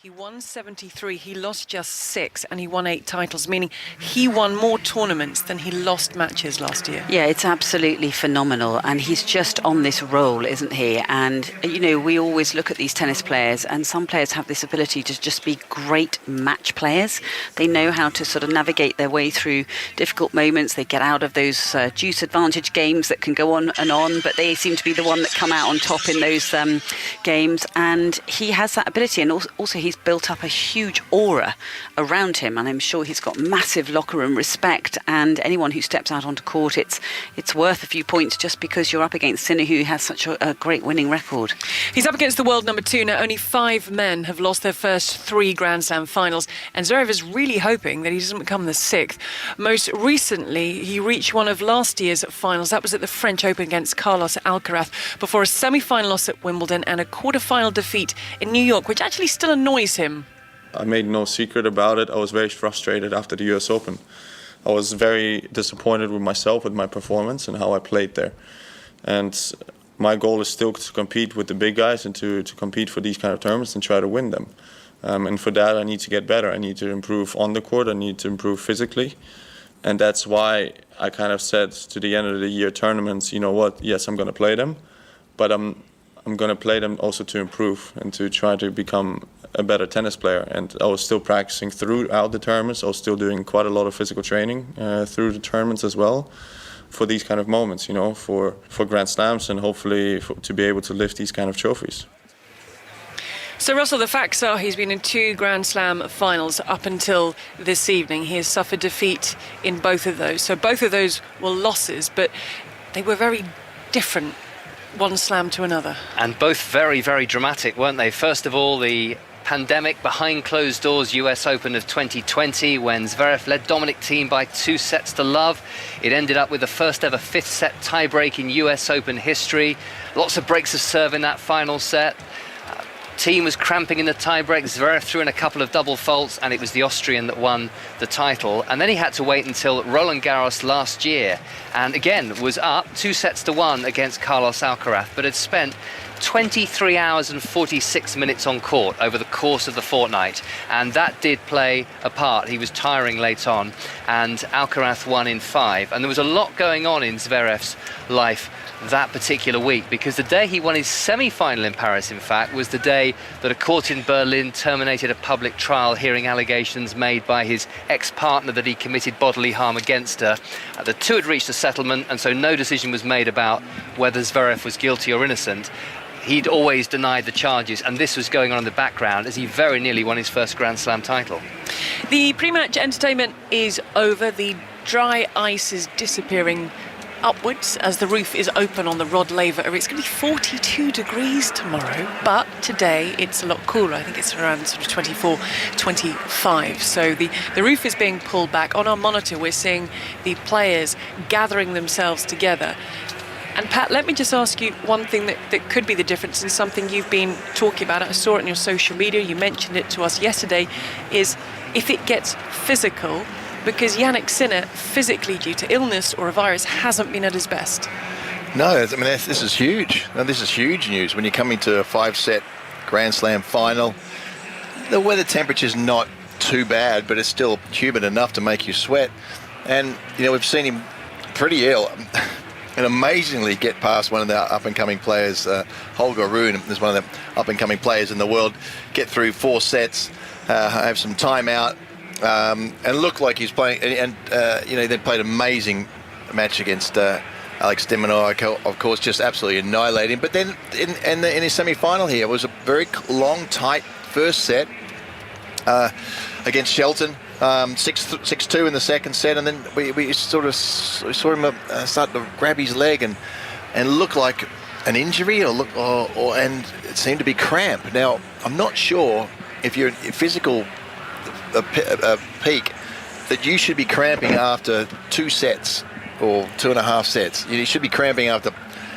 He won 73, he lost just 6, and he won 8 titles, meaning he won more tournaments than he lost matches last year. Yeah, it's absolutely phenomenal, and he's just on this roll, isn't he? And, you know, we always look at these tennis players, and some players have this ability to just be great match players. They know how to sort of navigate their way through difficult moments. They get out of those deuce advantage games that can go on and on, but they seem to be the one that come out on top in those games. And he has that ability, and also he's built up a huge aura around him, and I'm sure he's got massive locker room respect. And anyone who steps out onto court, it's worth a few points just because you're up against Sinner, who has such a great winning record. He's up against the world number 2 now. Only 5 men have lost their first 3 Grand Slam finals, and Zverev is really hoping that he doesn't become the 6th. Most recently, he reached one of last year's finals. That was at the French Open against Carlos Alcaraz, before a semi-final loss at Wimbledon and a quarter-final defeat in New York, which actually still annoys him. I made no secret about it. I was very frustrated after the US Open. I was very disappointed with myself, with my performance and how I played there. And my goal is still to compete with the big guys and to compete for these kind of tournaments and try to win them. And for that, I need to get better. I need to improve on the court. I need to improve physically. And that's why I kind of said to the end of the year tournaments, you know what, yes, I'm going to play them, but I'm going to play them also to improve and to try to become a better tennis player. And I was still practicing throughout the tournaments. I was still doing quite a lot of physical training through the tournaments as well for these kind of moments, you know, for Grand Slams and hopefully to be able to lift these kind of trophies. So, Russell, the facts are he's been in 2 Grand Slam finals up until this evening. He has suffered defeat in both of those. So both of those were losses, but they were very different, one slam to another. And both very, very dramatic, weren't they? First of all, the pandemic behind closed doors US Open of 2020, when Zverev led Dominic Thiem by 2 sets to love. It ended up with the first ever 5th set tiebreak in US Open history. Lots of breaks of serve in that final set. Thiem was cramping in the tiebreak. Zverev threw in a couple of double faults, and it was the Austrian that won the title. And then he had to wait until Roland Garros last year, and again was up 2 sets to 1 against Carlos Alcaraz, but had spent 23 hours and 46 minutes on court over the course of the fortnight, and that did play a part. He was tiring late on, and Alcaraz won in 5. And there was a lot going on in Zverev's life that particular week, because the day he won his semi-final in Paris, in fact, was the day that a court in Berlin terminated a public trial hearing allegations made by his ex-partner that he committed bodily harm against her. The two had reached a settlement, and so no decision was made about whether Zverev was guilty or innocent. He'd always denied the charges, and this was going on in the background as he very nearly won his first Grand Slam title. The pre-match entertainment is over. The dry ice is disappearing upwards as the roof is open on the Rod Laver. It's going to be 42 degrees tomorrow, but today it's a lot cooler. I think it's around sort of 24, 25. So the roof is being pulled back. On our monitor, we're seeing the players gathering themselves together. And Pat, let me just ask you one thing that could be the difference, and something you've been talking about. I saw it on your social media, you mentioned it to us yesterday, is if it gets physical, because Jannik Sinner, physically due to illness or a virus, hasn't been at his best. No, I mean, this is huge. No, this is huge news when you're coming to a 5-set Grand Slam final. The weather temperature's not too bad, but it's still humid enough to make you sweat. And, you know, we've seen him pretty ill and amazingly get past one of the up-and-coming players. Holger Rune is one of the up-and-coming players in the world. Get through 4 sets, have some time out, and look like he's playing. And you know, they played an amazing match against Alex de Minaur, of course, just absolutely annihilating. But then in his semi-final here, it was a very long, tight first set against Shelton. 6-2 in the second set, and then we saw him start to grab his leg and look like an injury, and it seemed to be cramp. Now, I'm not sure if you're in physical peak that you should be cramping after 2 sets or 2.5 sets. You should be cramping after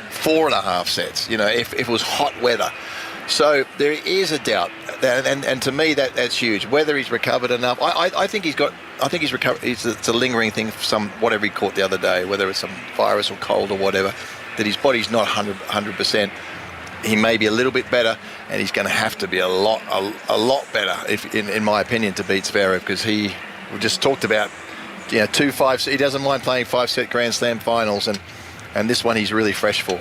4.5 sets, you know, if it was hot weather. So there is a doubt, and to me that's huge. Whether he's recovered enough, I think he's recovered. It's a lingering thing from whatever he caught the other day, whether it's some virus or cold or whatever, that his body's not 100%. he may be a little bit better, and he's going to have to be a lot better, in my opinion, to beat Zverev, because we just talked about, 2-5. He doesn't mind playing 5-set Grand Slam finals, and this one he's really fresh for.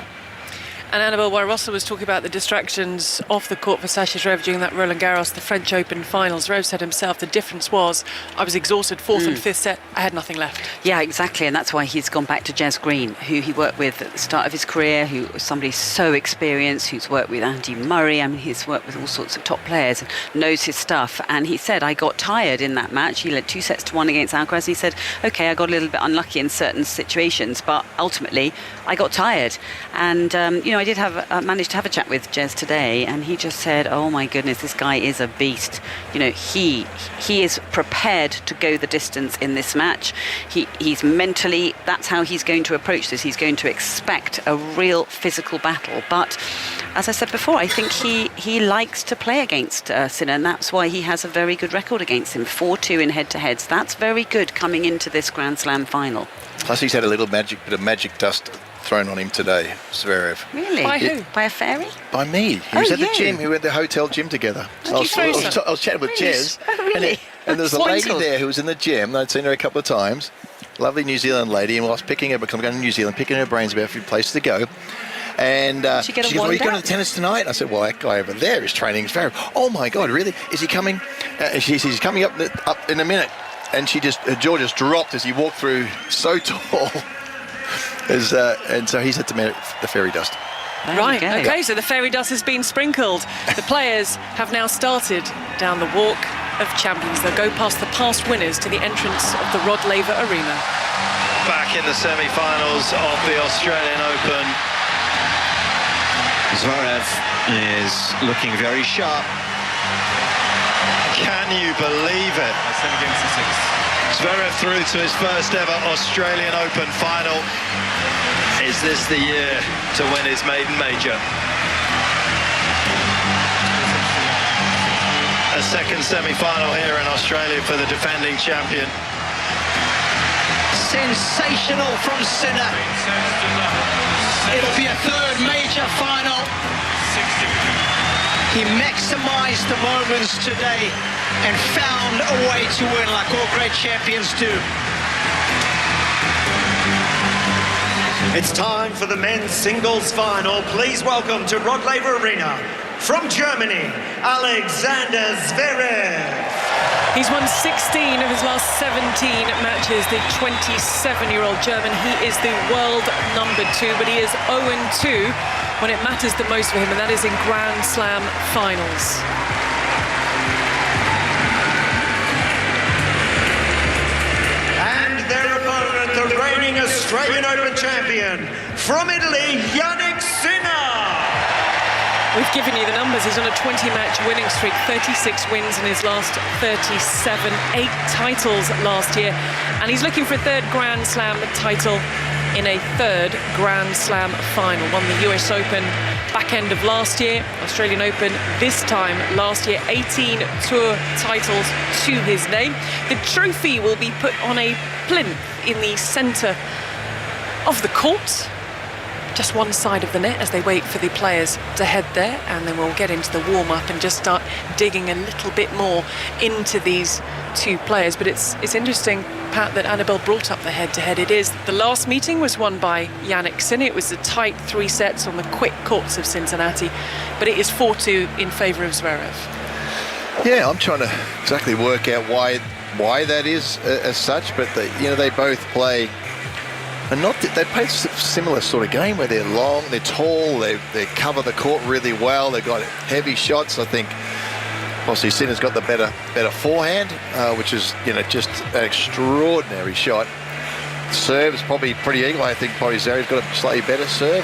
And Annabelle, while Russell was talking about the distractions off the court for Sasha Zverev during that Roland Garros, the French Open finals, Zverev said himself the difference was, I was exhausted, fourth and fifth set, I had nothing left. Yeah, exactly, and that's why he's gone back to Jez Green, who he worked with at the start of his career, who was somebody so experienced, who's worked with Andy Murray. I mean, he's worked with all sorts of top players, and knows his stuff. And he said, I got tired in that match. He led 2-1 against Alcaraz. He said, okay, I got a little bit unlucky in certain situations, but ultimately I got tired. And, I did managed to have a chat with Jez today, and he just said, oh my goodness, this guy is a beast. He is prepared to go the distance in this match. He's mentally, that's how he's going to approach this. He's going to expect a real physical battle. But as I said before, I think he likes to play against Sinner, and that's why he has a very good record against him. 4-2 in head-to-heads. That's very good coming into this Grand Slam final. Plus, he's had a little bit of magic dust thrown on him today, Zverev. Really? By who? By a fairy? By me. He was at the gym. We were at the hotel gym together. I was chatting with Jez. Oh, really? And there was a lady there who was in the gym. I'd seen her a couple of times. Lovely New Zealand lady. And I was picking her, because I'm going to New Zealand, picking her brains about a few places to go. And she goes, well, are you going to the tennis tonight? And I said, well, that guy over there is training Zverev. Oh, my God, really? Is he coming? He's coming up in a minute. And her jaw just dropped as he walked through, so tall. And so he's had to meet the fairy dust. Right, okay, so the fairy dust has been sprinkled. The players have now started down the Walk of Champions. They'll go past the past winners to the entrance of the Rod Laver Arena. Back in the semi-finals of the Australian Open. Zverev is looking very sharp. Can you believe it? Zverev through to his first ever Australian Open final. Is this the year to win his maiden major? A second semi-final here in Australia for the defending champion. Sensational from Sinner. It'll be a third major final. He maximised the moments today and found a way to win like all great champions do. It's time for the men's singles final. Please welcome to Rod Laver Arena, from Germany, Alexander Zverev. He's won 16 of his last 17 matches, the 27-year-old German. He is the world number 2, but he is 0-2 when it matters the most for him, and that is in Grand Slam finals. And their opponent, the reigning Australian Open champion, from Italy, Jannik. We've given you the numbers. He's on a 20-match winning streak, 36 wins in his last 37, 8 titles last year. And he's looking for a third Grand Slam title in a third Grand Slam final. Won the US Open back end of last year, Australian Open this time last year, 18 tour titles to his name. The trophy will be put on a plinth in the centre of the court, just one side of the net, as they wait for the players to head there, and then we'll get into the warm-up and just start digging a little bit more into these two players. But it's interesting, Pat, that Annabelle brought up the head-to-head. It is, the last meeting was won by Jannik Sinner. It was a tight 3 sets on the quick courts of Cincinnati, but it is 4-2 in favour of Zverev. Yeah, I'm trying to exactly work out why that is as such, but they both play. And they play a similar sort of game where they're long, they're tall, they cover the court really well, they've got heavy shots. I think obviously Sinner's got the better forehand, which is just an extraordinary shot. Serve is probably pretty equal. I think probably Zverev's got a slightly better serve.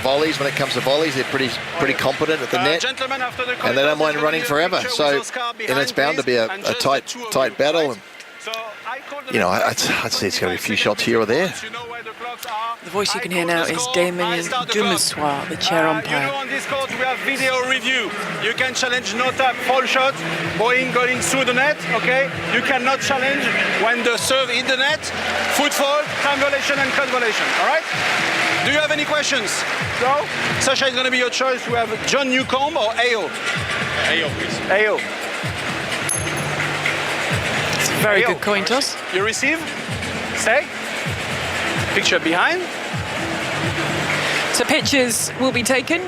Volleys, when it comes to volleys, they're pretty competent at the net, and they don't mind running forever. So it's bound to be a tight battle. And, I'd say it's going to be a few shots here or there. The voice you can hear now is Damien Dumesoir, the chair umpire. On this court, we have video review. You can challenge no tap, fall shot, going through the net, okay? You cannot challenge when the serve in the net, foot fault, time violation and cut violation, all right? Do you have any questions? No? Sasha, is going to be your choice. We have John Newcomb or AO? AO, please. AO. It's a very good coin toss. You receive. Stay. Picture behind. So pictures will be taken.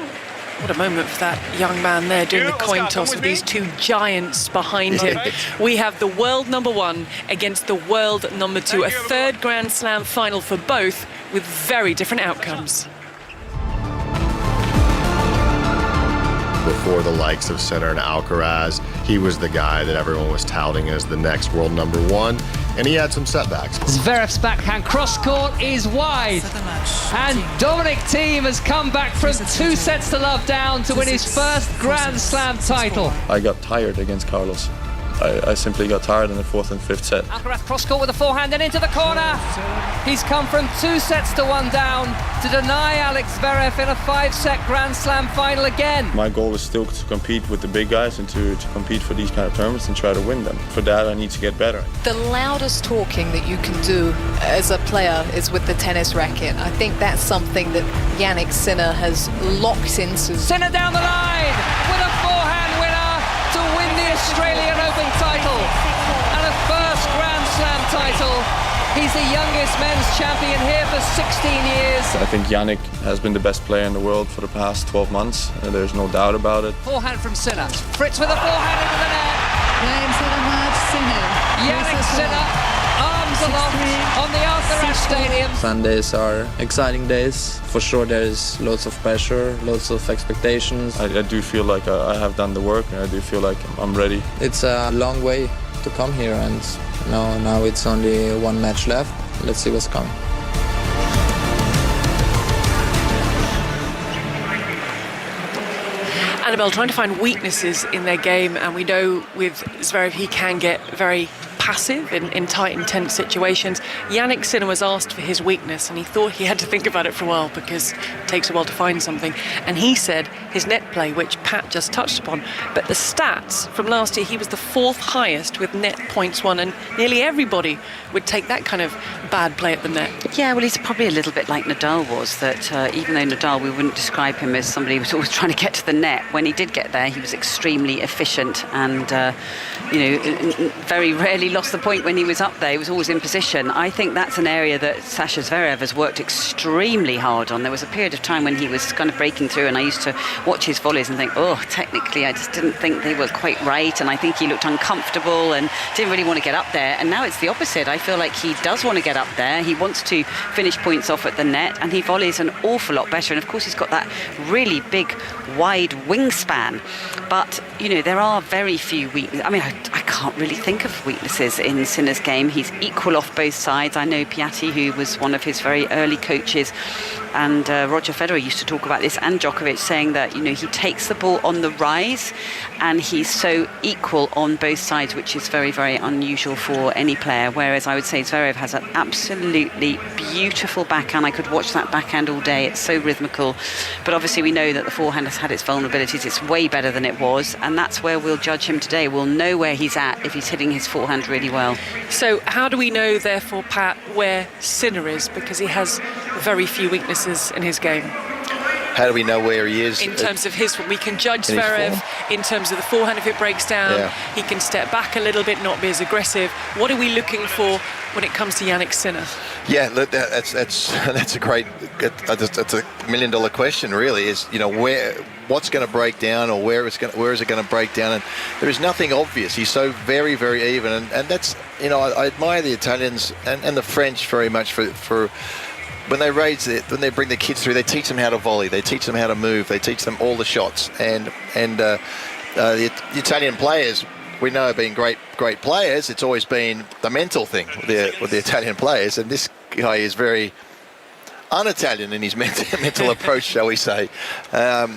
What a moment for that young man there doing the coin Oscar, toss with these two giants behind him. We have the world number one against the world number two. A third Grand Slam final for both with very different outcomes. Before the likes of Sinner and Alcaraz, he was the guy that everyone was touting as the next world number one, and he had some setbacks. Zverev's backhand cross court is wide, and Dominic Thiem has come back from 2 sets to love down to win his first Grand Slam title. I got tired against Carlos. I simply got tired in the 4th and 5th set. Alcaraz cross court with a forehand and into the corner. He's come from 2 sets to 1 down to deny Alex Zverev in a 5-set Grand Slam final again. My goal is still to compete with the big guys and to compete for these kind of tournaments and try to win them. For that, I need to get better. The loudest talking that you can do as a player is with the tennis racket. I think that's something that Jannik Sinner has locked into. Sinner down the line with a forehand winner to win the Australian Open title and a first Grand Slam title. He's the youngest men's champion here for 16 years. I think Jannik has been the best player in the world for the past 12 months. There's no doubt about it. Forehand from Sinner. Fritz with a forehand into the net. Jannik Sinner, arms aloft on the Arthur Ashe Stadium. Sundays are exciting days. For sure there is lots of pressure, lots of expectations. I do feel like I have done the work, and I do feel like I'm ready. It's a long way to come here, and now it's only 1 match left. Let's see what's coming. Annabelle trying to find weaknesses in their game, and we know with Zverev he can get very passive in tight, intense situations. Jannik Sinner was asked for his weakness, and he thought he had to think about it for a while because it takes a while to find something. And he said his net play, which Pat just touched upon. But the stats from last year, he was the 4th highest with net points won, and nearly everybody would take that kind of bad play at the net. Yeah, well, he's probably a little bit like Nadal was, that even though Nadal, we wouldn't describe him as somebody who was always trying to get to the net, when he did get there, he was extremely efficient and, very rarely lost the point when he was up there. He was always in position. I think that's an area that Sasha Zverev has worked extremely hard on. There was a period of time when he was kind of breaking through, and I used to watch his volleys and think, oh, technically I just didn't think they were quite right, and I think he looked uncomfortable and didn't really want to get up there. And now it's the opposite. I feel like he does want to get up there. He wants to finish points off at the net, and he volleys an awful lot better. And of course he's got that really big, wide wingspan. But, there are very few weaknesses. I mean, I can't really think of weaknesses in Sinner's game. He's equal off both sides. I know Piatti, who was one of his very early coaches, and Roger Federer used to talk about this, and Djokovic, saying that, he takes the ball on the rise and he's so equal on both sides, which is very, very unusual for any player. Whereas I would say Zverev has an absolutely beautiful backhand. I could watch that backhand all day. It's so rhythmical. But obviously we know that the forehand has had its vulnerabilities. It's way better than it was, and that's where we'll judge him today. We'll know where he's at if he's hitting his forehand really well. So how do we know, therefore, Pat, where Sinner is? Because he has very few weaknesses in his game. How do we know where he is? In terms of his, we can judge in Zverev in terms of the forehand if it breaks down. Yeah. He can step back a little bit, not be as aggressive. What are we looking for when it comes to Jannik Sinner? Yeah, look, that's a great, that's a $1 million question, really. Is what's going to break down, or where is it going to break down? And there is nothing obvious. He's so very, very even, and that's I admire the Italians and the French very much for. When they bring the kids through, they teach them how to volley, they teach them how to move, they teach them all the shots. And the Italian players, we know, being great players, it's always been the mental thing with the Italian players. And this guy is very un-Italian in his mental approach, shall we say. So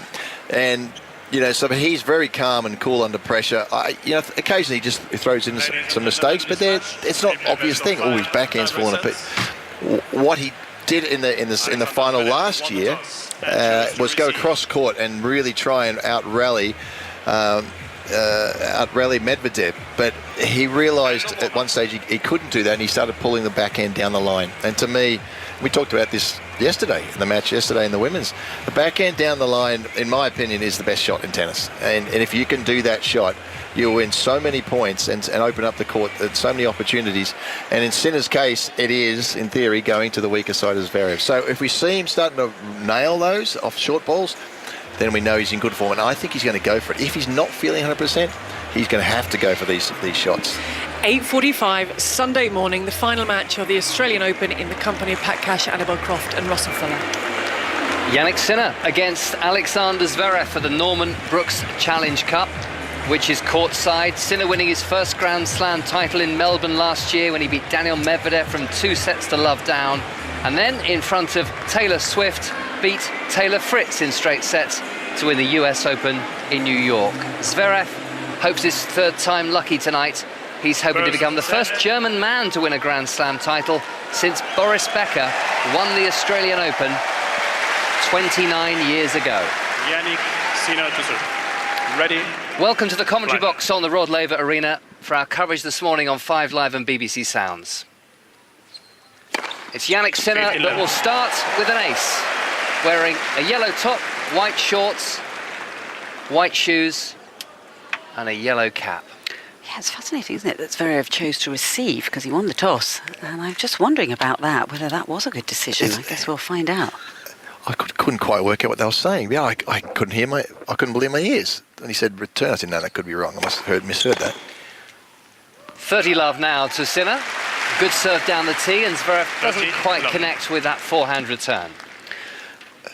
he's very calm and cool under pressure. Occasionally he just throws in some mistakes, but it's not obvious thing. Oh, his backhand's falling a bit. What he did in the final last year was go across court and really try and out rally out-rally Medvedev, but he realised at one stage he couldn't do that, and he started pulling the backhand down the line. And to me, we talked about this yesterday, in the match yesterday in the women's, the backhand down the line, in my opinion, is the best shot in tennis. And if you can do that shot, you'll win so many points and open up the court, so many opportunities. And in Sinner's case, it is, in theory, going to the weaker side of Zverev. So if we see him starting to nail those off short balls, then we know he's in good form. And I think he's going to go for it. If he's not feeling 100%, he's going to have to go for these shots. 8:45 Sunday morning, the final match of the Australian Open in the company of Pat Cash, Annabel Croft and Russell Fuller. Jannik Sinner against Alexander Zverev for the Norman Brooks Challenge Cup, which is courtside. Sinner winning his first Grand Slam title in Melbourne last year when he beat Daniel Medvedev from 2-0 down. And then in front of Taylor Swift, beat Taylor Fritz in straight sets to win the US Open in New York. Zverev hopes his third time lucky tonight. He's hoping to become the first German man to win a Grand Slam title since Boris Becker won the Australian Open 29 years ago. Jannik Sinner to serve. Ready? Welcome to the commentary box on the Rod Laver Arena for our coverage this morning on 5 Live and BBC Sounds. It's Jannik Sinner that will start with an ace, wearing a yellow top, white shorts, white shoes and a yellow cap. Yeah, it's fascinating, isn't it, that Zverev chose to receive because he won the toss. And I'm just wondering about that, whether that was a good decision. I guess we'll find out. I couldn't quite work out what they were saying. Yeah, I couldn't believe my ears. And he said return. I said, no, that could be wrong. I must have misheard that. 30 love now to Sinner. Good serve down the tee, and Zverev doesn't quite connect with that forehand return.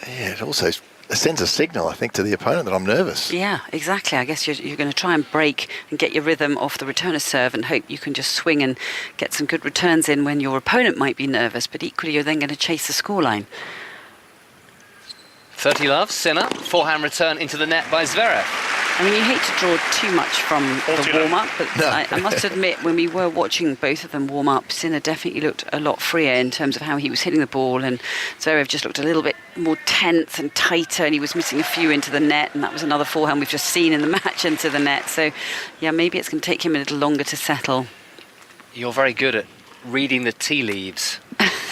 Yeah, it also sends a signal, I think, to the opponent that I'm nervous. Yeah, exactly. I guess you're going to try and break and get your rhythm off the returner serve and hope you can just swing and get some good returns in when your opponent might be nervous, but equally you're then going to chase the scoreline. 30 love, Sinner, forehand return into the net by Zverev. I mean, you hate to draw too much from the warm-up, but no. I must admit, when we were watching both of them warm up, Sinner definitely looked a lot freer in terms of how he was hitting the ball, and Zverev just looked a little bit more tense and tighter, and he was missing a few into the net, and that was another forehand we've just seen in the match into the net. So, yeah, maybe it's going to take him a little longer to settle. You're very good at reading the tea leaves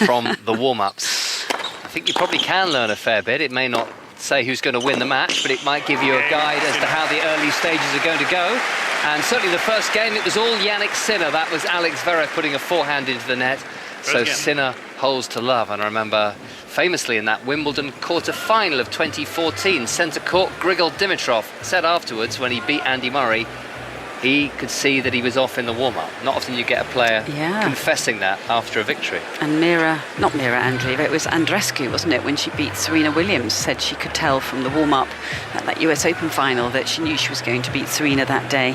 from the warm-ups. I think you probably can learn a fair bit. It may not say who's going to win the match, but it might give you a guide as to how the early stages are going to go. And certainly the first game, it was all Jannik Sinner. That was Alex Zverev putting a forehand into the net. So Sinner holds to love. And I remember famously in that Wimbledon quarter-final of 2014, centre court, Grigol Dimitrov said afterwards when he beat Andy Murray, he could see that he was off in the warm-up. Not often you get a player confessing that after a victory. And not Mira Andreeva, it was Andreescu, wasn't it, when she beat Serena Williams, said she could tell from the warm-up at that US Open final that she knew she was going to beat Serena that day.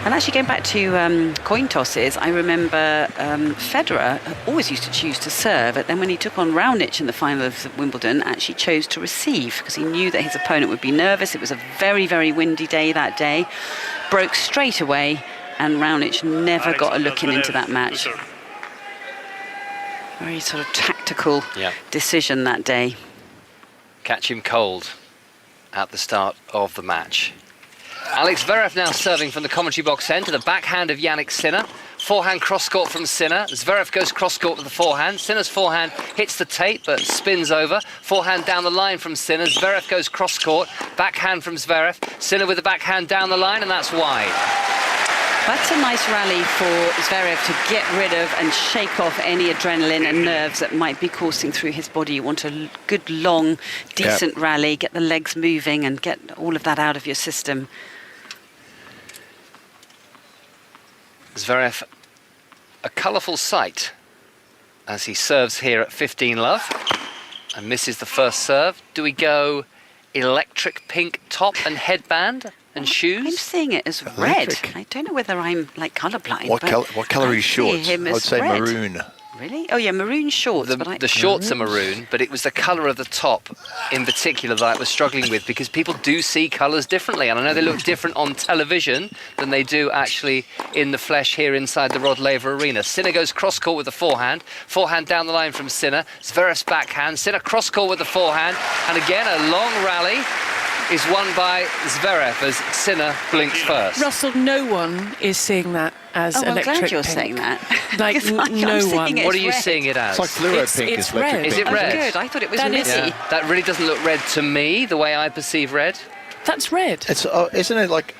And actually going back to coin tosses, I remember Federer always used to choose to serve, but then when he took on Raonic in the final of Wimbledon, actually chose to receive because he knew that his opponent would be nervous. It was a very, very windy day that day. Broke straight away, and Raonic never got a look into that match. Very sort of tactical decision that day. Catch him cold at the start of the match. Alex Zverev now serving from the commentary box end to the backhand of Jannik Sinner. Forehand cross-court from Sinner. Zverev goes cross-court with the forehand. Sinner's forehand hits the tape but spins over. Forehand down the line from Sinner. Zverev goes cross-court. Backhand from Zverev. Sinner with the backhand down the line, and that's wide. That's a nice rally for Zverev to get rid of and shake off any adrenaline and nerves that might be coursing through his body. You want a good, long, decent rally, get the legs moving and get all of that out of your system. Zverev, a colourful sight as he serves here at 15 love and misses the first serve. Do we go electric pink top and headband and shoes? I'm seeing it as red. I don't know whether I'm like colourblind. What colour are his shorts? I would say red. Maroon. Really? Oh yeah, maroon shorts. The shorts are maroon, but it was the colour of the top in particular that I was struggling with, because people do see colours differently, and I know they look different on television than they do actually in the flesh here inside the Rod Laver Arena. Sinner goes cross-court with the forehand. Forehand down the line from Sinner. Zverev's backhand. Sinner cross-court with the forehand. And again, a long rally. is won by Zverev as Sinner blinks first. Russell, no one is seeing that as I'm electric glad you're pink. saying that. Like, Because I'm no seeing one. it What are as you red. seeing it as? It's like fluoro pink it's is electric red. pink. Is it Oh, red? good. I thought it was That is- Missy. Yeah, that really doesn't look red to me, the way I perceive red. That's red. It's isn't it like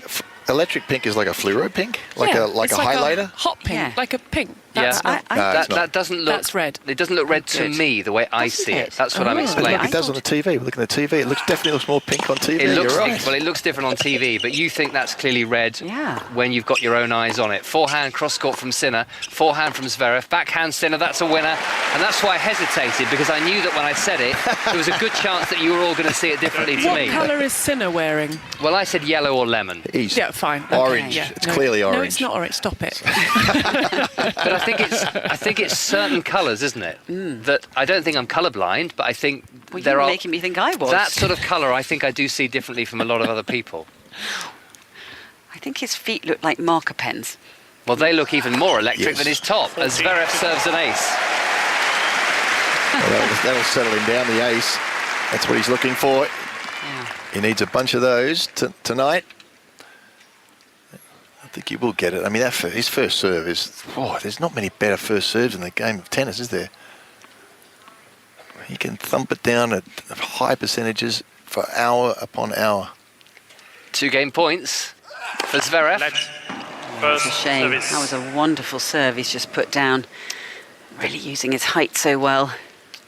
electric pink is like a fluoro pink, like Yeah, a it's highlighter? hot pink, Yeah. like a pink. That's Yeah. not. No, it's not. That doesn't look. That's red. It doesn't look red to Good. me the way I Doesn't see it. it? That's what I'm Oh. But explaining. look, it does on the TV. We're looking at the TV. It definitely looks more pink on TV. It looks You're right. well. It looks different on TV, but you think that's clearly red Yeah. when you've got your own eyes on it. Forehand cross court from Sinner, forehand from Zverev, backhand Sinner. That's a winner, and that's why I hesitated, because I knew that when I said it, there was a good chance that you were all going to see it differently to What me. colour is Sinner wearing? Well, I said yellow or lemon, Easy. Yeah, fine. Okay, Orange. yeah. It's clearly No, orange. it's not orange. Stop it. but I think it's certain colours, isn't it? That I don't think I'm colourblind, but I think Well, there you were are making me think I was. that sort of colour. I think I do see differently from a lot of other people. I think his feet look like marker pens. Well, they look even more electric Yes. than his top, as Zverev serves an ace. Well, that'll settle him down, the ace. That's what he's looking for. Yeah. He needs a bunch of those tonight. I think he will get it. I mean, his first serve is... Oh, there's not many better first serves in the game of tennis, is there? He can thump it down at high percentages for hour upon hour. 2 game points for Zverev. It's a shame. That was a wonderful serve he's just put down. Really using his height so well.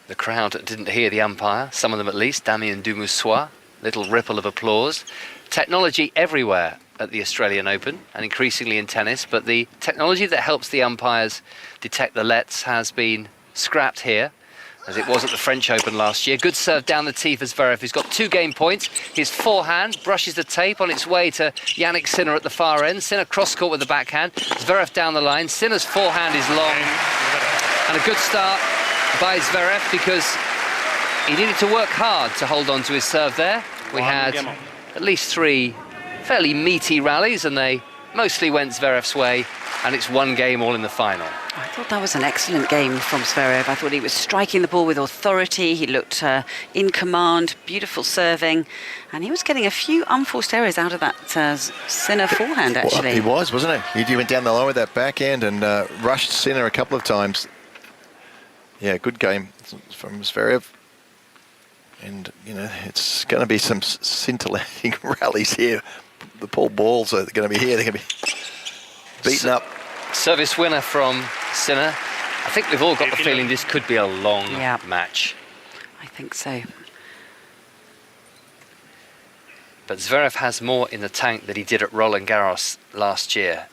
The crowd didn't hear the umpire, some of them at least, Damien Dumoussois. Little ripple of applause. Technology everywhere at the Australian Open and increasingly in tennis, but the technology that helps the umpires detect the lets has been scrapped here, as it was at the French Open last year. Good serve down the tee for Zverev, who's got 2 game points. His forehand brushes the tape on its way to Jannik Sinner at the far end. Sinner cross-court with the backhand. Zverev down the line. Sinner's forehand is long. And a good start by Zverev, because he needed to work hard to hold on to his serve there. We had at least 3 fairly meaty rallies, and they mostly went Zverev's way, and it's 1 game all in the final. I thought that was an excellent game from Zverev. I thought he was striking the ball with authority. He looked in command, beautiful serving, and he was getting a few unforced errors out of that Sinner forehand, actually. Well, he was, wasn't he? He went down the line with that backhand and rushed Sinner a couple of times. Yeah, good game from Zverev. And, you know, it's going to be some scintillating rallies here. The poor balls are going to be here. They're going to be beaten up. Service winner from Sinner. I think we've all got the feeling this could be a long match. I think so. But Zverev has more in the tank than he did at Roland Garros last year.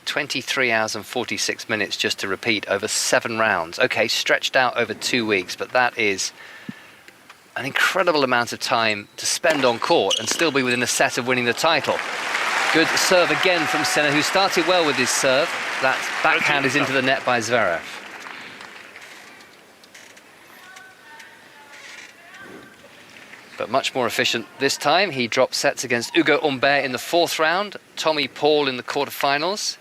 23 hours and 46 minutes just to repeat over 7 rounds. Okay, stretched out over 2 weeks, but that is an incredible amount of time to spend on court and still be within a set of winning the title. Good serve again from Sinner, who started well with his serve. That backhand is into the net by Zverev. But much more efficient this time. He dropped sets against Hugo Humbert in the 4th round, Tommy Paul in the quarterfinals.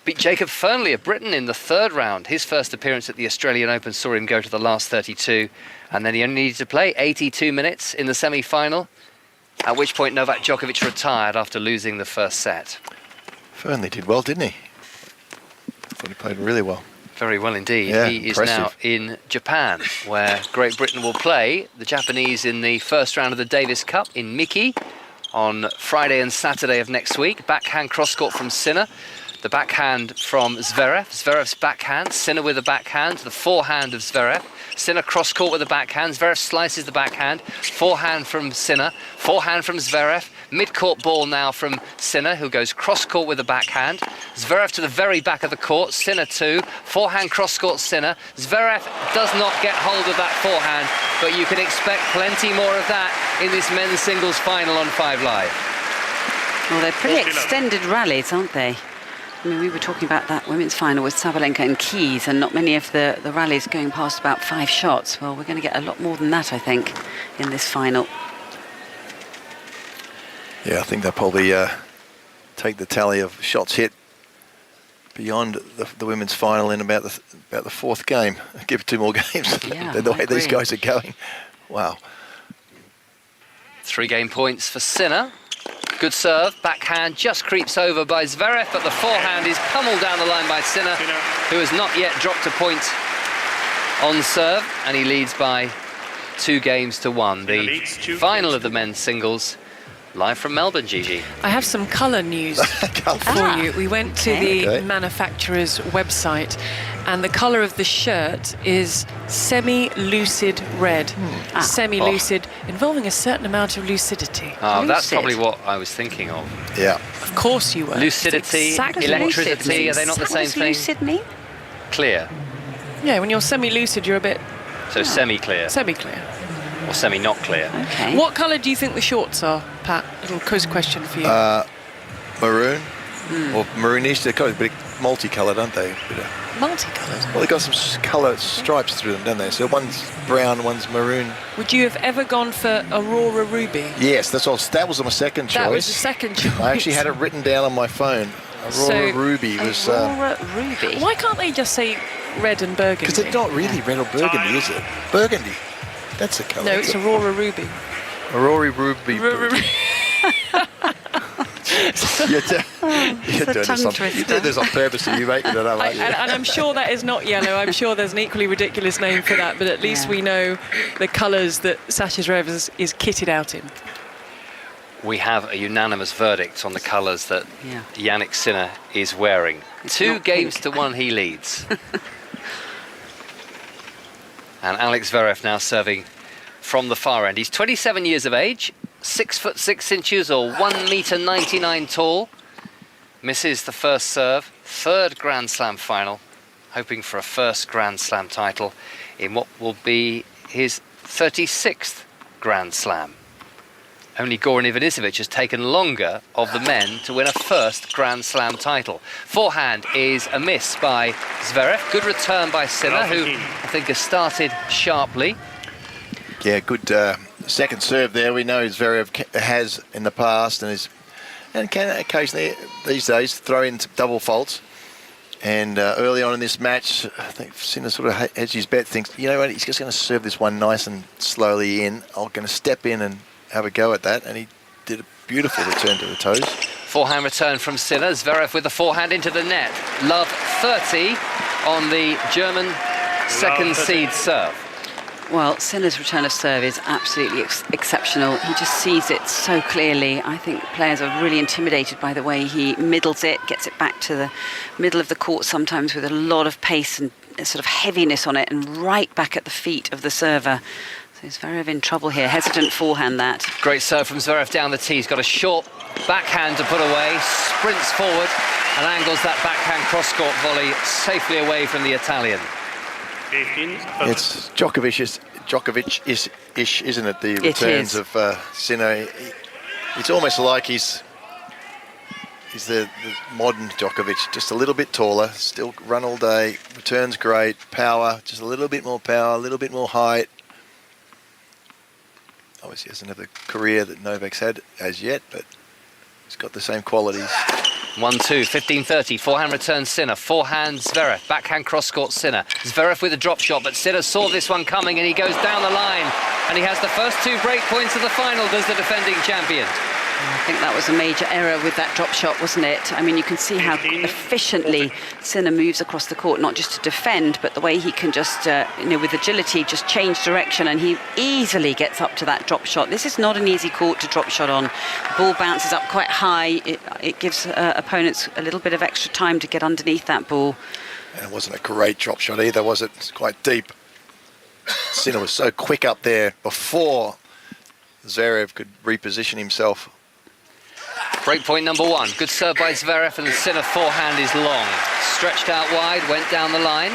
Beat Jacob Fernley of Britain in the 3rd round. His first appearance at the Australian Open saw him go to the last 32, and then he only needed to play 82 minutes in the semi-final, at which point Novak Djokovic retired after losing the first set. Fernley did well, didn't he? I thought he played really well. Very well indeed. Yeah, he is impressive. now in Japan, where Great Britain will play the Japanese in the 1st round of the Davis Cup in Miki on Friday and Saturday of next week. Backhand cross-court from Sinner. The backhand from Zverev. Zverev's backhand. Sinner with a backhand. The forehand of Zverev. Sinner cross-court with the backhand. Zverev slices the backhand. Forehand from Sinner. Forehand from Zverev. Mid-court ball now from Sinner, who goes cross-court with the backhand. Zverev to the very back of the court. Sinner too. Forehand cross-court Sinner. Zverev does not get hold of that forehand, but you can expect plenty more of that in this men's singles final on 5 Live. Well, they're pretty extended rallies, aren't they? I mean, we were talking about that women's final with Sabalenka and Keys, and not many of the rallies going past about 5 shots. Well, we're going to get a lot more than that, I think, in this final. Yeah, I think they'll probably take the tally of shots hit beyond the women's final in about the 4th game. Give it 2 more games. Yeah, the way I these agree. guys are going. Wow. 3-game points for Sinner. Good serve, backhand, just creeps over by Zverev, but the forehand is pummeled down the line by Sinner, who has not yet dropped a point on serve, and he leads by 2-1. The final of the men's singles, live from Melbourne, Gigi. I have some colour news for you. We went to the manufacturer's website, and the colour of the shirt is semi-lucid red. Semi-lucid, involving a certain amount of lucidity. Oh, that's probably what I was thinking of. Yeah. Of course you were. Lucidity, electricity, are they not the same thing? What does lucid mean? Clear. Yeah, when you're semi-lucid, you're a bit... So semi-clear. Semi-clear. Or semi-not clear. Okay. What colour do you think the shorts are, Pat? Little quiz question for you. Maroon. Or maroonish. They're kind of a bit multicoloured, aren't they? Multicoloured? Well, they've got some colour stripes through them, don't they? So one's brown, one's maroon. Would you have ever gone for Aurora Ruby? Yes, that was my second choice. That was the second choice. I actually had it written down on my phone. Aurora Ruby was... Aurora Ruby. Why can't they just say red and burgundy? Because it's not really red or burgundy, is it? Burgundy. That's a colour. No, it's Aurora Ruby. Aurora Ruby. You're doing this on purpose, and you making it up, aren't you? And I'm sure that is not yellow. I'm sure there's an equally ridiculous name for that, but at least we know the colours that Sasha Zverev is kitted out in. We have a unanimous verdict on the colours that Jannik Sinner is wearing. 2-1 he leads. And Alex Zverev now serving from the far end. He's 27 years of age, 6'6" or 1m99 tall. Misses the first serve, 3rd Grand Slam final, hoping for a first Grand Slam title in what will be his 36th Grand Slam. Only Goran Ivanisevic has taken longer of the men to win a first Grand Slam title. Forehand is a miss by Zverev. Good return by Sinner, who I think has started sharply. Yeah, good second serve there. We know Zverev has in the past and can occasionally these days throw in double faults. And early on in this match, I think Sinner sort of hedged his bet, thinks, you know what, he's just going to serve this one nice and slowly in. I'm going to step in and have a go at that, and he did a beautiful return to the toes. Forehand return from Sinner. Zverev with the forehand into the net. Love 30 on the German second seed serve. Well, Sinner's return of serve is absolutely exceptional. He just sees it so clearly. I think players are really intimidated by the way he middles it, gets it back to the middle of the court sometimes with a lot of pace and sort of heaviness on it, and right back at the feet of the server. So Zverev in trouble here. Hesitant forehand that. Great serve from Zverev down the tee. He's got a short backhand to put away, sprints forward and angles that backhand cross-court volley safely away from the Italian. It's Djokovic-ish, isn't it? The returns of Sinner. It's almost like he's the modern Djokovic, just a little bit taller, still run all day, returns great, power, just a little bit more power, a little bit more height. Obviously doesn't have the career that Novak's had as yet, but he's got the same qualities. 1-2, 15-30, forehand return Sinner, forehand Zverev, backhand cross-court Sinner. Zverev with a drop shot, but Sinner saw this one coming and he goes down the line. And he has the first 2 break points of the final, does the defending champion. I think that was a major error with that drop shot, wasn't it? I mean, you can see how efficiently Sinner moves across the court, not just to defend, but the way he can just, with agility, just change direction, and he easily gets up to that drop shot. This is not an easy court to drop shot on. The ball bounces up quite high. It gives opponents a little bit of extra time to get underneath that ball. And it wasn't a great drop shot either, was it? It's quite deep. Sinner was so quick up there before Zverev could reposition himself. Breakpoint number 1. Good serve by Zverev, and the Sinner forehand is long. Stretched out wide, went down the line,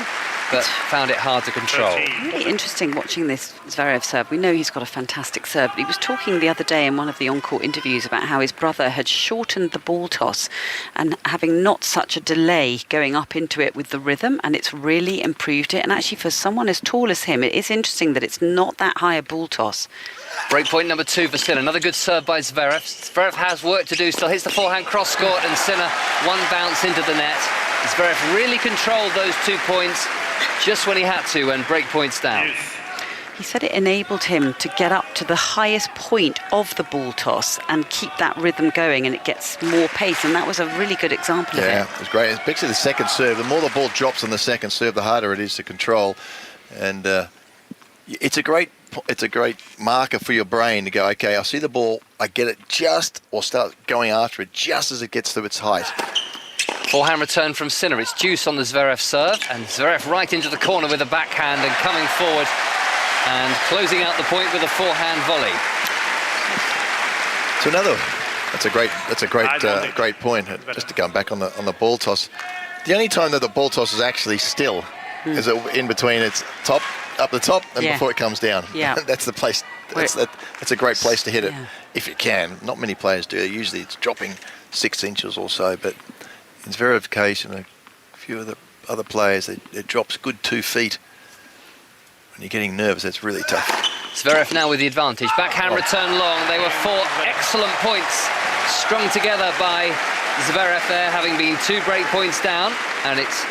but found it hard to control. Really interesting watching this Zverev serve. We know he's got a fantastic serve, but he was talking the other day in one of the on-court interviews about how his brother had shortened the ball toss and having not such a delay going up into it with the rhythm, and it's really improved it. And actually for someone as tall as him, it is interesting that it's not that high a ball toss. Breakpoint number 2 for Sinner. Another good serve by Zverev. Zverev has work to do still. Hits the forehand cross-court, and Sinner one bounce into the net. Zverev really controlled those 2 points just when he had to, and breakpoints down. He said it enabled him to get up to the highest point of the ball toss and keep that rhythm going, and it gets more pace, and that was a really good example of it. Yeah, it was great. Especially the second serve. The more the ball drops on the second serve, the harder it is to control. And it's a great marker for your brain to go, okay, I see the ball, I get it just, or start going after it just as it gets to its height. Forehand return from Sinner. It's deuce on the Zverev serve, and Zverev right into the corner with a backhand and coming forward and closing out the point with a forehand volley. So that's a great point. Just to come back on the ball toss. The only time that the ball toss is actually still is in between its top, up the top, and before it comes down. Yeah. That's the place. That's a great place to hit it if you can. Not many players do. Usually it's dropping 6 inches or so, but in Zverev's case and a few of the other players, it drops good 2 feet. When you're getting nervous, that's really tough. Zverev now with the advantage. Backhand return long. They were 4 excellent points strung together by Zverev there, having been 2 break points down, and it's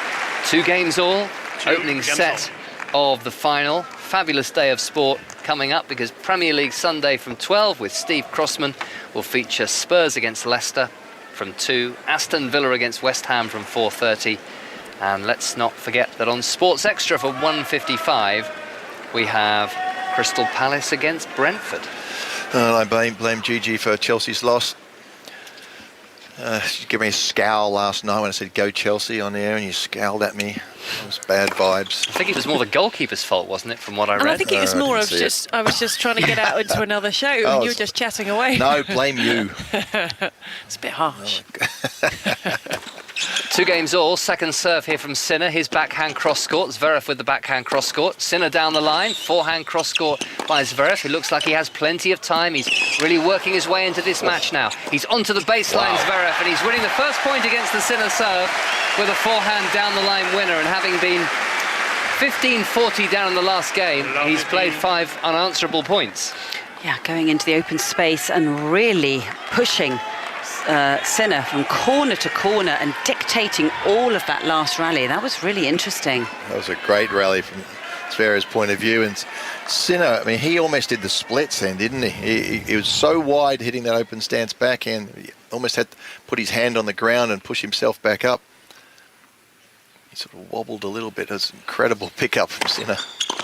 2 games all. Opening set of the final. Fabulous day of sport coming up, because Premier League Sunday from 12 with Steve Crossman will feature Spurs against Leicester from 2, Aston Villa against West Ham from 4:30, and let's not forget that on Sports Extra for 1:55 we have Crystal Palace against Brentford. I blame Gigi for Chelsea's loss. She gave me a scowl last night when I said go Chelsea on the air, and you scowled at me. It was bad vibes. I think it was more the goalkeeper's fault, wasn't it, from what I read? And I think it was more of I was just trying to get out into another show, and you were just chatting away. No, blame you. It's a bit harsh. 2 games all. Second serve here from Sinner. His backhand cross-court. Zverev with the backhand cross-court. Sinner down the line. Forehand cross-court by Zverev. It looks like he has plenty of time. He's really working his way into this match now. He's onto the baseline, Zverev, and he's winning the first point against the Sinner serve with a forehand down the line winner. And having been 15-40 down in the last game, he's played 5 unanswerable points. Yeah, going into the open space and really pushing Sinner from corner to corner and dictating all of that last rally. That was really interesting. That was a great rally from Zverev's point of view. And Sinner, I mean, he almost did the splits then, didn't he? He was so wide hitting that open stance backhand. He almost had to put his hand on the ground and push himself back up. He sort of wobbled a little bit. It was an incredible pickup from Sinner.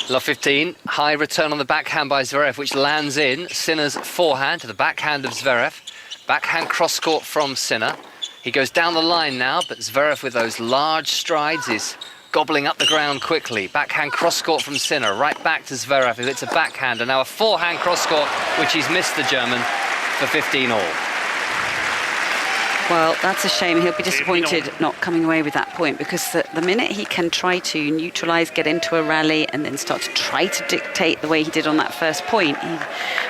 Love 15, high return on the backhand by Zverev, which lands in Sinner's forehand to the backhand of Zverev. Backhand cross-court from Sinner. He goes down the line now, but Zverev with those large strides is gobbling up the ground quickly. Backhand cross-court from Sinner, right back to Zverev, who hits a backhand, and now a forehand cross-court, which he's missed the German for 15 all. Well, that's a shame. He'll be disappointed not coming away with that point, because the minute he can try to neutralise, get into a rally, and then start to try to dictate the way he did on that first point, he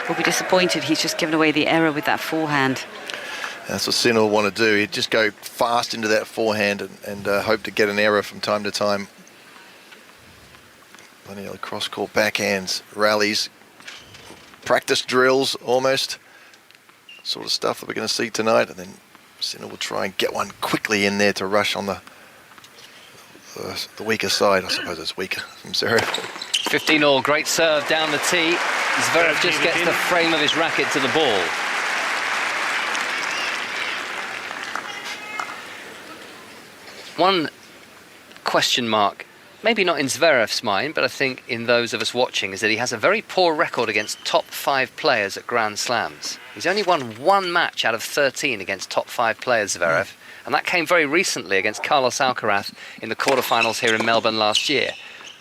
will be disappointed. He's just given away the error with that forehand. That's what Sinner will want to do. He'd just go fast into that forehand and hope to get an error from time to time. Plenty of cross-court backhands, rallies, practice drills almost. Sort of stuff that we're going to see tonight. And then Sinner will try and get one quickly in there to rush on the weaker side. I suppose it's weaker from Zverev. 15 all, great serve down the tee. Zverev just gets the frame of his racket to the ball. One question mark, maybe not in Zverev's mind, but I think in those of us watching, is that he has a very poor record against top 5 players at Grand Slams. He's only won 1 match out of 13 against top 5 players, Zverev, and that came very recently against Carlos Alcaraz in the quarterfinals here in Melbourne last year.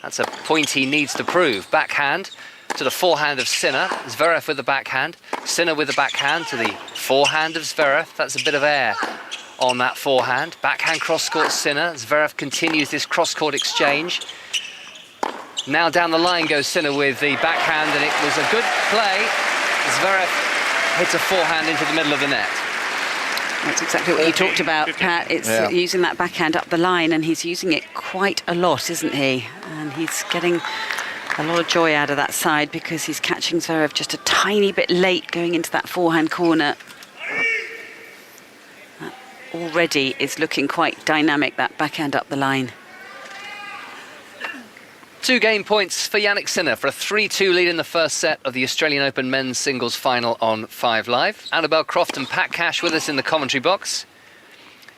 That's a point he needs to prove. Backhand to the forehand of Sinner. Zverev with the backhand. Sinner with the backhand to the forehand of Zverev. That's a bit of air on that forehand. Backhand cross-court Sinner. Zverev continues this cross-court exchange. Now down the line goes Sinner with the backhand, and it was a good play. Zverev hits a forehand into the middle of the net. That's exactly what you talked about, Pat. It's using that backhand up the line, and he's using it quite a lot, isn't he? And he's getting a lot of joy out of that side, because he's catching Zverev just a tiny bit late going into that forehand corner. That already is looking quite dynamic, that backhand up the line. 2 game points for Jannik Sinner for a 3-2 lead in the first set of the Australian Open men's singles final on 5 Live. Annabelle Croft and Pat Cash with us in the commentary box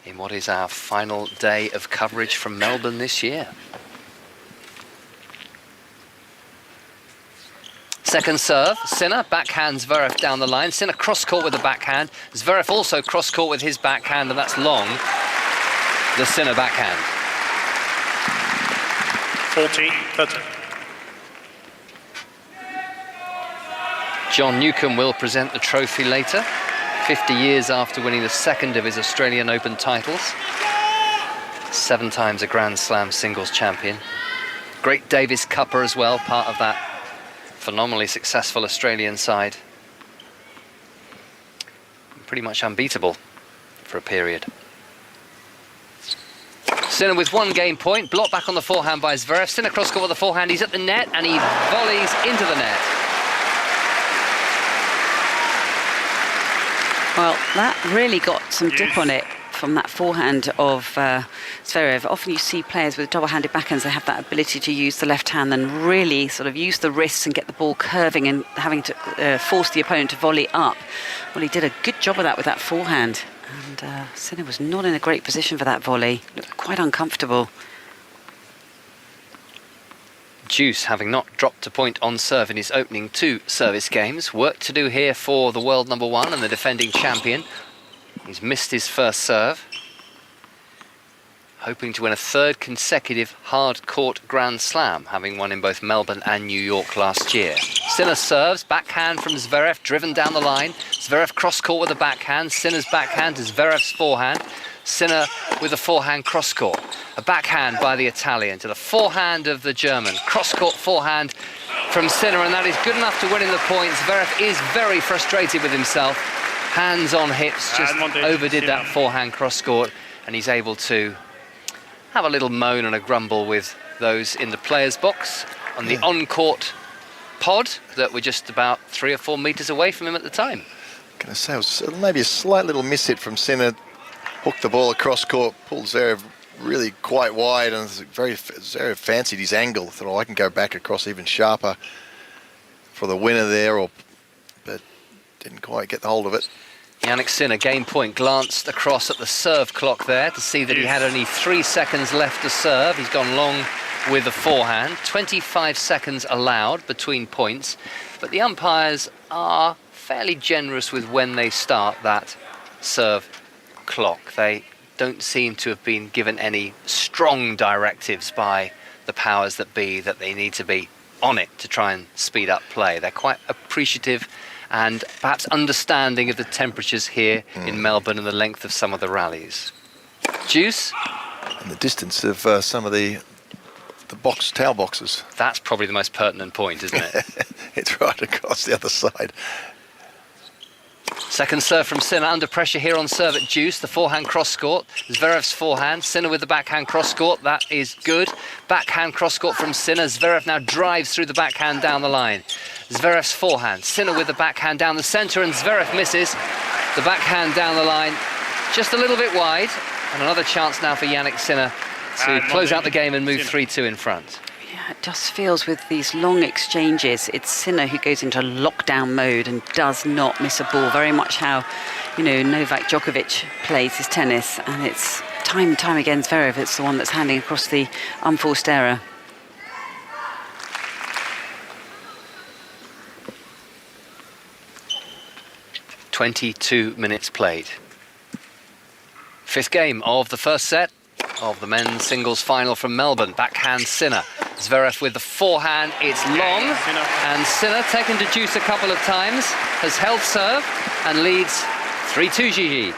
in what is our final day of coverage from Melbourne this year. Second serve, Sinner backhands Zverev down the line. Sinner cross-court with the backhand. Zverev also cross-court with his backhand, and that's long. The Sinner backhand. 40-30. John Newcombe will present the trophy later, 50 years after winning the second of his Australian Open titles. 7 times a Grand Slam singles champion. Great Davis Cupper as well, part of that phenomenally successful Australian side. Pretty much unbeatable for a period. Sinner with 1 game point, blocked back on the forehand by Zverev. Sinner cross-court with the forehand, he's at the net and he volleys into the net. Well, that really got some dip on it from that forehand of Zverev. Often you see players with double-handed backhands, they have that ability to use the left hand and really sort of use the wrists and get the ball curving and having to force the opponent to volley up. Well, he did a good job of that with that forehand. And Sinner was not in a great position for that volley. Looked quite uncomfortable. Deuce, having not dropped a point on serve in his opening 2 service games. Work to do here for the world number 1 and the defending champion. He's missed his first serve. Hoping to win a 3rd consecutive hard-court Grand Slam, having won in both Melbourne and New York last year. Sinner serves, backhand from Zverev, driven down the line. Zverev cross-court with a backhand. Sinner's backhand to Zverev's forehand. Sinner with a forehand cross-court. A backhand by the Italian to the forehand of the German. Cross-court forehand from Sinner, and that is good enough to win in the points. Zverev is very frustrated with himself. Hands on hips, just overdid that forehand cross-court, and he's able to have a little moan and a grumble with those in the players' box on the on-court pod that were just about 3 or 4 metres away from him at the time. I'm going to say it was maybe a slight little miss-hit from Sinner. Hooked the ball across court, pulled Zverev really quite wide, and Zverev fancied his angle. Thought, oh, I can go back across even sharper for the winner there, but didn't quite get the hold of it. Jannik Sinner, game point, glanced across at the serve clock there to see that he had only 3 seconds left to serve. He's gone long with the forehand. 25 seconds allowed between points, but the umpires are fairly generous with when they start that serve clock. They don't seem to have been given any strong directives by the powers that be that they need to be on it to try and speed up play. They're quite appreciative and perhaps understanding of the temperatures here in Melbourne and the length of some of the rallies. Deuce? And the distance of some of the towel boxes. That's probably the most pertinent point, isn't it? It's right across the other side. Second serve from Sinner, under pressure here on serve at Deuce. The forehand cross-court, Zverev's forehand. Sinner with the backhand cross-court, that is good. Backhand cross-court from Sinner. Zverev now drives through the backhand down the line. Zverev's forehand, Sinner with the backhand down the centre, and Zverev misses. The backhand down the line, just a little bit wide. And another chance now for Jannik Sinner to close out the game and move 3-2 in front. Yeah, it just feels with these long exchanges, it's Sinner who goes into lockdown mode and does not miss a ball. Very much how, Novak Djokovic plays his tennis, and it's time and time again Zverev, it's the one that's handing across the unforced error. .22 minutes played. 5th game of the first set of the men's singles final from Melbourne. Backhand Sinner. Zverev with the forehand, it's long, and Sinner, taken to Deuce a couple of times, has held serve and leads 3-2 Gigi.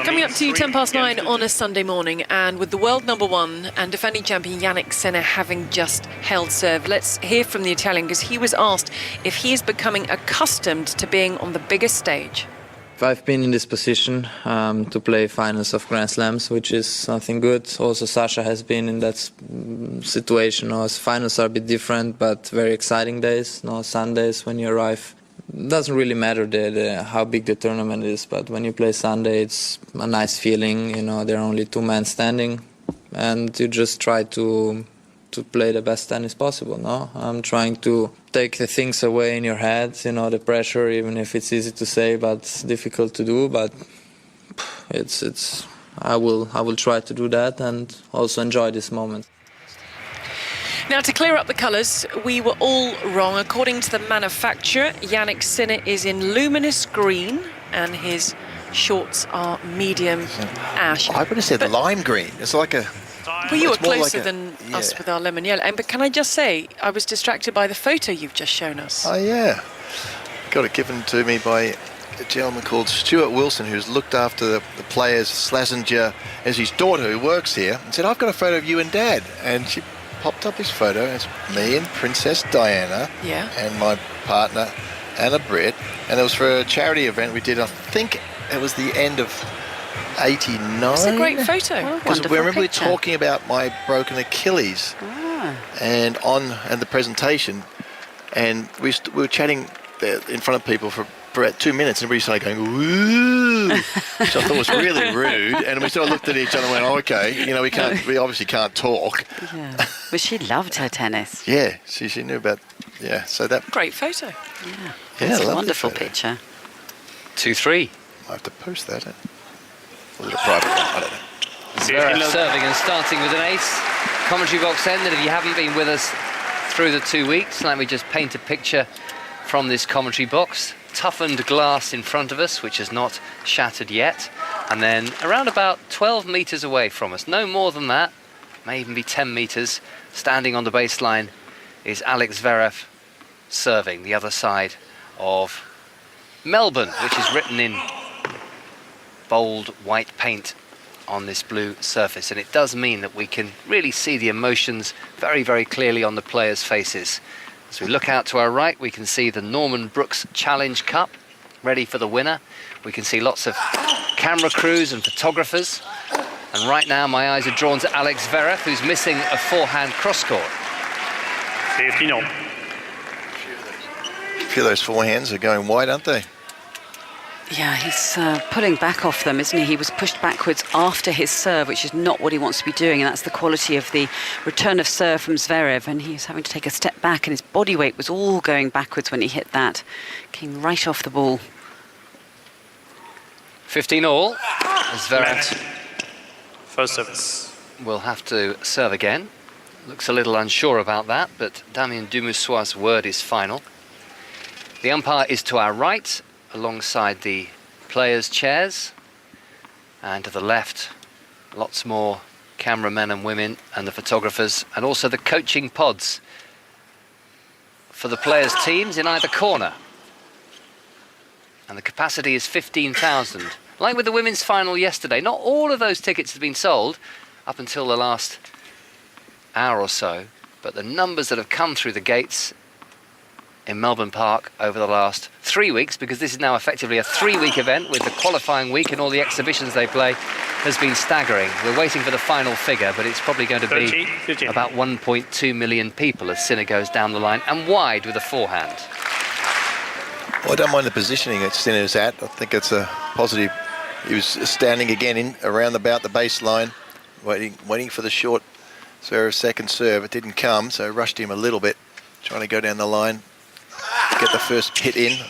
Coming up to 9:10 on a Sunday morning, and with the world number 1 and defending champion Jannik Sinner having just held serve, let's hear from the Italian, because he was asked if he is becoming accustomed to being on the biggest stage. I've been in this position to play finals of Grand Slams, which is something good. Also, Sasha has been in that situation. Finals are a bit different, but very exciting days. Sundays when you arrive, it doesn't really matter how big the tournament is, but when you play Sunday, it's a nice feeling. There are only 2 men standing, and you just try to to play the best tennis possible. No, I'm trying to take the things away in your head, the pressure, even if it's easy to say but it's difficult to do. But I will try to do that and also enjoy this moment. Now, to clear up the colours, we were all wrong. According to the manufacturer, Jannik Sinner is in luminous green and his shorts are medium ash. I would have said lime green. It's like a... Well, you were closer than us with our lemon yellow. But can I just say, I was distracted by the photo you've just shown us. Oh, yeah. Got it given to me by a gentleman called Stuart Wilson, who's looked after the players. Slazenger is his daughter who works here, and said, I've got a photo of you and Dad. And she popped up this photo. It's me and Princess Diana and my partner, Anna Britt. And it was for a charity event we did, I think it was the end of 89. It's a great photo. Because we remember talking about my broken Achilles and the presentation, and we were chatting there in front of people for about 2 minutes, and everybody started going, woo, which I thought was really rude. And we sort of looked at each other and went, oh, okay, we obviously can't talk. Yeah. But she loved her tennis. Yeah, she knew about, so that... Great photo. Yeah, it's a wonderful picture. 2-3. I have to post that. Was it a private one? I don't know. Zverev serving and starting with an ace. Commentary box end, and if you haven't been with us through the 2 weeks, let me just paint a picture from this commentary box. Toughened glass in front of us, which has not shattered yet. And then around about 12 metres away from us, no more than that, may even be 10 metres, standing on the baseline, is Alex Zverev serving the other side of Melbourne, which is written in bold white paint on this blue surface. And it does mean that we can really see the emotions very, very clearly on the players' faces. As we look out to our right, we can see the Norman Brooks Challenge Cup ready for the winner. We can see lots of camera crews and photographers. And right now, my eyes are drawn to Alex Zverev, who's missing a forehand cross-court. A few of those forehands are going wide, aren't they? Yeah, he's pulling back off them, isn't he? He was pushed backwards after his serve, which is not what he wants to be doing, and that's the quality of the return of serve from Zverev, and he was having to take a step back, and his body weight was all going backwards when he hit that. Came right off the ball. 15 all. Zverev first service will have to serve again. Looks a little unsure about that, but Damien Dumoussois' word is final. The umpire is to our right, alongside the players' chairs, and to the left, lots more cameramen and women and the photographers, and also the coaching pods for the players' teams in either corner. And the capacity is 15,000. Like with the women's final yesterday, not all of those tickets have been sold up until the last hour or so, but the numbers that have come through the gates in Melbourne Park over the last 3 weeks, because this is now effectively a 3-week event with the qualifying week and all the exhibitions they play, has been staggering. We're waiting for the final figure, but it's probably going to be about 1.2 million people as Sinner goes down the line and wide with a forehand. Well, I don't mind the positioning that Sinner's at. I think it's a positive. He was standing again in around about the baseline, waiting for the short Zverev second serve. It didn't come, so rushed him a little bit, trying to go down the line, get the first hit in. 14,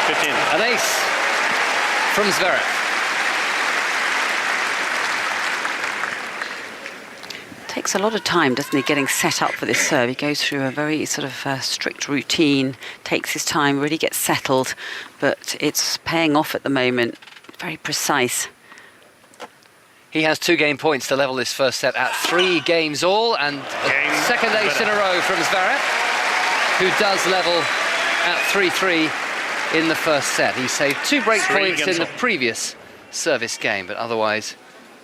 15. An ace from Zverev. Takes a lot of time, doesn't he, getting set up for this serve. He goes through a very sort of strict routine, takes his time, really gets settled, but it's paying off at the moment. Very precise. He has 2 game points to level this first set at 3 games all, and a second ace in a row from Zverev, who does level at 3-3 in the first set. He saved 2 break points in the previous service game, but otherwise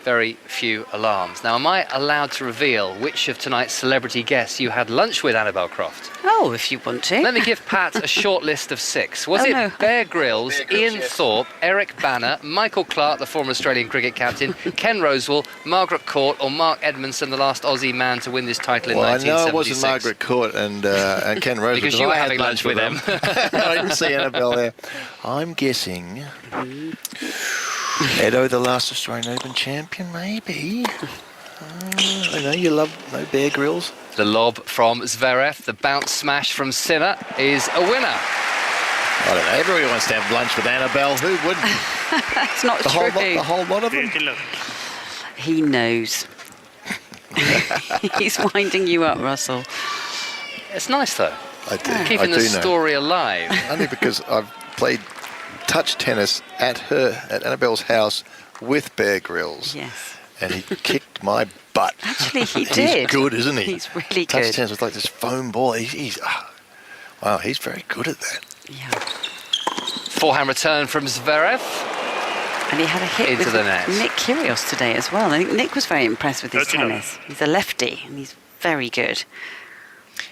very few alarms. Now, am I allowed to reveal which of tonight's celebrity guests you had lunch with, Annabelle Croft? Oh, if you want to. Let me give Pat a short list of 6. Was it Bear Grylls, Ian Thorpe, Eric Banner, Michael Clarke, the former Australian cricket captain, Ken Rosewall, Margaret Court, or Mark Edmondson, the last Aussie man to win this title in 1976? I know it wasn't Margaret Court and Ken Rosewall. Because you were having lunch with them. I didn't see Annabelle there. I'm guessing Edo, the last Australian Open champion, maybe. I know you love no Bear Grylls. The lob from Zverev, the bounce smash from Sinner is a winner. I don't know. Everybody wants to have lunch with Annabelle. Who wouldn't? That's not the true. The whole lot of them. He knows. He's winding you up, Russell. It's nice though. I do. Keeping I the do know. story alive. Only because I've played touch tennis at Annabelle's house with Bear Grylls. Yes. And he kicked my butt. Actually, he He's did. good, isn't he? He's really touch good. tennis with like this foam ball. Wow, he's very good at that. Yeah. Forehand return from Zverev. And he had a hit into with the net. Nick Kyrgios today as well. I think Nick was very impressed with his tennis. He's a lefty and he's very good.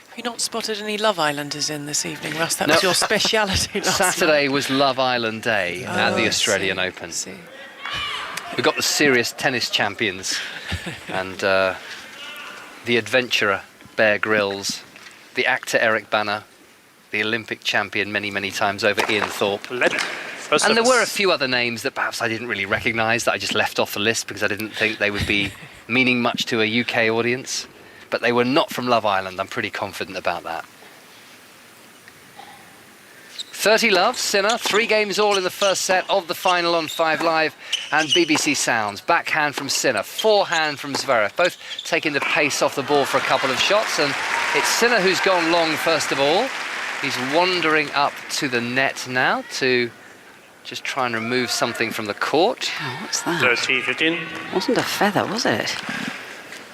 Have you not spotted any Love Islanders in this evening, Russ? That was your speciality last Saturday night. was Love Island Day at the Australian Open. We got the serious tennis champions and the adventurer Bear Grylls, the actor Eric Bana, the Olympic champion many times over Ian Thorpe. And there were a few other names that perhaps I didn't really recognise that I just left off the list because I didn't think they would be meaning much to a UK audience. But they were not from Love Island. I'm pretty confident about that. 30 love, Sinner, 3 games all in the first set of the final on 5 Live and BBC Sounds. Backhand from Sinner, forehand from Zverev, both taking the pace off the ball for a couple of shots, and it's Sinner who's gone long first of all. He's wandering up to the net now to just try and remove something from the court. Oh, what's that? 30-15. Wasn't a feather, was it?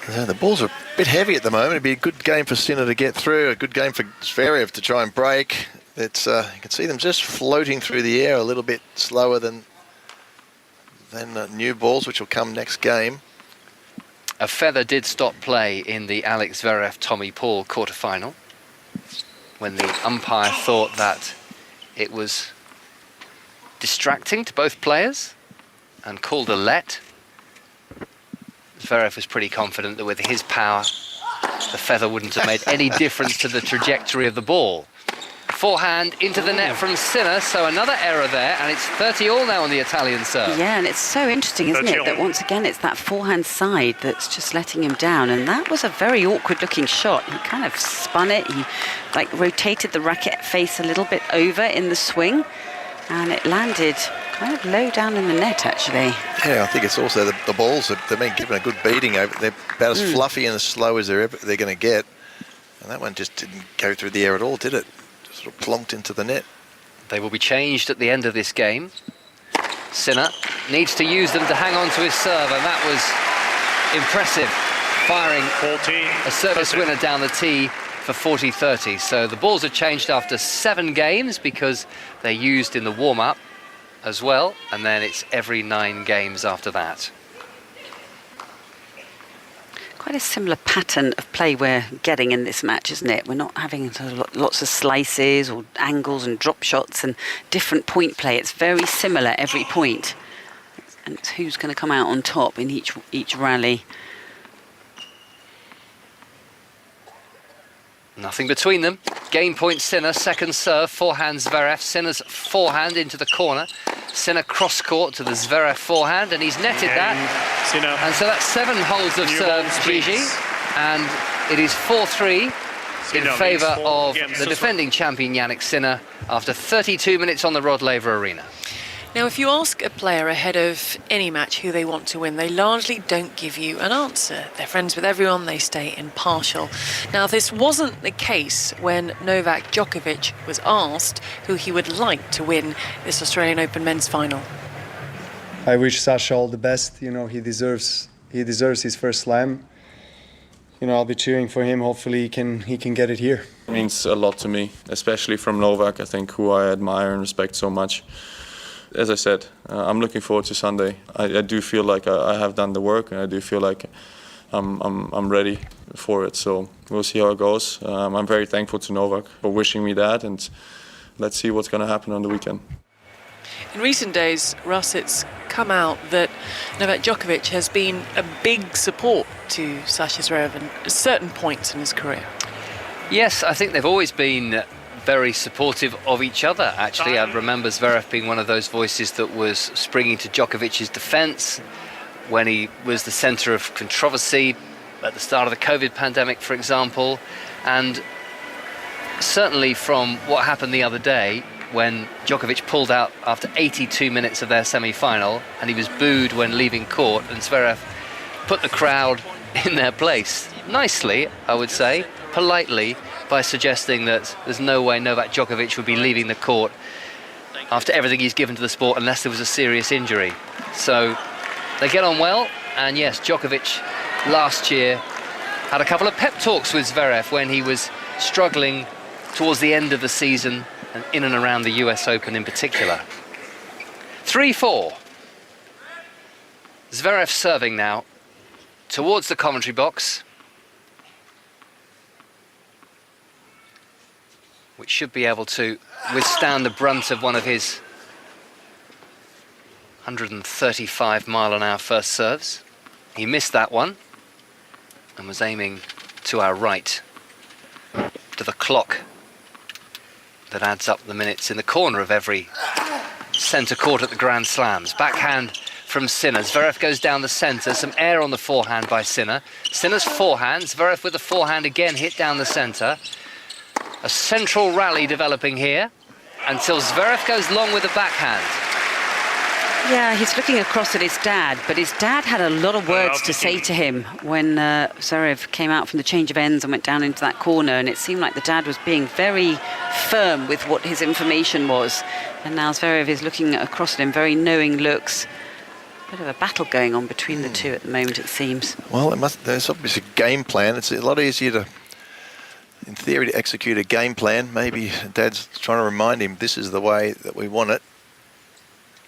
Yeah, the balls are a bit heavy at the moment. It'd be a good game for Sinner to get through, a good game for Zverev to try and break. It's you can see them just floating through the air a little bit slower than new balls, which will come next game. A feather did stop play in the Alex Zverev-Tommy Paul quarter-final when the umpire thought that it was distracting to both players and called a let. Zverev was pretty confident that with his power, the feather wouldn't have made any difference to the trajectory of the ball. Forehand into the net from Sinner, so another error there, and it's 30-all now on the Italian serve. Yeah, and it's so interesting, isn't it, that once again it's that forehand side that's just letting him down, and that was a very awkward-looking shot. He kind of spun it, he like rotated the racket face a little bit over in the swing, and it landed kind of low down in the net, actually. Yeah, I think it's also the balls, they've been given a good beating. They're about as fluffy and as slow as they're going to get, and that one just didn't go through the air at all, did it? Sort of plonked into the net. They will be changed at the end of this game. Sinner needs to use them to hang on to his serve, and that was impressive, firing a service winner down the tee for 40-30. So the balls are changed after 7 games because they're used in the warm-up as well, and then it's every 9 games after that. Quite a similar pattern of play we're getting in this match, isn't it? We're not having lots of slices or angles and drop shots and different point play. It's very similar every point. And it's who's going to come out on top in each rally. Nothing between them. Game point Sinner, second serve, forehand Zverev. Sinner's forehand into the corner. Sinner cross court to the Zverev forehand, and he's netted that. And so that's 7 holes of serves, Gigi. And it is 4-3 in favour of the defending champion Jannik Sinner after 32 minutes on the Rod Laver Arena. Now, if you ask a player ahead of any match who they want to win, they largely don't give you an answer. They're friends with everyone, they stay impartial. Now, this wasn't the case when Novak Djokovic was asked who he would like to win this Australian Open men's final. I wish Sasha all the best. You know, he deserves his first slam. You know, I'll be cheering for him. Hopefully he can get it here. It means a lot to me, especially from Novak, I think, who I admire and respect so much. As I said, I'm looking forward to Sunday. I do feel like I have done the work, and I do feel like I'm ready for it. So we'll see how it goes. I'm very thankful to Novak for wishing me that, and let's see what's going to happen on the weekend. In recent days, Russ, it's come out that Novak Djokovic has been a big support to Sasha Zverev at certain points in his career. Yes, I think they've always been very supportive of each other, actually. I remember Zverev being one of those voices that was springing to Djokovic's defence when he was the centre of controversy at the start of the COVID pandemic, for example, and certainly from what happened the other day when Djokovic pulled out after 82 minutes of their semi-final and he was booed when leaving court, and Zverev put the crowd in their place nicely, I would say, politely, by suggesting that there's no way Novak Djokovic would be leaving the court after everything he's given to the sport unless there was a serious injury. So they get on well, and yes, Djokovic last year had a couple of pep talks with Zverev when he was struggling towards the end of the season and in and around the US Open in particular. 3-4. Zverev serving now towards the commentary box, which should be able to withstand the brunt of one of his 135-mile-an-hour first serves. He missed that one and was aiming to our right, to the clock that adds up the minutes in the corner of every centre court at the Grand Slams. Backhand from Sinner. Zverev goes down the centre. Some air on the forehand by Sinner. Sinner's forehand. Zverev with the forehand again hit down the centre. A central rally developing here until Zverev goes long with the backhand. Yeah, he's looking across at his dad, but his dad had a lot of words to say to him when Zverev came out from the change of ends and went down into that corner, and it seemed like the dad was being very firm with what his information was. And now Zverev is looking across at him, very knowing looks. Bit of a battle going on between the two at the moment, it seems. Well, there's obviously a game plan. It's a lot easier to, in theory, to execute a game plan. Maybe Dad's trying to remind him this is the way that we want it.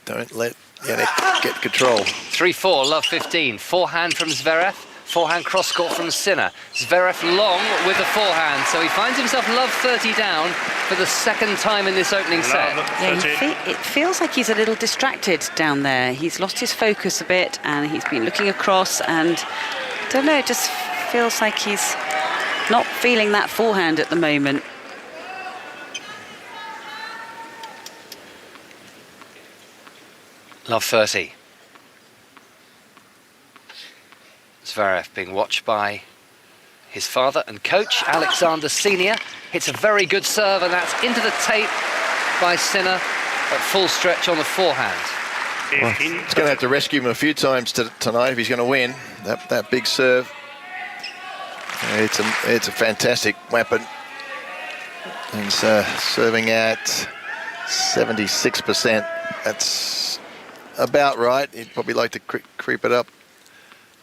Don't let Jannik get control. 3-4, love 15. Forehand from Zverev. Forehand cross-court from Sinner. Zverev long with the forehand, so he finds himself love 30 down for the second time in this opening set. Yeah, it feels like he's a little distracted down there. He's lost his focus a bit, and he's been looking across, and I don't know, it just feels like he's not feeling that forehand at the moment. Love 30. Zverev being watched by his father and coach, Alexander Senior. Hits a very good serve, and that's into the tape by Sinner at full stretch on the forehand. Well, he's going to have to rescue him a few times tonight if he's going to win. That big serve. It's a fantastic weapon. He's serving at 76%. That's about right. He'd probably like to creep it up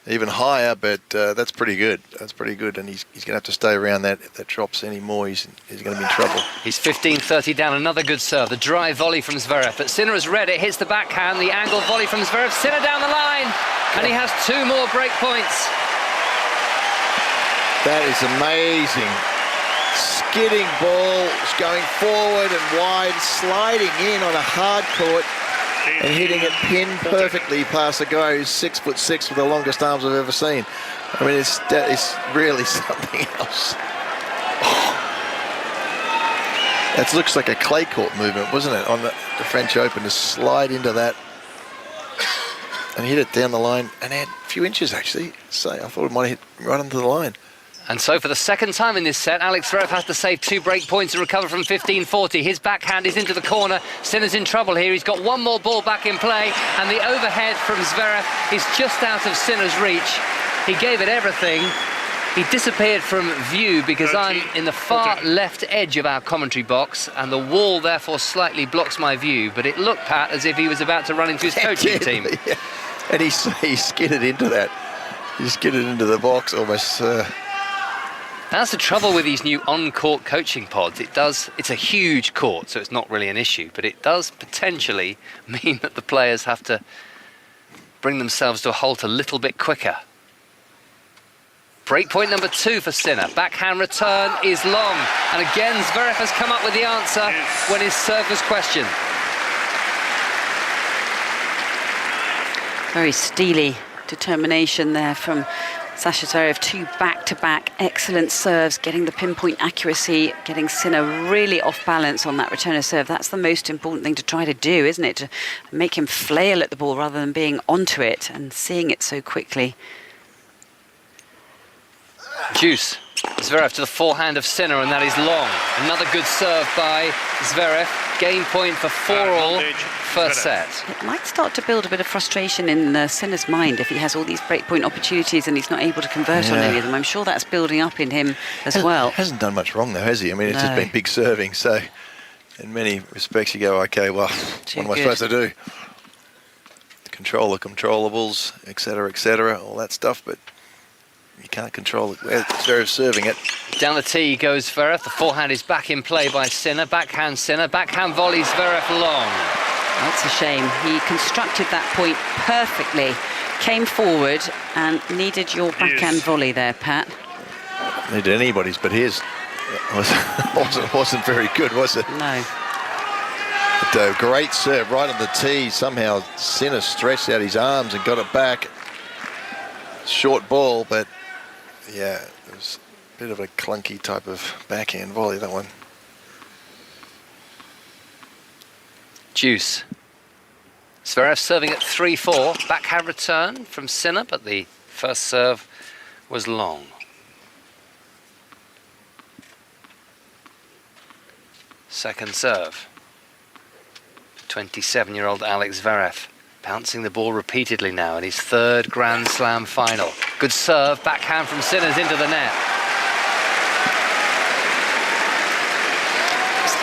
even higher, but that's pretty good. That's pretty good, and he's going to have to stay around that. If that drops any more, he's going to be in trouble. He's 15-30 down. Another good serve. The dry volley from Zverev, but Sinner has read it. Hits the backhand. The angled volley from Zverev. Sinner down the line, and he has 2 more break points. That is amazing. Skidding ball, going forward and wide, sliding in on a hard court and hitting it pin perfectly past a guy who's 6'6" with the longest arms I've ever seen. I mean, that is really something else. That looks like a clay court movement, wasn't it, on the French Open, to slide into that and hit it down the line and add a few inches, actually. So I thought it might hit right onto the line. And so for the second time in this set, Alex Zverev has to save 2 break points and recover from 15-40. His backhand is into the corner. Sinner's in trouble here. He's got one more ball back in play, and the overhead from Zverev is just out of Sinner's reach. He gave it everything. He disappeared from view because I'm in the far left edge of our commentary box, and the wall therefore slightly blocks my view. But it looked, Pat, as if he was about to run into his coaching team. Yeah. And he skidded into that. He skidded into the box almost. That's the trouble with these new on-court coaching pods. It's a huge court, so it's not really an issue, but it does potentially mean that the players have to bring themselves to a halt a little bit quicker. Breakpoint number 2 for Sinner. Backhand return is long, and again Zverev has come up with the answer when his serve was questioned. Very steely determination there from Sasha Zverev. 2 back-to-back excellent serves, getting the pinpoint accuracy, getting Sinner really off balance on that return of serve. That's the most important thing to try to do, isn't it? To make him flail at the ball rather than being onto it and seeing it so quickly. Deuce. Zverev to the forehand of Sinner, and that is long. Another good serve by Zverev. Game point for 4-all, first set. It might start to build a bit of frustration in Sinner's mind if he has all these breakpoint opportunities and he's not able to convert on any of them. I'm sure that's building up in him as well. Hasn't done much wrong though, has he? I mean, it's just been big serving. So, in many respects, you go, okay, well, what am I supposed to do? Control the controllables, etc., all that stuff, but you can't control it. Zverev's serving it. Down the tee goes Zverev. The forehand is back in play by Sinner. Backhand volley Zverev long. That's a shame. He constructed that point perfectly, came forward and needed your backhand volley there, Pat. Needed anybody's, but his wasn't very good, was it? No. But a great serve right on the tee. Somehow Sinner stretched out his arms and got it back. Short ball, but yeah, it was a bit of a clunky type of backhand volley, that one. Deuce. Zverev serving at 3-4. Backhand return from Sinner, but the first serve was long. Second serve. 27-year-old Alex Zverev. Bouncing the ball repeatedly now in his 3rd Grand Slam final. Good serve, backhand from Sinner's into the net.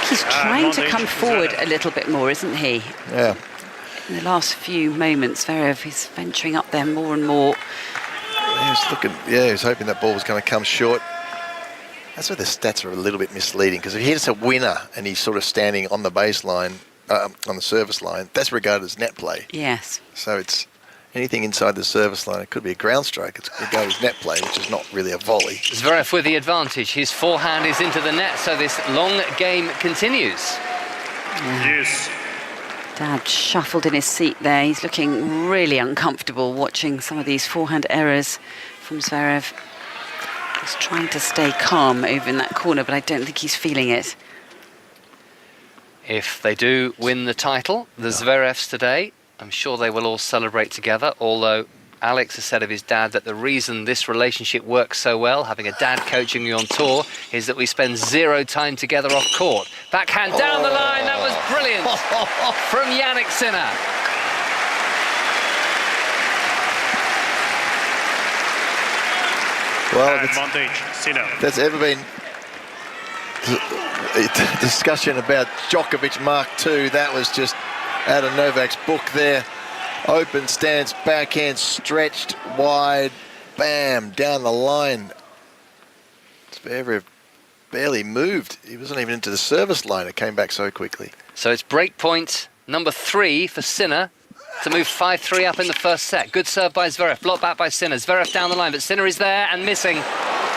He's trying to come forward a little bit more, isn't he? Yeah. In the last few moments, Zverev is venturing up there more and more. He was looking, he was hoping that ball was going to come short. That's where the stats are a little bit misleading, because if he hits a winner and he's sort of standing on the baseline, on the service line, that's regarded as net play. Yes. So it's anything inside the service line. It could be a ground stroke. It goes as net play, which is not really a volley. Zverev with the advantage. His forehand is into the net, so this long game continues. Yes. Dad shuffled in his seat there. He's looking really uncomfortable watching some of these forehand errors from Zverev. He's trying to stay calm over in that corner, but I don't think he's feeling it. If they do win the title, the Zverevs today, I'm sure they will all celebrate together, although Alex has said of his dad that the reason this relationship works so well, having a dad coaching you on tour, is that we spend 0 time together off court. Backhand down the line, that was brilliant from Jannik Sinner. Well, that's ever been a discussion about Djokovic Mark II. That was just out of Novak's book there. Open stance, backhand stretched wide, bam, down the line. Zverev barely moved. He wasn't even into the service line. It came back so quickly. So it's break point number 3 for Sinner to move 5-3 up in the first set. Good serve by Zverev, blocked back by Sinner. Zverev down the line, but Sinner is there and missing.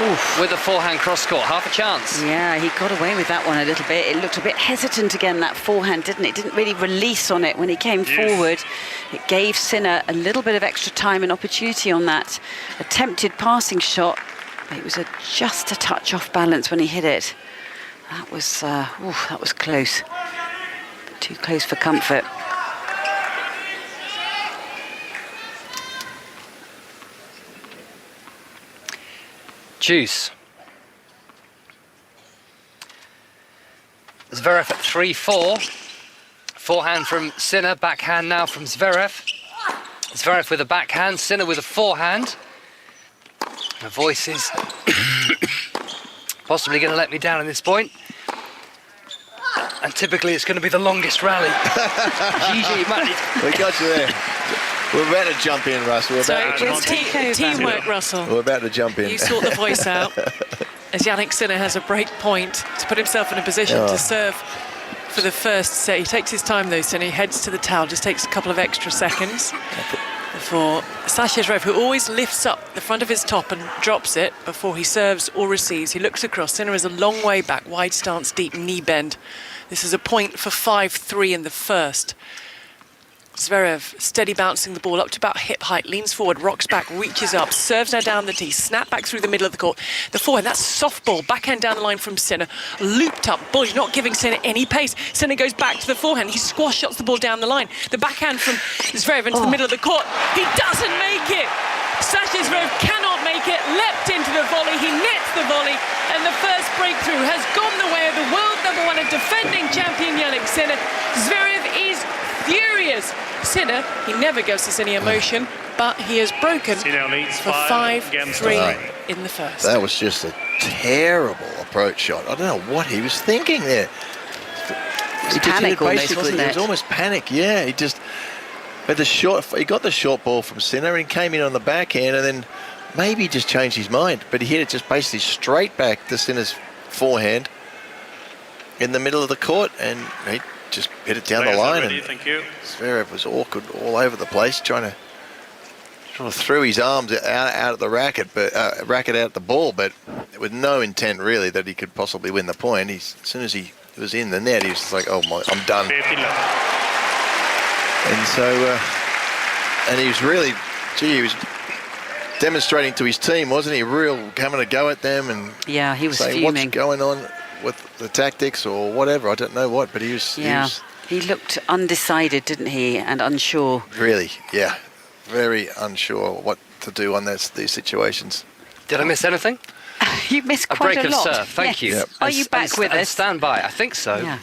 Oof. With a forehand cross-court, half a chance. Yeah, he got away with that one a little bit. It looked a bit hesitant again, that forehand, didn't it? Didn't really release on it when he came forward. It gave Sinner a little bit of extra time and opportunity on that attempted passing shot. But it was just a touch off balance when he hit it. That was close. But too close for comfort. Deuce. Zverev at 3-4. Forehand from Sinner, backhand now from Zverev. Zverev with a backhand, Sinner with a forehand. The voice is possibly going to let me down at this point. And typically it's going to be the longest rally. GG, Matty. We got you there. We're about to jump in, Russ. Teamwork, Russell. We're about to jump in. You sort the voice out. As Jannik Sinner has a break point to put himself in a position to serve for the first set. He takes his time though, Sinner. He heads to the towel, just takes a couple of extra seconds before Sasha Zverev, who always lifts up the front of his top and drops it before he serves or receives. He looks across. Sinner is a long way back, wide stance, deep knee bend. This is a point for 5-3 in the first. Zverev steady bouncing the ball up to about hip height, leans forward, rocks back, reaches up, serves now down the tee, snap back through the middle of the court. The forehand, that's soft ball, backhand down the line from Sinner, looped up ball. He's not giving Sinner any pace. Sinner goes back to the forehand. He squash shots the ball down the line. The backhand from Zverev into the middle of the court. He doesn't make it. Sasha Zverev cannot make it, leapt into the volley, he nets the volley, and the first breakthrough has gone the way of the world number one and defending champion Jannik Sinner. Zverev is furious. Sinner, he never goes to any emotion, but he has broken for 5-3 in the first. That was just a terrible approach shot. I don't know what he was thinking there. It was panic almost, wasn't it? It was almost panic, yeah. He got the short ball from Sinner and he came in on the backhand and then maybe just changed his mind, but he hit it just basically straight back to Sinner's forehand in the middle of the court and he just hit it down the line. Ready, thank you. Zverev was awkward all over the place, trying to sort of threw his arms out of the racket, but racket out the ball, but with no intent really that he could possibly win the point. As soon as he was in the net, he was just like, "Oh my, I'm done." And so, and he was really, he was demonstrating to his team, wasn't he? Real having a go at them and yeah, he was saying fuming. What's going on with the tactics or whatever. I don't know what, but he was. Yeah, he looked undecided, didn't he, and unsure. Really, yeah, very unsure what to do on these situations. Did I miss anything? You missed quite a lot. A break of serve, thank you. Yep. Are you back with us? Stand by, I think so. Yeah.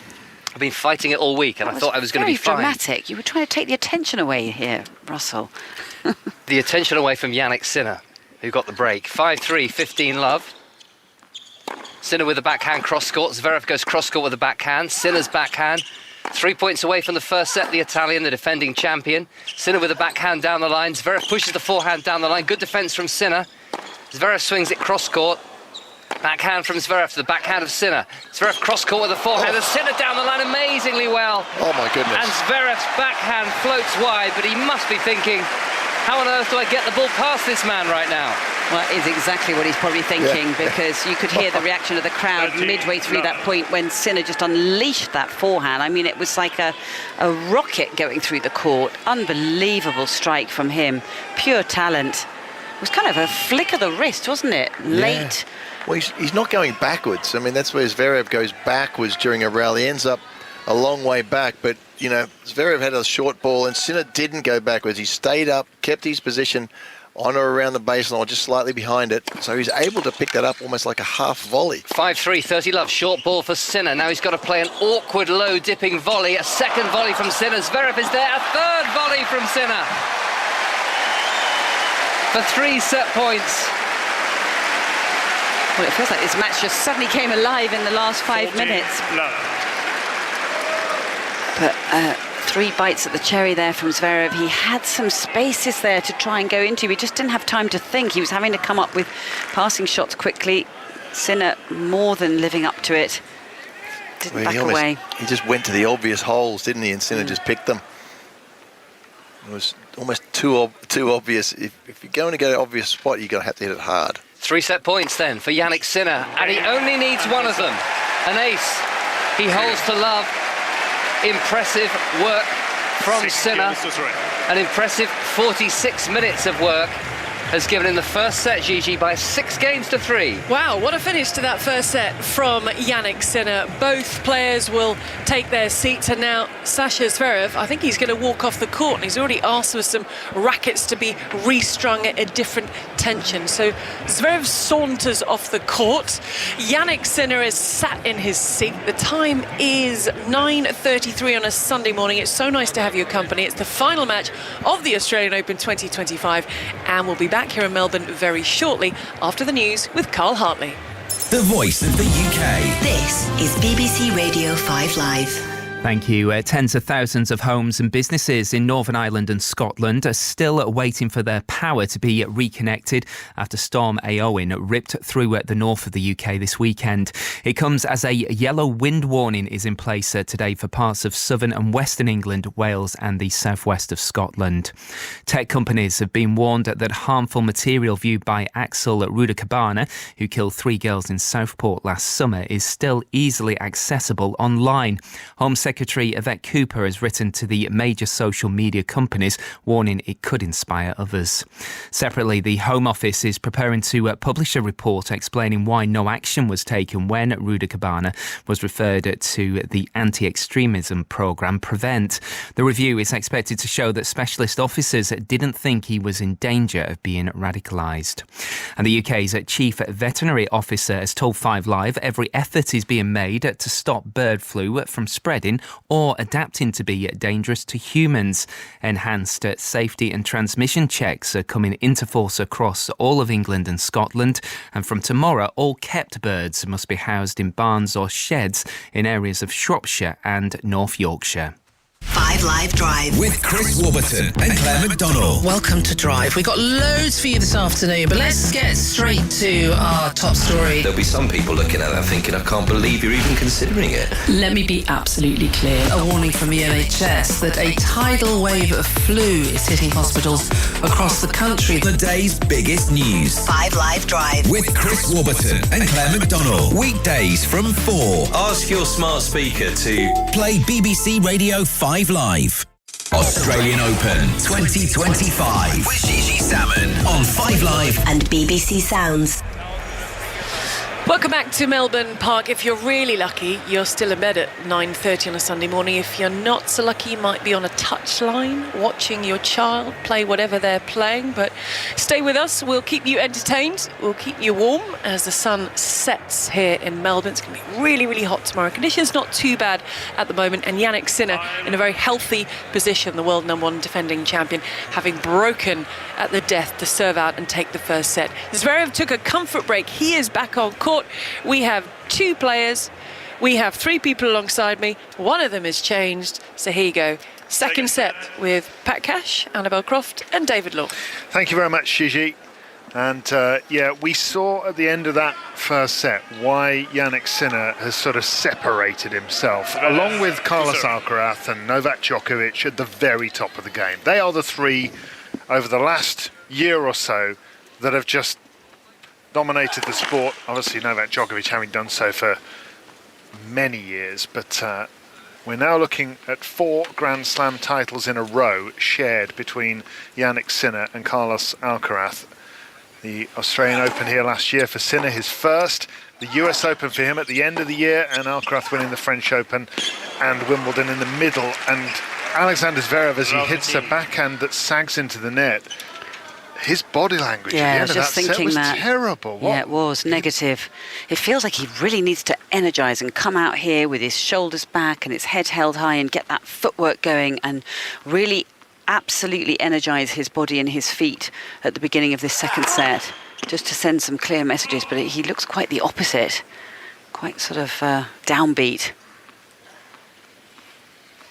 I've been fighting it all week and I thought I was going to be fine. Very dramatic. You were trying to take the attention away here, Russell. The attention away from Jannik Sinner, who got the break. 5-3, 15 love. Sinner with a backhand cross-court. Zverev goes cross-court with a backhand. Sinner's backhand. 3 points away from the first set, the Italian, the defending champion. Sinner with a backhand down the line. Zverev pushes the forehand down the line. Good defence from Sinner. Zverev swings it cross-court. Backhand from Zverev to the backhand of Sinner. Zverev cross-court with a forehand. And Sinner down the line amazingly well. Oh, my goodness. And Zverev's backhand floats wide, but he must be thinking, how on earth do I get the ball past this man right now? Well, it is exactly what he's probably thinking, because you could hear the reaction of the crowd midway through that point when Sinner just unleashed that forehand. I mean, it was like a rocket going through the court. Unbelievable strike from him. Pure talent. It was kind of a flick of the wrist, wasn't it? Late. Yeah. Well, he's not going backwards. I mean, that's where Zverev goes backwards during a rally. He ends up a long way back. But, you know, Zverev had a short ball and Sinner didn't go backwards. He stayed up, kept his position on or around the baseline or just slightly behind it. So he's able to pick that up almost like a half volley. 5-3, 30 love, short ball for Sinner. Now he's got to play an awkward low dipping volley. A second volley from Sinner. Zverev is there. A third volley from Sinner. For 3 set points. Well, it feels like this match just suddenly came alive in the last 5 minutes. But 3 bites at the cherry there from Zverev. He had some spaces there to try and go into. He just didn't have time to think. He was having to come up with passing shots quickly. Sinner more than living up to it. Didn't back away. He just went to the obvious holes, didn't he? And Sinner just picked them. It was almost too obvious. If you're going to go to an obvious spot, you're going to have to hit it hard. 3 set points then for Jannik Sinner, and he only needs one of them. An ace. He holds to love. Impressive work from Sinner. An impressive 46 minutes of work has given him the first set, Gigi, by 6 games to 3. Wow, what a finish to that first set from Jannik Sinner. Both players will take their seats, and now Sasha Zverev, I think he's going to walk off the court, and he's already asked for some rackets to be restrung at a different tension. So Zverev saunters off the court. Jannik Sinner is sat in his seat. The time is 9:33 on a Sunday morning. It's so nice to have your company. It's the final match of the Australian Open 2025, and we'll be back here in Melbourne very shortly after the news with Carl Hartley. The voice of the UK. This is BBC Radio 5 Live. Thank you. Tens of thousands of homes and businesses in Northern Ireland and Scotland are still waiting for their power to be reconnected after Storm Éowyn ripped through the north of the UK this weekend. It comes as a yellow wind warning is in place today for parts of southern and western England, Wales and the southwest of Scotland. Tech companies have been warned that harmful material viewed by Axel Rudakabana, who killed 3 girls in Southport last summer, is still easily accessible online. Home Secretary Yvette Cooper has written to the major social media companies, warning it could inspire others. Separately, the Home Office is preparing to publish a report explaining why no action was taken when Rudy Cabana was referred to the anti-extremism programme Prevent. The review is expected to show that specialist officers didn't think he was in danger of being radicalised. And the UK's Chief Veterinary Officer has told 5 Live every effort is being made to stop bird flu from spreading or adapting to be dangerous to humans. Enhanced safety and transmission checks are coming into force across all of England and Scotland, and from tomorrow all kept birds must be housed in barns or sheds in areas of Shropshire and North Yorkshire. 5 Live Drive with Chris Warburton and Claire McDonald. Welcome to Drive. We've got loads for you this afternoon, but let's get straight to our top story. There'll be some people looking at that thinking, I can't believe you're even considering it. Let me be absolutely clear. A warning from the NHS that a tidal wave of flu is hitting hospitals across the country. The day's biggest news. 5 Live Drive with Chris Warburton and Claire McDonald. Weekdays from 4. Ask your smart speaker to play BBC Radio 5 Live. Australian Open 2025 with Gigi Salmon on 5 Live and BBC Sounds. Welcome back to Melbourne Park. If you're really lucky, you're still in bed at 9:30 on a Sunday morning. If you're not so lucky, you might be on a touchline watching your child play whatever they're playing. But stay with us. We'll keep you entertained. We'll keep you warm as the sun sets here in Melbourne. It's going to be really, really hot tomorrow. Conditions not too bad at the moment. And Jannik Sinner in a very healthy position, the world #1 defending champion, having broken at the death to serve out and take the first set. Zverev took a comfort break. He is back on court. We have 2 players. We have 3 people alongside me. One of them is changed. So here you go. Second set with Pat Cash, Annabelle Croft and David Law. Thank you very much, Gigi. And we saw at the end of that first set why Jannik Sinner has sort of separated himself, along with Carlos Alcaraz and Novak Djokovic at the very top of the game. They are the 3 over the last year or so that have just dominated the sport. Obviously Novak Djokovic having done so for many years, but we're now looking at 4 Grand Slam titles in a row shared between Jannik Sinner and Carlos Alcaraz. The Australian Open here last year for Sinner, his first. The US Open for him at the end of the year, and Alcaraz winning the French Open and Wimbledon in the middle. And Alexander Zverev, as he hits a backhand that sags into the net, his body language at the end of that set was terrible. Yeah, it was negative. It feels like he really needs to energise and come out here with his shoulders back and his head held high and get that footwork going and really absolutely energise his body and his feet at the beginning of this second set, just to send some clear messages. But he looks quite the opposite, quite sort of downbeat.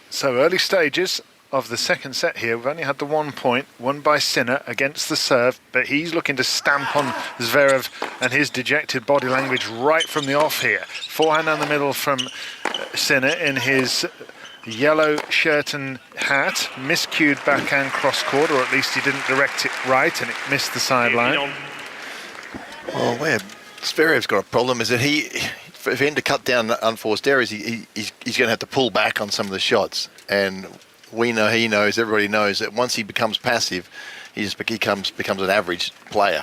So early stages of the second set here. We've only had the 1 point, won by Sinner against the serve, but he's looking to stamp on Zverev and his dejected body language right from the off here. Forehand down the middle from Sinner in his yellow shirt and hat. Miscued backhand cross-court, or at least he didn't direct it right and it missed the sideline. Well, where Zverev's got a problem is that for him to cut down unforced errors, he's going to have to pull back on some of the shots. And we know, he knows, everybody knows that once he becomes passive, he just becomes an average player.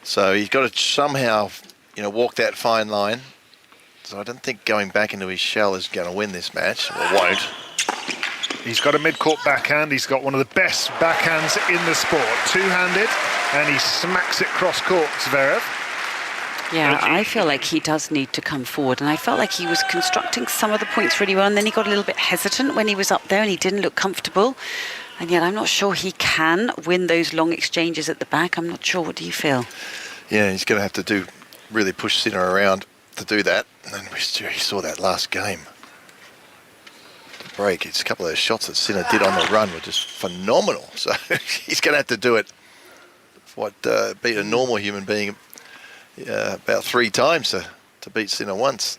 So he's got to somehow, walk that fine line. So I don't think going back into his shell is going to win this match, or won't. He's got a mid-court backhand. He's got one of the best backhands in the sport, two-handed, and he smacks it cross-court, Zverev. Yeah, I feel like he does need to come forward, and I felt like he was constructing some of the points really well, and then he got a little bit hesitant when he was up there and he didn't look comfortable. And yet I'm not sure he can win those long exchanges at the back. I'm not sure. What do you feel? Yeah, he's going to have to really push Sinner around to do that. And we saw that last game. The break, it's a couple of those shots that Sinner did on the run were just phenomenal. So he's going to have to do it, beat a normal human being about 3 times to beat Sinner once.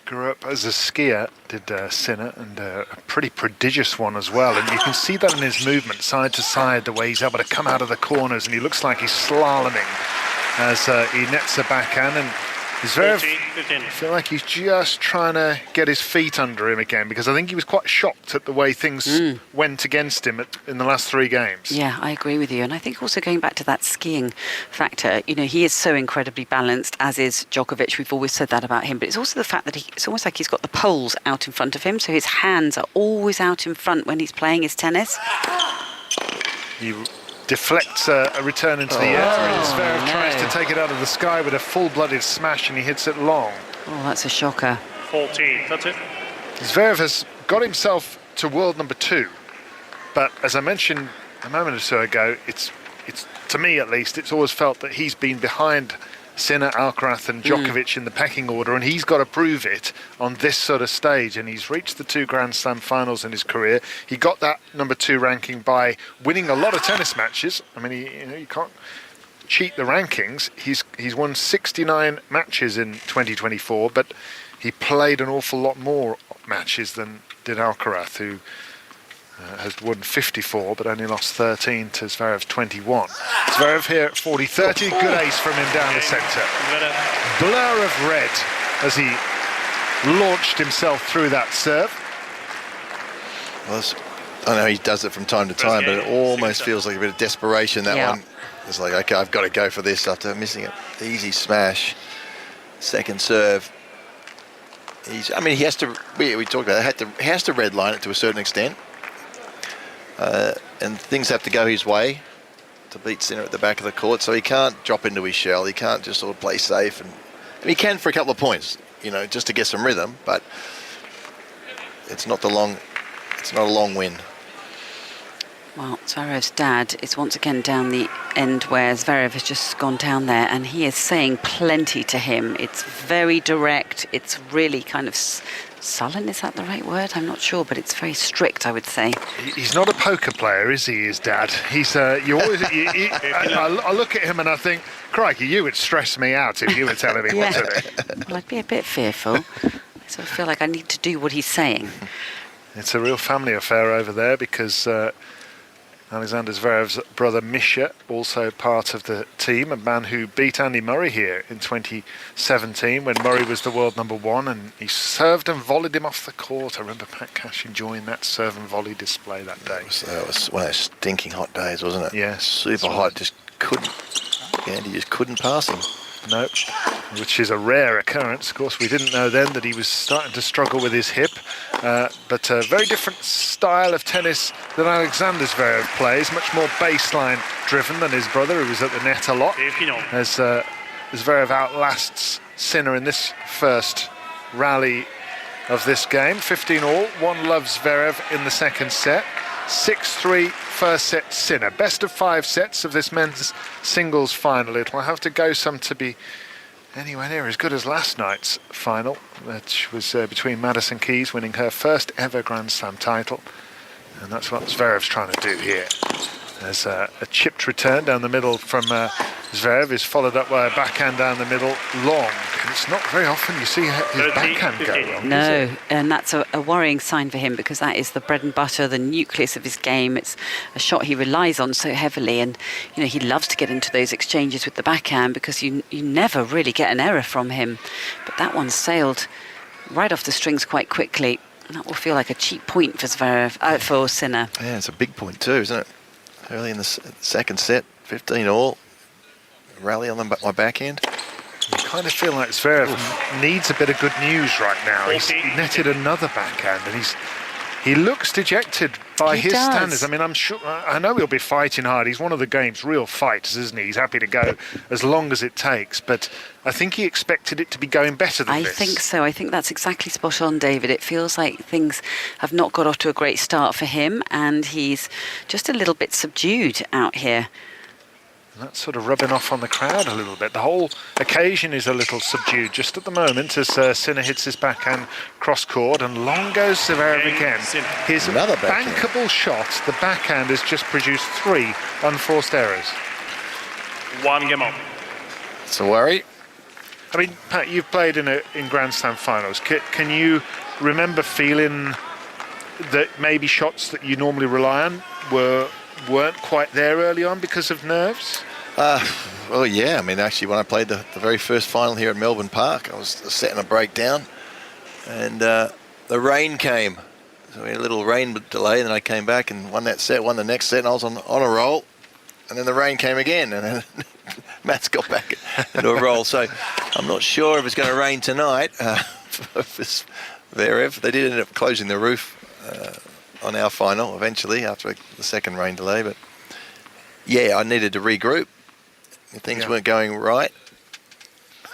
Grew up as a skier, did Sinner, and a pretty prodigious one as well. And you can see that in his movement, side to side, the way he's able to come out of the corners, and he looks like he's slaloming as he nets a backhand. And Zverev, I feel like he's just trying to get his feet under him again, because I think he was quite shocked at the way things went against him in the last 3 games. Yeah, I agree with you. And I think also going back to that skiing factor, you know, he is so incredibly balanced, as is Djokovic. We've always said that about him. But it's also the fact that it's almost like he's got the poles out in front of him, so his hands are always out in front when he's playing his tennis. He deflects a return into the air, and Zverev tries to take it out of the sky with a full-blooded smash, and he hits it long. Oh, that's a shocker. 14, that's it. Zverev has got himself to world number 2, but as I mentioned a moment or so ago, it's to me at least, it's always felt that he's been behind Sinner, Alcaraz and Djokovic in the pecking order, and he's got to prove it on this sort of stage, and he's reached the 2 Grand Slam finals in his career. He got that number 2 ranking by winning a lot of tennis matches. I mean, you can't cheat the rankings. He's won 69 matches in 2024, but he played an awful lot more matches than did Alcaraz, who has won 54 but only lost 13 to Zverev's 21. Zverev here at 40-30, good ace from him down the centre. Blur of red as he launched himself through that serve. Well, I know he does it from time to time, but it almost feels like a bit of desperation, that one. It's like, okay, I've got to go for this after missing it. Easy smash. Second serve. He has to, we talked about it, he has to redline it to a certain extent. And things have to go his way to beat Sinner at the back of the court, so he can't drop into his shell. He can't just sort of play safe, and he can for a couple of points, you know, just to get some rhythm. But it's not a long win. Well, Zverev's dad is once again down the end where Zverev has just gone down there, and he is saying plenty to him. It's very direct. It's really kind of sullen, is that the right word? I'm not sure, but it's very strict, I would say. He's not a poker player, is he, his dad? He's you always. I look at him and I think, crikey, you would stress me out if you were telling me what to do. Well, I'd be a bit fearful. I sort of feel like I need to do what he's saying. It's a real family affair over there, because Alexander Zverev's brother Misha, also part of the team, a man who beat Andy Murray here in 2017 when Murray was the world number 1, and he served and volleyed him off the court. I remember Pat Cash enjoying that serve and volley display that day. That was one of those stinking hot days, wasn't it? Yes. Super hot, just couldn't. Andy just couldn't pass him. No, which is a rare occurrence. Of course, we didn't know then that he was starting to struggle with his hip, but a very different style of tennis that Alexander Zverev plays, much more baseline driven than his brother, who was at the net a lot, as Zverev outlasts Sinner in this first rally of this game. 15-all, 1-love Zverev in the second set. 6-3 first set Sinner. Best of 5 sets of this men's singles final. It'll have to go some to be anywhere near as good as last night's final, which was between Madison Keys winning her first ever Grand Slam title. And that's what Zverev's trying to do here. There's a chipped return down the middle from Zverev is followed up by a backhand down the middle, long. And it's not very often you see his backhand go wrong. No, and that's a worrying sign for him, because that is the bread and butter, the nucleus of his game. It's a shot he relies on so heavily, and you know he loves to get into those exchanges with the backhand, because you never really get an error from him. But that one sailed right off the strings quite quickly, and that will feel like a cheap point for Zverev, for Sinner. Yeah, it's a big point too, isn't it? Early in the second set, 15-all, rally on my backhand. You kind of feel like Zverev needs a bit of good news right now. He netted another backhand, and he looks dejected by his standards. I mean, I know he'll be fighting hard. He's one of the game's real fighters, isn't he? He's happy to go as long as it takes, but I think he expected it to be going better than this. I think so. I think that's exactly spot on, David. It feels like things have not got off to a great start for him, and he's just a little bit subdued out here. And that's sort of rubbing off on the crowd a little bit. The whole occasion is a little subdued just at the moment as Sinner hits his backhand cross-court, and long goes Zverev again. His bankable shot, the backhand, has just produced 3 unforced errors. 1 game on. It's a worry. I mean, Pat, you've played in Grand Slam finals. Can you remember feeling that maybe shots that you normally rely on weren't quite there early on because of nerves? Well, yeah. I mean, actually, when I played the very first final here at Melbourne Park, I was setting a break down, and the rain came. So we had a little rain delay, and then I came back and won that set, won the next set, and I was on a roll. And then the rain came again, and then Matt's got back into a roll. So I'm not sure if it's going to rain tonight for Zverev. They did end up closing the roof on our final eventually after the second rain delay. But yeah, I needed to regroup. Things weren't going right.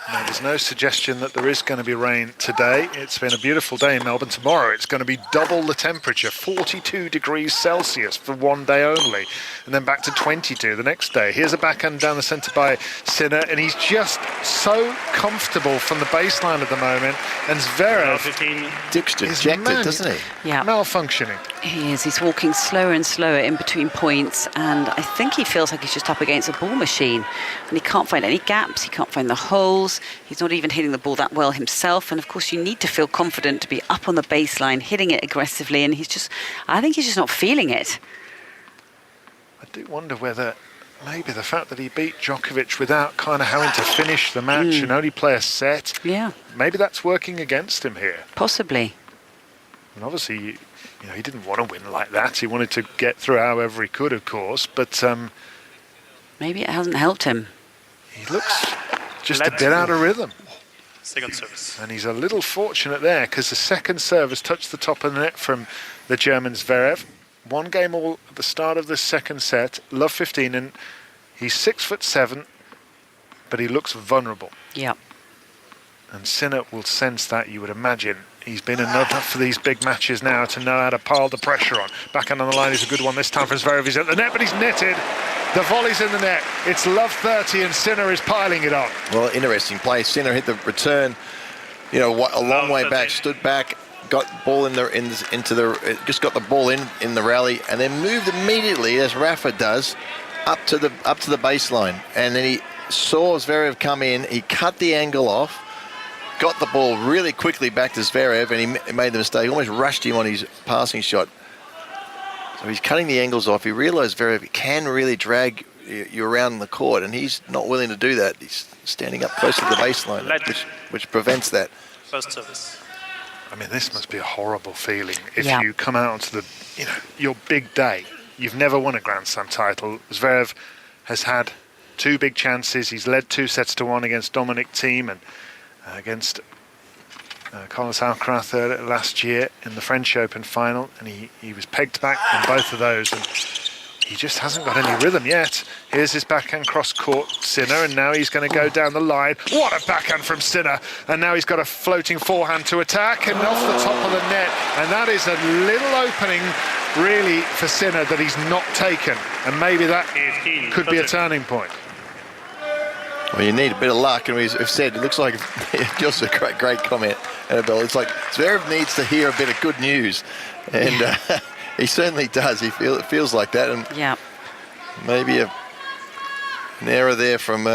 No, there's no suggestion that there is going to be rain today. It's been a beautiful day in Melbourne. Tomorrow it's going to be double the temperature, 42 degrees Celsius for one day only, and then back to 22 the next day. Here's a backhand down the centre by Sinner, and he's just so comfortable from the baseline at the moment. And Zverev is dejected, doesn't he? Yeah. Malfunctioning. He is. He's walking slower and slower in between points, and I think he feels like he's just up against a ball machine, and he can't find any gaps, he can't find the holes. He's not even hitting the ball that well himself, and of course you need to feel confident to be up on the baseline, hitting it aggressively, and I think he's just not feeling it. I do wonder whether maybe the fact that he beat Djokovic without kind of having to finish the match and only play a set, maybe that's working against him here. Possibly. And obviously, he didn't want to win like that. He wanted to get through however he could, of course, but maybe it hasn't helped him. He looks just a bit out of rhythm. Second service. And he's a little fortunate there because the second serve has touched the top of the net from the German Zverev. One game all at the start of the second set, love 15, and he's 6'7", but he looks vulnerable. Yeah. And Sinner will sense that, you would imagine. He's been enough for these big matches now to know how to pile the pressure on. Backhand on the line is a good one this time for Zverev. He's at the net, but he's netted. The volley's in the net. It's love 30, and Sinner is piling it on. Well, interesting play. Sinner hit the return, a long way back, stood back, got ball just got the ball in the rally, and then moved immediately, as Rafa does, up to the baseline. And then he saw Zverev come in. He cut the angle off, got the ball really quickly back to Zverev, and he made the mistake. Almost rushed him on his passing shot. So he's cutting the angles off. He realised Zverev can really drag you around the court, and he's not willing to do that. He's standing up close to the baseline, which prevents that. First service. I mean, this must be a horrible feeling if you come out onto your big day. You've never won a Grand Slam title. Zverev has had two big chances. He's led 2-1 against Dominic Thiem and against Carlos Alcaraz last year in the French Open final, and he was pegged back in both of those, and he just hasn't got any rhythm yet. Here's his backhand cross-court, Sinner, and now he's going to go down the line. What a backhand from Sinner! And now he's got a floating forehand to attack, and off the top of the net, and that is a little opening, really, for Sinner that he's not taken, and maybe that could be a turning point. Well, you need a bit of luck, and we've said it looks like just a great comment, Annabelle. It's like Zverev needs to hear a bit of good news, and he certainly does. It feels like that, and maybe an error there from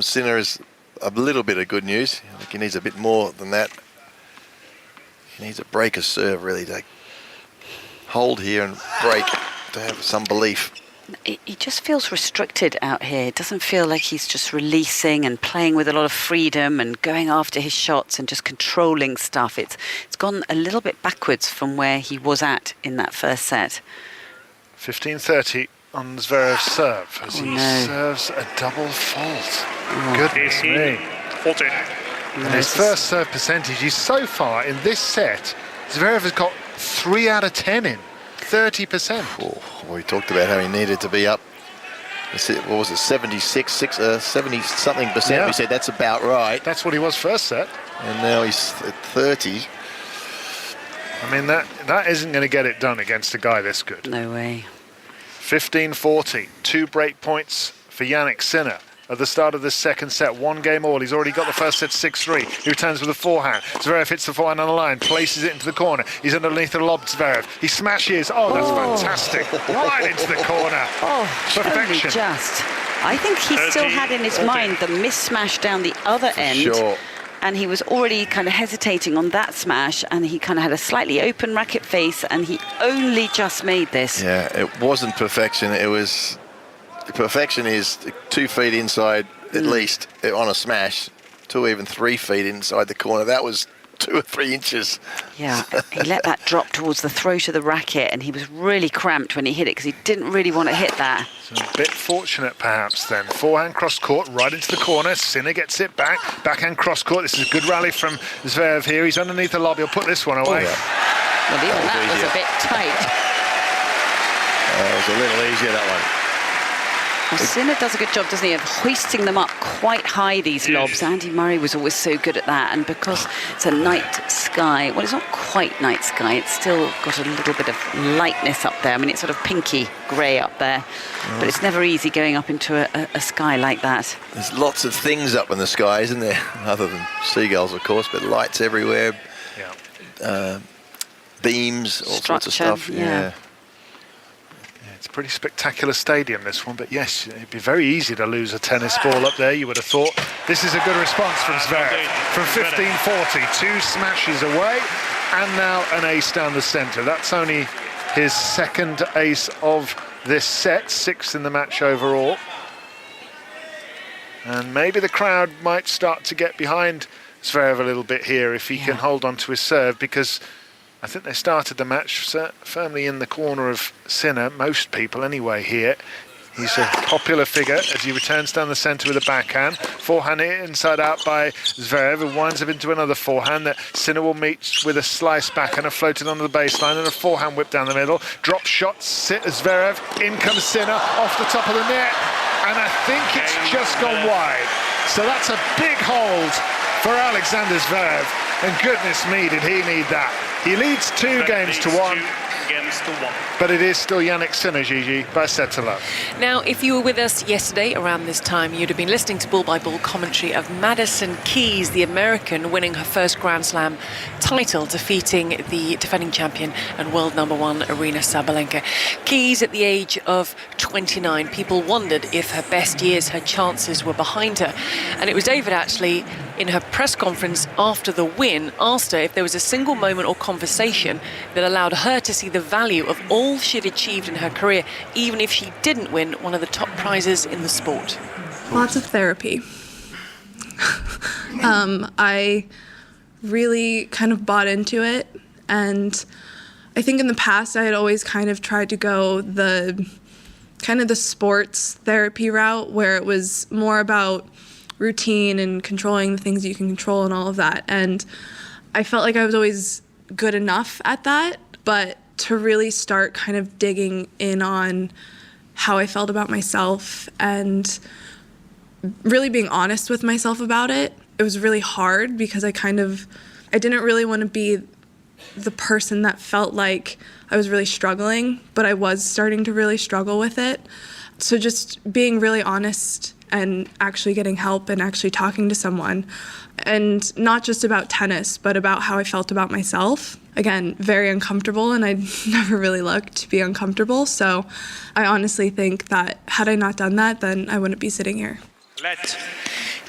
Sinner is a little bit of good news. I think he needs a bit more than that. He needs a break of serve really to hold here and break to have some belief. He just feels restricted out here. It doesn't feel like he's just releasing and playing with a lot of freedom and going after his shots and just controlling stuff. It's gone a little bit backwards from where he was at in that first set. 15-30 on Zverev's serve as he serves a double fault. Goodness me. 40. And his first serve percentage is so far in this set, Zverev has got 3 out of 10 in. 30%. Well, we talked about how he needed to be up. What was it, 70-something percent? Yeah. We said that's about right. That's what he was first set. And now he's at 30. I mean, that isn't going to get it done against a guy this good. No way. 15-40. 2 break points for Jannik Sinner. At the start of the second set, 1 game all. He's already got the first set 6-3. He returns with a forehand. Zverev hits the forehand on the line, places it into the corner. He's underneath the lob, Zverev. He smashes. Oh, that's fantastic. Right into the corner. Perfection. I think he still had in his mind the miss smash down the other end. Sure. And he was already kind of hesitating on that smash, and he kind of had a slightly open racket face, and he only just made this. Yeah, it wasn't perfection. It was perfection is 2 feet inside at least on a smash, 2 even 3 feet inside the corner. That was 2 or 3 inches. Yeah, he let that drop towards the throat of the racket, and he was really cramped when he hit it because he didn't really want to hit that. So a bit fortunate perhaps then. Forehand cross court right into the corner. Sinner gets it back. Backhand cross court. This is a good rally from Zverev here. He's underneath the lob. He'll put this one away. Well, even that was a bit tight. It was a little easier, that one. Well, Sinner does a good job, doesn't he, of hoisting them up quite high, these lobs. Andy Murray was always so good at that, and because it's a night sky, well, it's not quite night sky, it's still got a little bit of lightness up there. I mean, it's sort of pinky grey up there, but it's never easy going up into a sky like that. There's lots of things up in the sky, isn't there? Other than seagulls, of course, but lights everywhere, beams, all sorts of stuff. Yeah. It's a pretty spectacular stadium, this one, but yes, it'd be very easy to lose a tennis ball up there, you would have thought. This is a good response from Zverev. From 15-40, 2 smashes away, and now an ace down the centre. That's only his second ace of this set, 6th in the match overall. And maybe the crowd might start to get behind Zverev a little bit here if he can hold on to his serve, because I think they started the match firmly in the corner of Sinner, most people anyway here. He's a popular figure as he returns down the centre with a backhand. Forehand inside out by Zverev, who winds up into another forehand that Sinner will meet with a slice backhand and floated onto the baseline, and a forehand whip down the middle. Drop shot, Zverev, in comes Sinner, off the top of the net, and I think it's just gone wide. So that's a big hold for Alexander Zverev, and goodness me, did he need that. He leads 2 games to 1. But it is still Jannik Sinner, Gigi, by a set to love. Now, if you were with us yesterday around this time, you'd have been listening to ball-by-ball commentary of Madison Keys, the American, winning her first Grand Slam title, defeating the defending champion and world #1 Aryna Sabalenka. Keys, at the age of 29, people wondered if her best years, her chances were behind her. And it was David, actually, in her press conference after the win, asked her if there was a single moment or conversation that allowed her to see the value of all she'd achieved in her career, even if she didn't win one of the top prizes in the sport. Lots of therapy. I really kind of bought into it, and I think in the past I had always kind of tried to go the sports therapy route, where it was more about routine and controlling the things you can control and all of that. And I felt like I was always good enough at that, but to really start kind of digging in on how I felt about myself and really being honest with myself about it, it was really hard, because I didn't really want to be the person that felt like I was really struggling, but I was starting to really struggle with it. So just being really honest and actually getting help and actually talking to someone, and not just about tennis, but about how I felt about myself. Again, very uncomfortable, and I never really looked to be uncomfortable. So I honestly think that had I not done that, then I wouldn't be sitting here.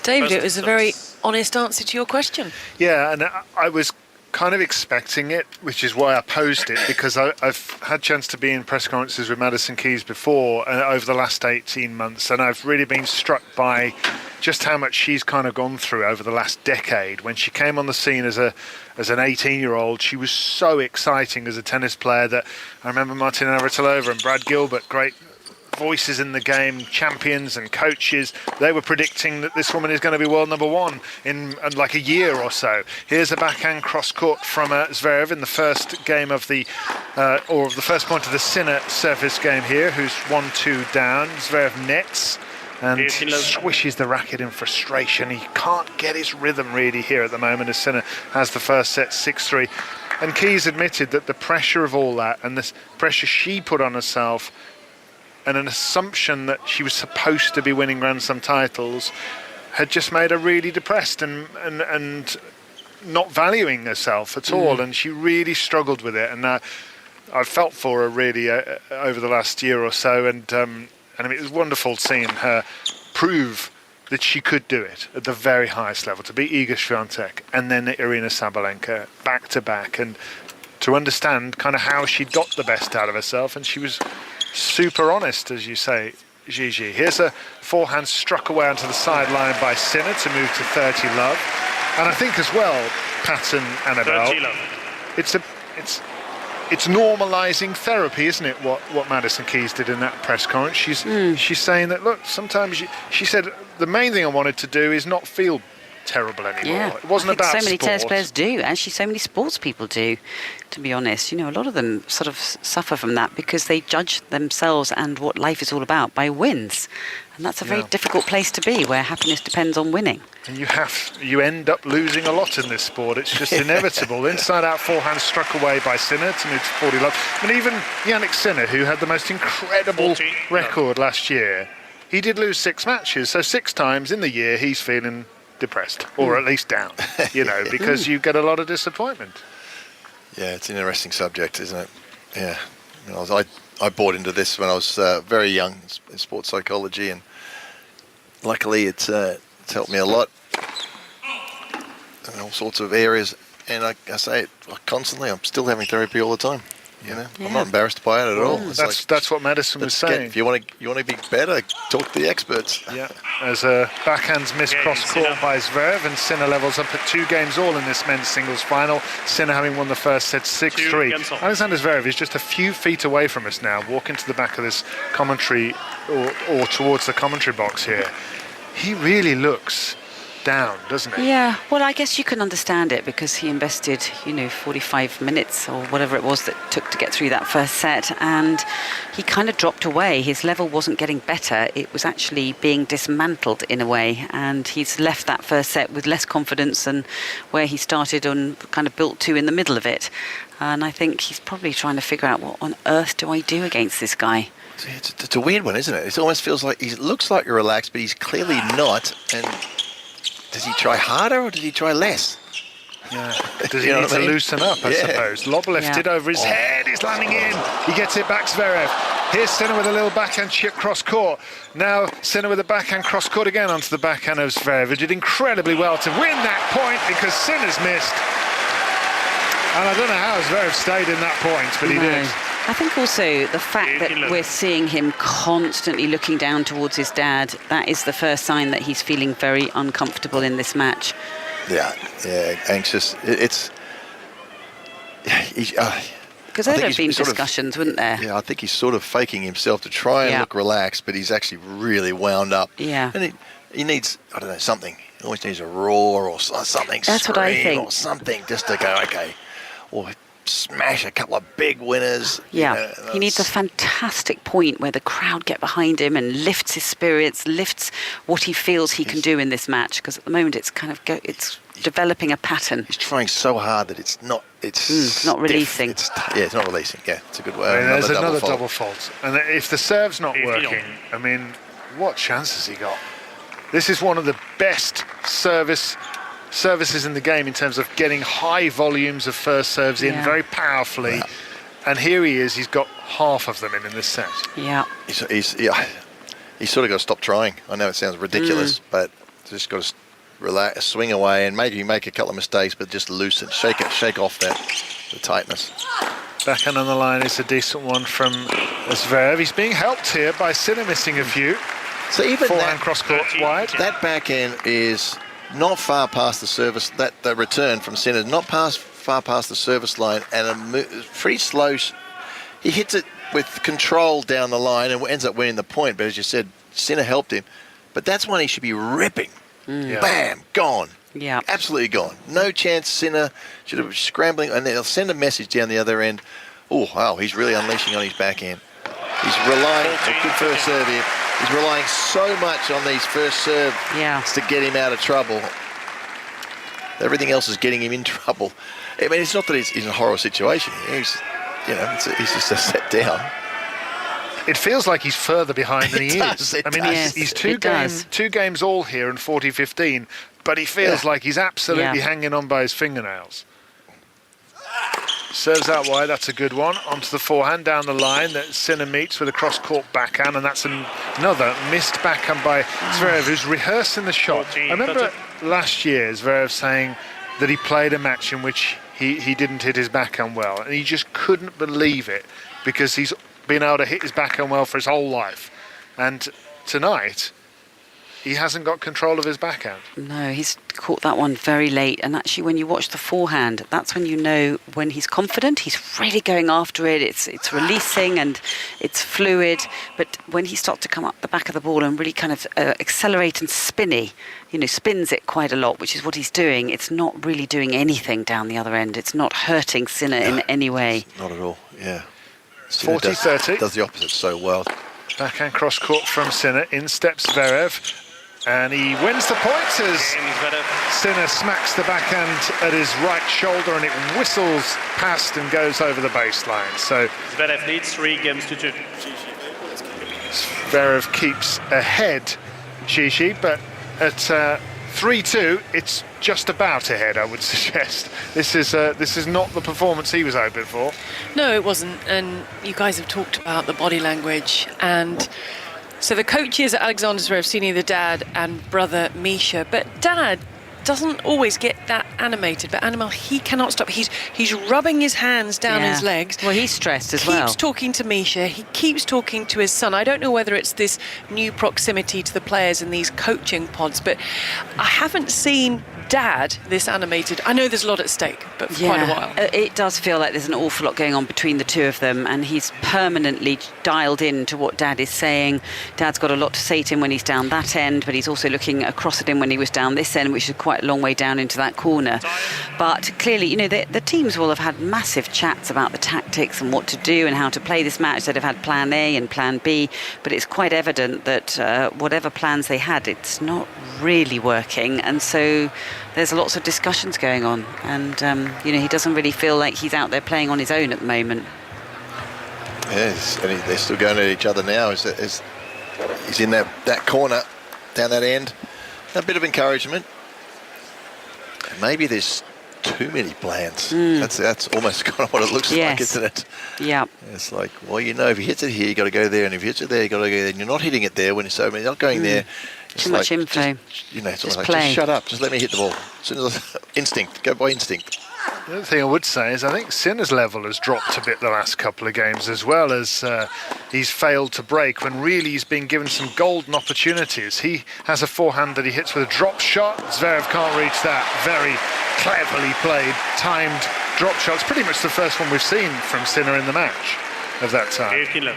David, it was a very honest answer to your question. Yeah, and I was kind of expecting it, which is why I posed it, because I've had a chance to be in press conferences with Madison Keys before over the last 18 months, and I've really been struck by just how much she's kind of gone through over the last decade. When she came on the scene as an 18-year-old, she was so exciting as a tennis player that I remember Martina Navratilova and Brad Gilbert, great voices in the game, champions and coaches, they were predicting that this woman is going to be world #1 in like a year or so. Here's a backhand cross court from Zverev in the first game of the first point of the Sinner service game here, who's 1-2 down. Zverev nets and swishes the racket in frustration. He can't get his rhythm really here at the moment as Sinner has the first set 6-3. And Keys admitted that the pressure of all that and the pressure she put on herself and an assumption that she was supposed to be winning Grand Slam titles had just made her really depressed and not valuing herself at all. And she really struggled with it. And I felt for her really over the last year or so. And I mean, it was wonderful seeing her prove that she could do it at the very highest level, to beat Iga Swiatek and then Aryna Sabalenka back to back, and to understand kind of how she got the best out of herself. And she was super honest, as you say, Gigi. Here's a forehand struck away onto the sideline by Sinner to move to 30 love. And I think as well, Pat and Annabelle, it's normalising therapy, isn't it, what Madison Keys did in that press conference? She's saying that, look, sometimes she said, the main thing I wanted to do is not feel terrible anymore. Yeah, it wasn't about so many sport. tennis players do, actually so many sports people do, to be honest. You know, a lot of them sort of suffer from that because they judge themselves and what life is all about by wins. And that's a very difficult place to be, where happiness depends on winning. And you end up losing a lot in this sport. It's just inevitable. Inside-out forehand struck away by Sinner to move to 40 love. And even Jannik Sinner, who had the most incredible record last year, he did lose 6 matches. So 6 times in the year he's feeling depressed, or at least down, because you get a lot of disappointment. Yeah, it's an interesting subject, isn't it? Yeah. I bought into this when I was very young in sports psychology, and luckily it's helped me a lot in all sorts of areas. And I say it constantly, I'm still having therapy all the time. I'm not embarrassed by it at all. That's what Madison was saying. If you want to be better, talk to the experts. Yeah, as a backhand's missed cross court by Zverev, and Sinner levels up at 2 games all in this men's singles final. Sinner having won the first set 6-3. Alexander Zverev is just a few feet away from us now, walking to the back of this commentary or towards the commentary box here. He really looks down, doesn't he? Yeah, well, I guess you can understand it because he invested, 45 minutes or whatever it was that took to get through that first set, and he kind of dropped away. His level wasn't getting better. It was actually being dismantled in a way, and he's left that first set with less confidence than where he started and kind of built to in the middle of it. And I think he's probably trying to figure out, what on earth do I do against this guy? It's a weird one, isn't it? It almost feels like he looks like you're relaxed, but he's clearly not. And does he try harder or does he try less? Yeah. Does he need to loosen up, I suppose? Lob lifted over his head. He's landing in. He gets it back, Zverev. Here's Sinner with a little backhand chip cross court. Now Sinner with a backhand cross court again onto the backhand of Zverev, who did incredibly well to win that point because Sinner's missed. And I don't know how Zverev stayed in that point, but he did. I think also the fact that we're seeing him constantly looking down towards his dad, that is the first sign that he's feeling very uncomfortable in this match. Yeah, anxious. It's... Because there'd have been discussions, wouldn't there? Yeah, I think he's sort of faking himself to try and look relaxed, but he's actually really wound up. Yeah. And he needs, I don't know, something. He always needs a roar or something. That's what I think. Or something just to go, okay. Or smash a couple of big winners. Yeah, he needs a fantastic point where the crowd get behind him and lifts his spirits, lifts what he feels he can do in this match. Because at the moment it's kind of it's developing a pattern. He's trying so hard that it's not releasing. It's not releasing. Yeah, it's a good word. There's another double fault. And if the serve's not working, I mean, what chance has he got? This is one of the best services in the game in terms of getting high volumes of first serves in very powerfully, and here he is. He's got half of them in this set. Yeah, he's sort of got to stop trying. I know it sounds ridiculous, but just got to relax, swing away, and maybe make a couple of mistakes, but just loosen, shake off the tightness. Backhand on the line is a decent one from Zverev. He's being helped here by Sinner missing a few. So even forehand cross court wide. That backhand is not far past the service. The return from Sinner is not far past the service line, and pretty slow. He hits it with control down the line and ends up winning the point. But as you said, Sinner helped him. But that's one he should be ripping. Bam, gone. Yeah, absolutely gone. No chance. Sinner should have been scrambling, and they'll send a message down the other end. Oh, wow, he's really unleashing on his backhand. He's relying on good first serve here. He's relying so much on these first serves to get him out of trouble. Everything else is getting him in trouble. I mean, it's not that he's in a horrible situation. He's just a set down. It feels like he's further behind than he is. I mean, he's two games all here in 40-15, but he feels like he's absolutely hanging on by his fingernails. Serves out wide, that's a good one. Onto the forehand down the line that Sinner meets with a cross-court backhand, and that's another missed backhand by Zverev, who's rehearsing the shot. I remember last year Zverev saying that he played a match in which he didn't hit his backhand well, and he just couldn't believe it because he's been able to hit his backhand well for his whole life. And tonight, he hasn't got control of his backhand. No, he's caught that one very late. And actually, when you watch the forehand, that's when you know when he's confident. He's really going after it. It's releasing and it's fluid. But when he starts to come up the back of the ball and really kind of accelerate and spins it quite a lot, which is what he's doing, it's not really doing anything down the other end. It's not hurting Sinner in any way. Not at all, yeah. 40-30. Does the opposite so well. Backhand cross court from Sinner. In steps Zverev. And he wins the point as Sinner smacks the backhand at his right shoulder and it whistles past and goes over the baseline. So Zverev leads 3-2. Zverev keeps ahead Shishi, but at 3-2, it's just about ahead, I would suggest. This is not the performance he was hoping for. No, it wasn't. And you guys have talked about the body language. And so the coaches at Alexander Zverev, Senior, the dad and brother Misha, but dad doesn't always get that animated, but Animal, he cannot stop. He's rubbing his hands down his legs. Well, he's stressed as well. Keeps talking to Misha. He keeps talking to his son. I don't know whether it's this new proximity to the players in these coaching pods, but I haven't seen Dad this animated. I know there's a lot at stake, but for quite a while. It does feel like there's an awful lot going on between the two of them, and he's permanently dialed in to what Dad is saying. Dad's got a lot to say to him when he's down that end, but he's also looking across at him when he was down this end, which is quite a long way down into that corner. But clearly, the teams will have had massive chats about the tactics and what to do and how to play this match. They'd have had plan A and plan B, but it's quite evident that whatever plans they had, it's not really working, and so there's lots of discussions going on, and he doesn't really feel like he's out there playing on his own at the moment. Yes, and they're still going at each other now as he's in that corner down that end. A bit of encouragement. Maybe there's too many plans. That's almost kind of what it looks like, isn't it? Yeah. It's like, well, if he hits it here, you got to go there, and if he hits it there, you got to go there, and you're not hitting it there when you're not going there. Too much info. Just shut up. Just let me hit the ball. As soon as instinct, go by instinct. The other thing I would say is I think Sinner's level has dropped a bit the last couple of games, as well as he's failed to break when really he's been given some golden opportunities. He has a forehand that he hits with a drop shot. Zverev can't reach that. Very cleverly played, timed drop shots. Pretty much the first one we've seen from Sinner in the match of that time.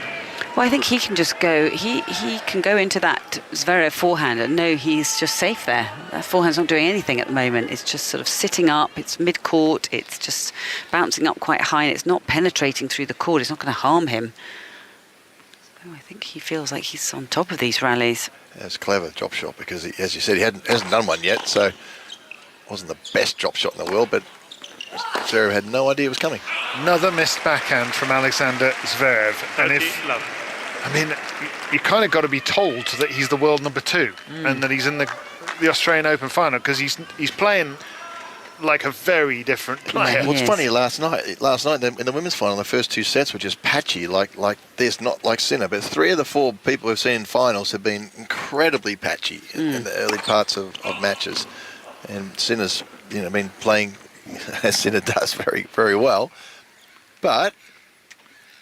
Well, I think he can just go. He can go into that Zverev forehand and know he's just safe there. That forehand's not doing anything at the moment. It's just sort of sitting up. It's mid-court. It's just bouncing up quite high. And it's not penetrating through the court. It's not going to harm him. Oh, I think he feels like he's on top of these rallies. That's a clever drop shot because, as you said, he hasn't done one yet. So it wasn't the best drop shot in the world, but Zverev had no idea it was coming. Another missed backhand from Alexander Zverev. And you kind of got to be told that he's the world number 2 and that he's in the Australian Open final, because he's playing like a very different player. What's funny, last night in the women's final, the first 2 sets were just patchy, like this, not like Sinner, but 3 of the 4 people we've seen in finals have been incredibly patchy in the early parts of matches, and Sinner's been playing as Sinner does very, very well, but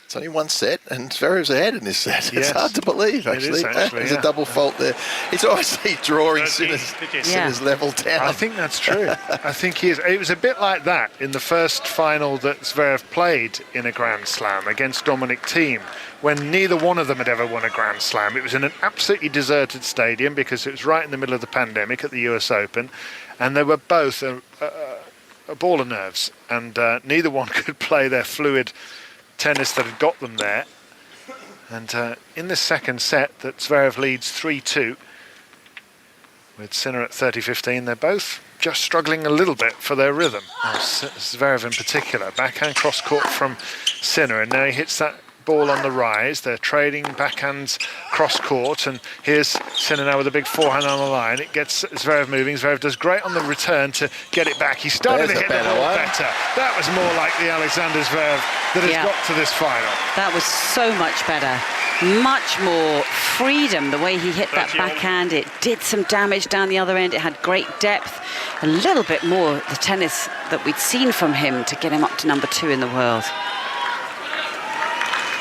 it's only 1 set, and Zverev's ahead in this set. It's hard to believe, actually. There's a double fault there. It's obviously drawing Sinner's level down. I think that's true. I think he is. It was a bit like that in the first final that Zverev played in a Grand Slam against Dominic Thiem, when neither one of them had ever won a Grand Slam. It was in an absolutely deserted stadium because it was right in the middle of the pandemic at the US Open, and they were both a ball of nerves, and neither one could play their fluid tennis that had got them there. And in the second set that Zverev leads 3-2 with Sinner at 30-15, they're both just struggling a little bit for their rhythm. Zverev in particular. Backhand cross court from Sinner, and now he hits that ball on the rise. They're trading backhands cross court, and here's Sinner now with a big forehand on the line. It gets Zverev moving. Zverev does great on the return to get it back. He started to hit the ball better. That was more like the Alexander Zverev that has got to this final. That was so much better. Much more freedom, the way he hit that backhand. It did some damage down the other end. It had great depth. A little bit more the tennis that we'd seen from him to get him up to number 2 in the world.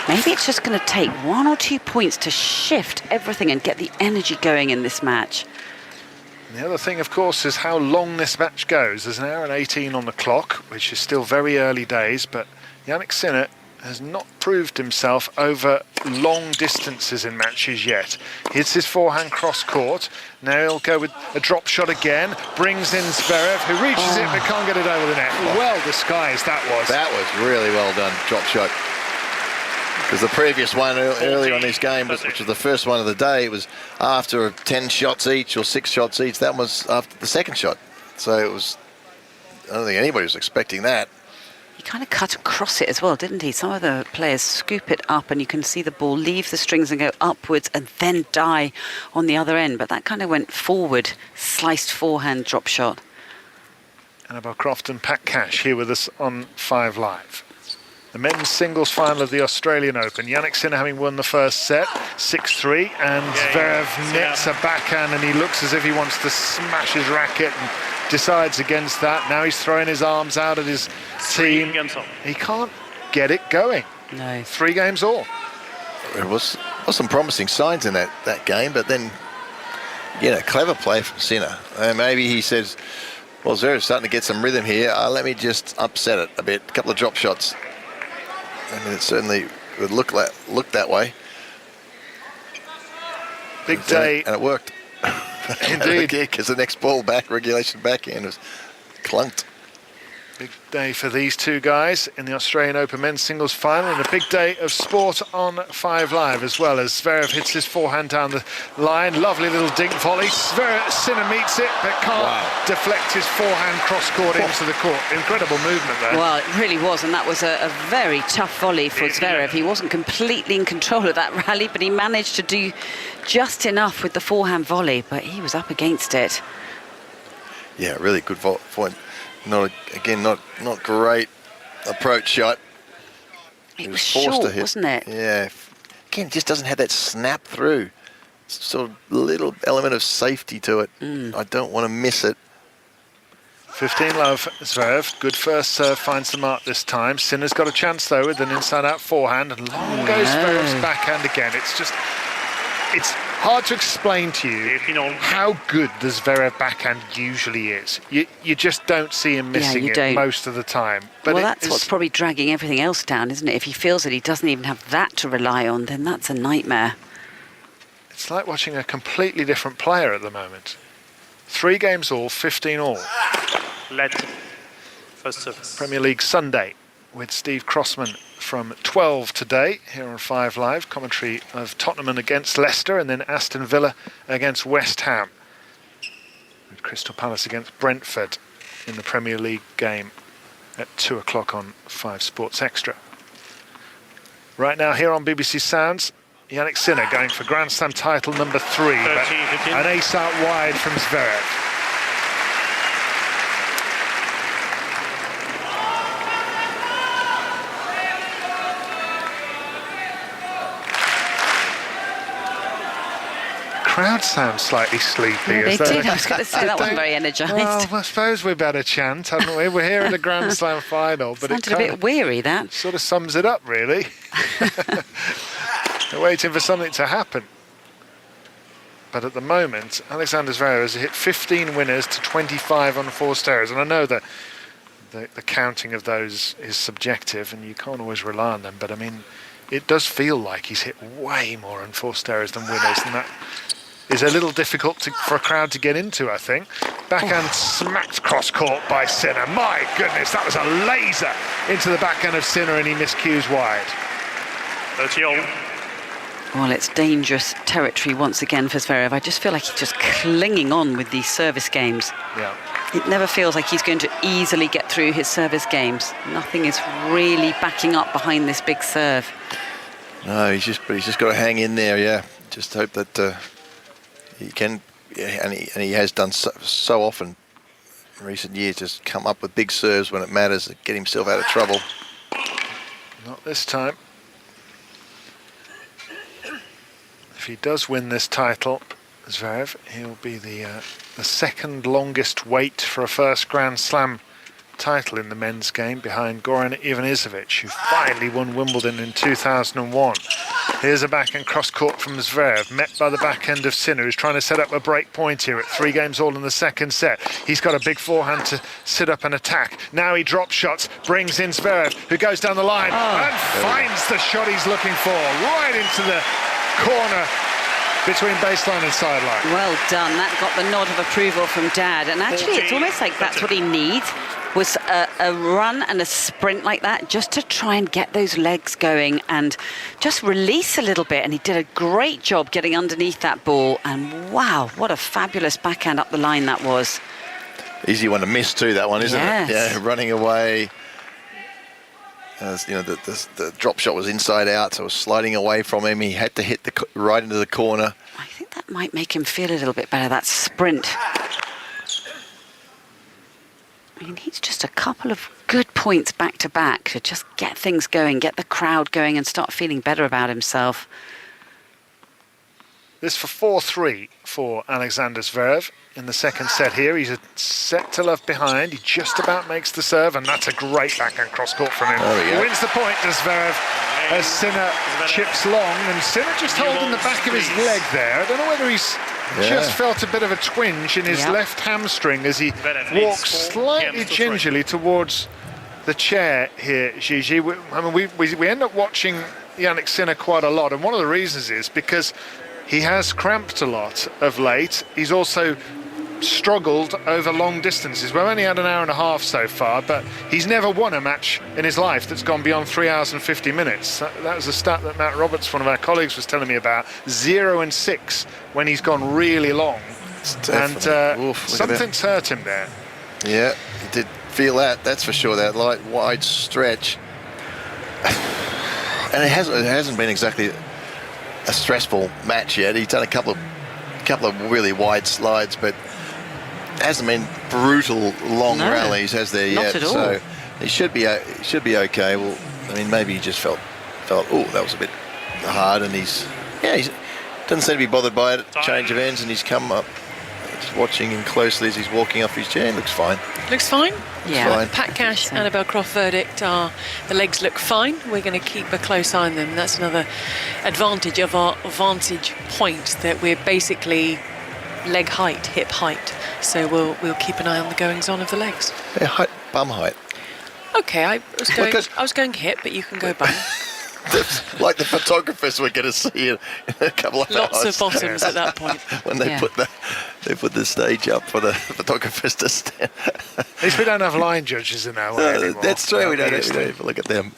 Maybe it's just going to take 1 or 2 points to shift everything and get the energy going in this match. And the other thing, of course, is how long this match goes. There's an hour and 18 on the clock, which is still very early days, but Jannik Sinner has not proved himself over long distances in matches yet. Hits his forehand cross-court. Now he'll go with a drop shot again. Brings in Zverev, who reaches it but can't get it over the net. Well disguised that was. That was really well done, drop shot. Because the previous one earlier on this game, which was the first one of the day, it was after 10 shots each or 6 shots each. That was after the second shot. So it was, I don't think anybody was expecting that. He kind of cut across it as well, didn't he? Some of the players scoop it up and you can see the ball leave the strings and go upwards and then die on the other end. But that kind of went forward, sliced forehand drop shot. Annabelle Croft and Pat Cash here with us on 5 Live. The men's singles final of the Australian Open. Jannik Sinner having won the first set, 6-3, and Zverev nets a backhand and he looks as if he wants to smash his racket and decides against that. Now he's throwing his arms out at his team. He can't get it going. No. 3 games all. There was some promising signs in that game, but then, clever play from Sinner. Maybe he says, well, Zverev's starting to get some rhythm here. Let me just upset it a bit. A couple of drop shots. I mean, it certainly would look that way. Big day. And it worked. Indeed. Because the next ball back, regulation backhand, was clunked. Big day for these two guys in the Australian Open men's singles final, and a big day of sport on 5 Live as well, as Zverev hits his forehand down the line. Lovely little dink volley. Sinner meets it but can't deflect his forehand cross-court into the court. Incredible movement there. Well, it really was, and that was a very tough volley for Zverev. He wasn't completely in control of that rally, but he managed to do just enough with the forehand volley, but he was up against it. Yeah, really good point. Not great approach shot. It was forced to hit, wasn't it? Yeah. Again, just doesn't have that snap through. Sort of little element of safety to it. I don't want to miss it. 15 love, Zverev. Good first serve, finds the mark this time. Sinner's got a chance though with an inside-out forehand, and long goes Zverev's backhand again. It's hard to explain to you how good the Zverev backhand usually is. You just don't see him missing it most of the time. But that's what's probably dragging everything else down, isn't it? If he feels that he doesn't even have that to rely on, then that's a nightmare. It's like watching a completely different player at the moment. 3 games all, 15 all. First service. Premier League Sunday with Steve Crossman from 12 today here on 5 Live. Commentary of Tottenham against Leicester, and then Aston Villa against West Ham. With Crystal Palace against Brentford in the Premier League game at 2 o'clock on 5 Sports Extra. Right now here on BBC Sounds, Jannik Sinner going for Grand Slam title number 3. But an ace out wide from Zverev. Crowd sounds slightly sleepy. Yeah, they did. I was going to say that wasn't very energised. Well, I suppose we've had a chant, haven't we? We're here at the Grand Slam final, but it sounded a bit weary. That sort of sums it up, really. They're waiting for something to happen. But at the moment, Alexander Zverev has hit 15 winners to 25 on 4 stairs, and I know that the counting of those is subjective, and you can't always rely on them. But I mean, it does feel like he's hit way more on 4 stairs than winners, and that is a little difficult for a crowd to get into, I think. Backhand smacked cross-court by Sinner. My goodness, that was a laser into the backhand of Sinner, and he miscues wide. 30 all. Well, it's dangerous territory once again for Zverev. I just feel like he's just clinging on with these service games. Yeah. It never feels like he's going to easily get through his service games. Nothing is really backing up behind this big serve. No, he's just got to hang in there, yeah. Just hope that he can, and he has done so often in recent years, just come up with big serves when it matters and get himself out of trouble. Not this time. If he does win this title, Zverev, he'll be the second longest wait for a first Grand Slam title in the men's game behind Goran Ivanisevic, who finally won Wimbledon in 2001. Here's a backhand cross-court from Zverev, met by the backhand of Sinner, who's trying to set up a break point here at 3 games all in the second set. He's got a big forehand to sit up and attack. Now he drops shots, brings in Zverev, who goes down the line and finds the shot he's looking for, right into the corner between baseline and sideline. Well done. That got the nod of approval from Dad. And actually, it's almost like that's what he needs, was a run and a sprint like that, just to try and get those legs going and just release a little bit. And he did a great job getting underneath that ball. And wow, what a fabulous backhand up the line that was. Easy one to miss too, that one, isn't Yes. it? Yeah, running away. You know, the drop shot was inside out, so it was sliding away from him. He had to hit right into the corner. I think that might make him feel a little bit better, that sprint. He needs just a couple of good points back to back to just get things going, get the crowd going and start feeling better about himself. This for 4-3 for Alexander Zverev in the second set here. He's a set to love behind. He just about makes the serve, and that's a great backhand cross-court from him. He wins the point to Zverev as Sinner chips long, and Sinner just holding the back of his leg there. I don't know whether he's just felt a bit of a twinge in his left hamstring as he walks slightly gingerly towards the chair here, Gigi. I mean, we end up watching Jannik Sinner quite a lot, and one of the reasons is because he has cramped a lot of late. He's also struggled over long distances. We've only had an hour and a half so far, but he's never won a match in his life that's gone beyond 3 hours and 50 minutes. That was a stat that Matt Roberts, one of our colleagues, was telling me about. 0-6 when he's gone really long. And something's hurt him there. Yeah, he did feel that, that's for sure, that light, wide stretch. And it hasn't been exactly a stressful match yet. He's done a couple of really wide slides, but hasn't been brutal long rallies, has there yet? Not at all. So he should be okay. Well, I mean, maybe he just felt oh, that was a bit hard, and he doesn't seem to be bothered by it. Change of ends, and he's come up. Just watching him closely as he's walking off his chair. Looks fine. Looks fine? Yeah. Fine. Pat Cash, Annabelle Croft verdict are the legs look fine. We're going to keep a close eye on them. That's another advantage of our vantage point, that we're basically leg height, hip height. So we'll keep an eye on the goings on of the legs. Yeah, bum height. Okay, I was going hip, but you can go bum. Like the photographers we're going to see in a couple of Lots hours. of bottoms at that point. When they put the stage up for the photographers to stand. At least we don't have line judges in our way anymore. That's true. We don't even look at them.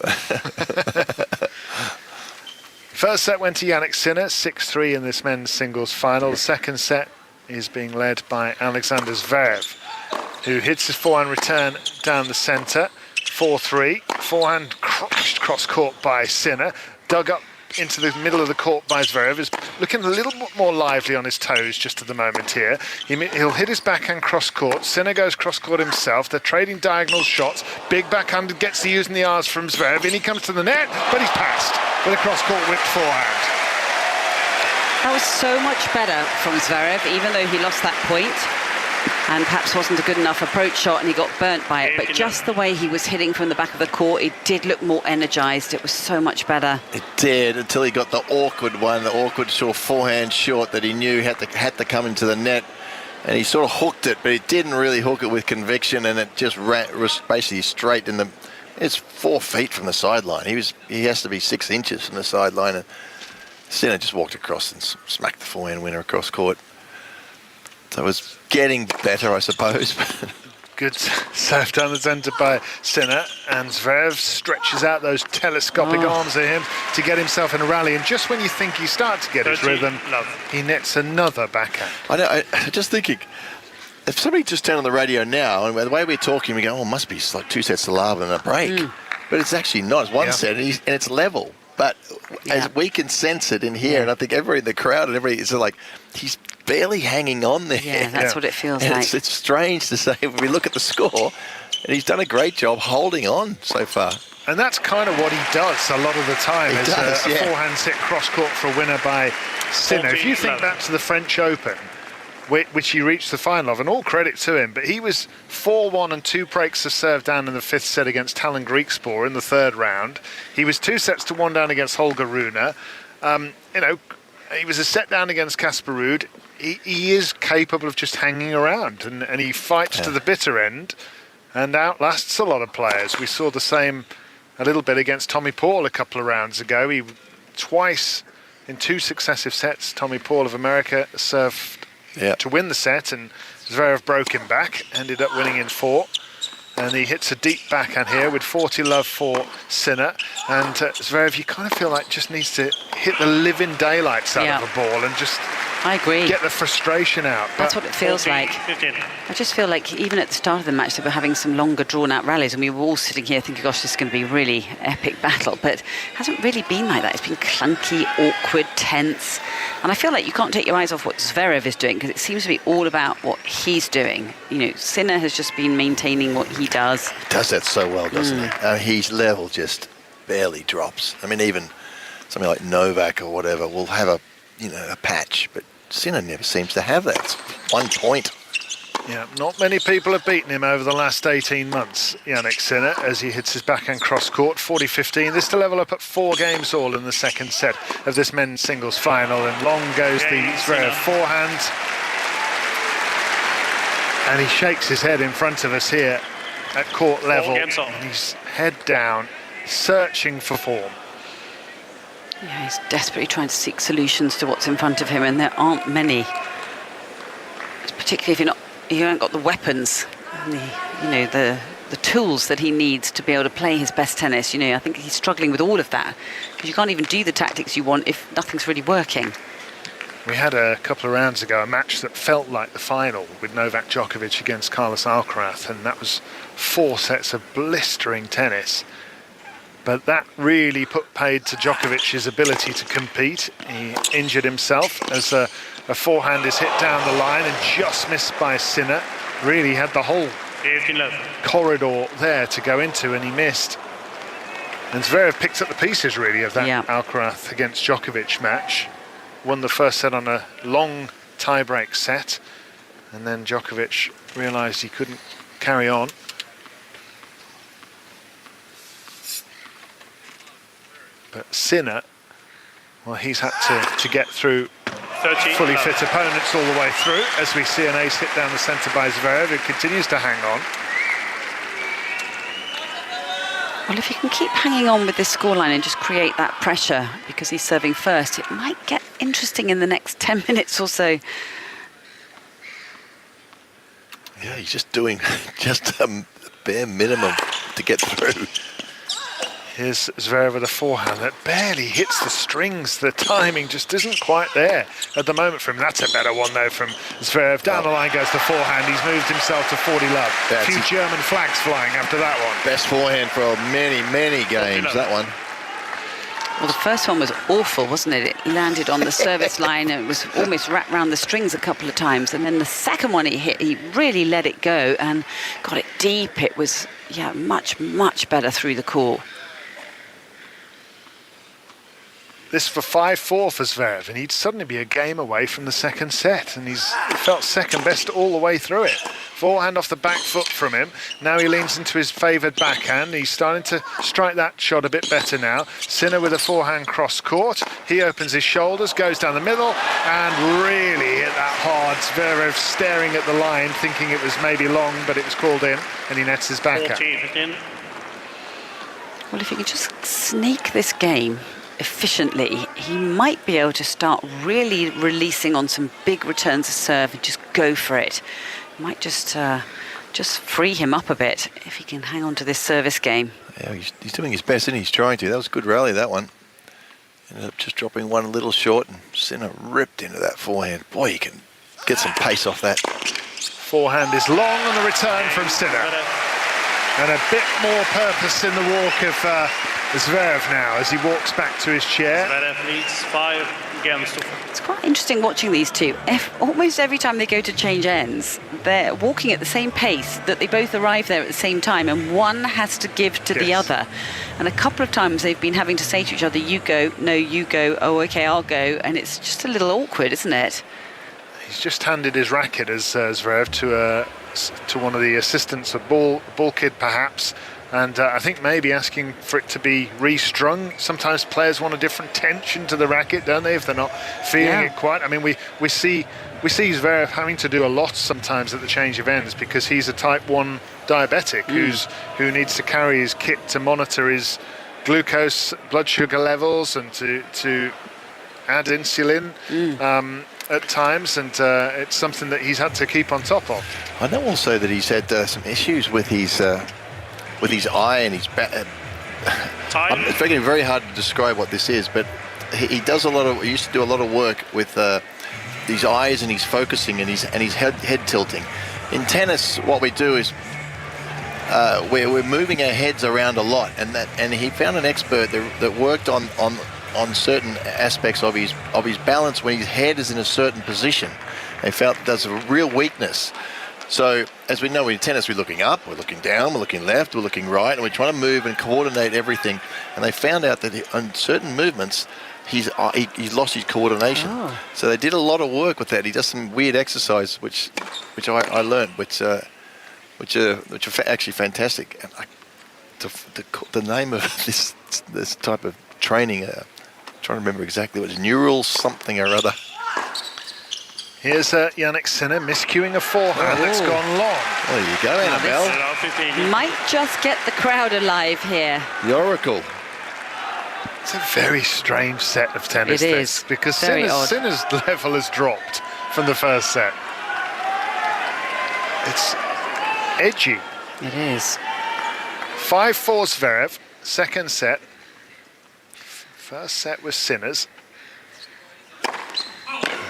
First set went to Jannik Sinner, 6-3 in this men's singles final. The second set is being led by Alexander Zverev, who hits his forehand return down the centre. 4-3, forehand crushed cross-court by Sinner, dug up into the middle of the court by Zverev, is looking a little bit more lively on his toes just at the moment here. He'll hit his backhand cross-court, Sinner goes cross-court himself, they're trading diagonal shots, big backhand gets to use in the R's from Zverev, in he comes to the net, but he's passed with a cross-court whipped forehand. That was so much better from Zverev, even though he lost that point. And perhaps wasn't a good enough approach shot and he got burnt by it. But just the way he was hitting from the back of the court, it did look more energised. It was so much better. It did, until he got the awkward one, the awkward short forehand short that he knew had to come into the net. And he sort of hooked it, but he didn't really hook it with conviction, and it just was basically straight in the... It's 4 feet from the sideline. He has to be 6 inches from the sideline. And Sinner just walked across and smacked the forehand winner across court. So it was getting better, I suppose. Good serve down the centre by Sinner, and Zverev stretches out those telescopic arms at him to get himself in a rally. And just when you think he starts to get his rhythm, he nets another backhand. I know. I'm just thinking, if somebody just turned on the radio now, and the way we're talking, we go, "Oh, it must be like 2 sets to love and a break," but it's actually not. It's 1 set, and it's level. But as we can sense it in here, and I think everybody in the crowd and everybody is like, he's barely hanging on there. Yeah, that's what it feels and like. It's strange to say when we look at the score, and he's done a great job holding on so far. And that's kind of what he does a lot of the time. It's a forehand sit cross-court for a winner by Sinner. If you think back to the French Open, which he reached the final of, and all credit to him. But he was 4-1 and 2 breaks of serve down in the 5th set against Talon Griekspoor in the 3rd round. He was 2-1 down against Holger Rune. He was a set down against Casper Ruud. He is capable of just hanging around, and he fights to the bitter end and outlasts a lot of players. We saw the same a little bit against Tommy Paul a couple of rounds ago. He twice in 2 successive sets, Tommy Paul of America served to win the set, and Zverev broke him back, ended up winning in 4. And he hits a deep backhand here with 40 love for Sinner. And Zverev, you kind of feel like just needs to hit the living daylights out of a ball and just I agree. Get the frustration out. That's what it feels like. I just feel like even at the start of the match they were having some longer drawn-out rallies, and we were all sitting here thinking, gosh, this is going to be a really epic battle. But it hasn't really been like that. It's been clunky, awkward, tense. And I feel like you can't take your eyes off what Zverev is doing, because it seems to be all about what he's doing. You know, Sinner has just been maintaining what he does. He does that so well, doesn't he? His level just barely drops. I mean, even something like Novak or whatever will have a patch, but Sinner never seems to have that. It's 1 point. Yeah, not many people have beaten him over the last 18 months, Jannik Sinner, as he hits his backhand cross-court, 40-15. This to level up at 4 games all in the second set of this men's singles final, and long goes the Zverev forehand. And he shakes his head in front of us here at court level, and he's head down, searching for form. Yeah, he's desperately trying to seek solutions to what's in front of him, and there aren't many. Particularly if you haven't got the weapons and the tools that he needs to be able to play his best tennis. I think he's struggling with all of that, because you can't even do the tactics you want if nothing's really working. We had a couple of rounds ago a match that felt like the final with Novak Djokovic against Carlos Alcaraz, and that was 4 sets of blistering tennis. But that really put paid to Djokovic's ability to compete. He injured himself as a forehand is hit down the line and just missed by Sinner. Really had the whole corridor there to go into, and he missed. And Zverev picked up the pieces, really, of that Alcaraz against Djokovic match. Won the first set on a long tie-break set, and then Djokovic realised he couldn't carry on. But Sinner, well, he's had to get through 30, fully fit opponents all the way through, as we see an ace hit down the centre by Zverev, who continues to hang on. Well, if he can keep hanging on with this scoreline and just create that pressure, because he's serving first, it might get interesting in the next 10 minutes or so. Yeah, he's just doing just a bare minimum to get through. Here's Zverev with a forehand that barely hits the strings. The timing just isn't quite there at the moment for him. That's a better one, though, from Zverev. Down the line goes the forehand. He's moved himself to 40 love. A few German flags flying after that one. Best forehand for many, many games, that one. Well, the first one was awful, wasn't it? It landed on the service line and it was almost wrapped around the strings a couple of times. And then the second one he hit, he really let it go and got it deep. It was, much, much better through the court. This for 5-4 for Zverev, and he'd suddenly be a game away from the second set, and he felt second best all the way through it. Forehand off the back foot from him. Now he leans into his favoured backhand. He's starting to strike that shot a bit better now. Sinner with a forehand cross court. He opens his shoulders, goes down the middle, and really hit that hard. Zverev staring at the line, thinking it was maybe long, but it was called in, and he nets his backhand. Well, if he could just sneak this game efficiently, he might be able to start really releasing on some big returns of serve and just go for it. Might just free him up a bit if he can hang on to this service game. Yeah, he's doing his best, and he's trying to. That was a good rally, that one. Ended up just dropping one a little short, and Sinner ripped into that forehand. Boy, he can get some pace off that. Forehand is long on the return from Sinner. And a bit more purpose in the walk of Zverev now as he walks back to his chair. Zverev leads 5 games to 4. It's quite interesting watching these two. Almost every time they go to change ends, they're walking at the same pace, that they both arrive there at the same time, and one has to give to the other. And a couple of times they've been having to say to each other, you go, no, you go, oh, okay, I'll go. And it's just a little awkward, isn't it? He's just handed his racket as Zverev to one of the assistants, a ball kid perhaps, and I think maybe asking for it to be restrung. Sometimes players want a different tension to the racket, don't they, if they're not feeling it quite. I mean, we see Zverev having to do a lot sometimes at the change of ends because he's a type 1 diabetic who needs to carry his kit to monitor his glucose, blood sugar levels, and to add insulin at times, and it's something that he's had to keep on top of. I know also that he's had some issues with his eye and his back. It's very, very hard to describe what this is, but he does he used to do a lot of work with these eyes and his focusing and his head tilting. In tennis, what we do is we're moving our heads around a lot, and he found an expert that worked on certain aspects of his balance when his head is in a certain position. They felt there's a real weakness. So, as we know in tennis, we're looking up, we're looking down, we're looking left, we're looking right, and we're trying to move and coordinate everything. And they found out that on certain movements, he's lost his coordination. So they did a lot of work with that. He does some weird exercise, which I learned, which are actually fantastic. And the name of this type of training, I'm trying to remember exactly what it is, neural something or other. Here's Jannik Sinner miscuing a forehand that's gone long. There you go, Annabelle. Might just get the crowd alive here. The Oracle. It's a very strange set of tennis. It is. Because Very odd. Sinner's level has dropped from the first set. It's edgy. It is. 5-4 Zverev, second set. First set was Sinner's.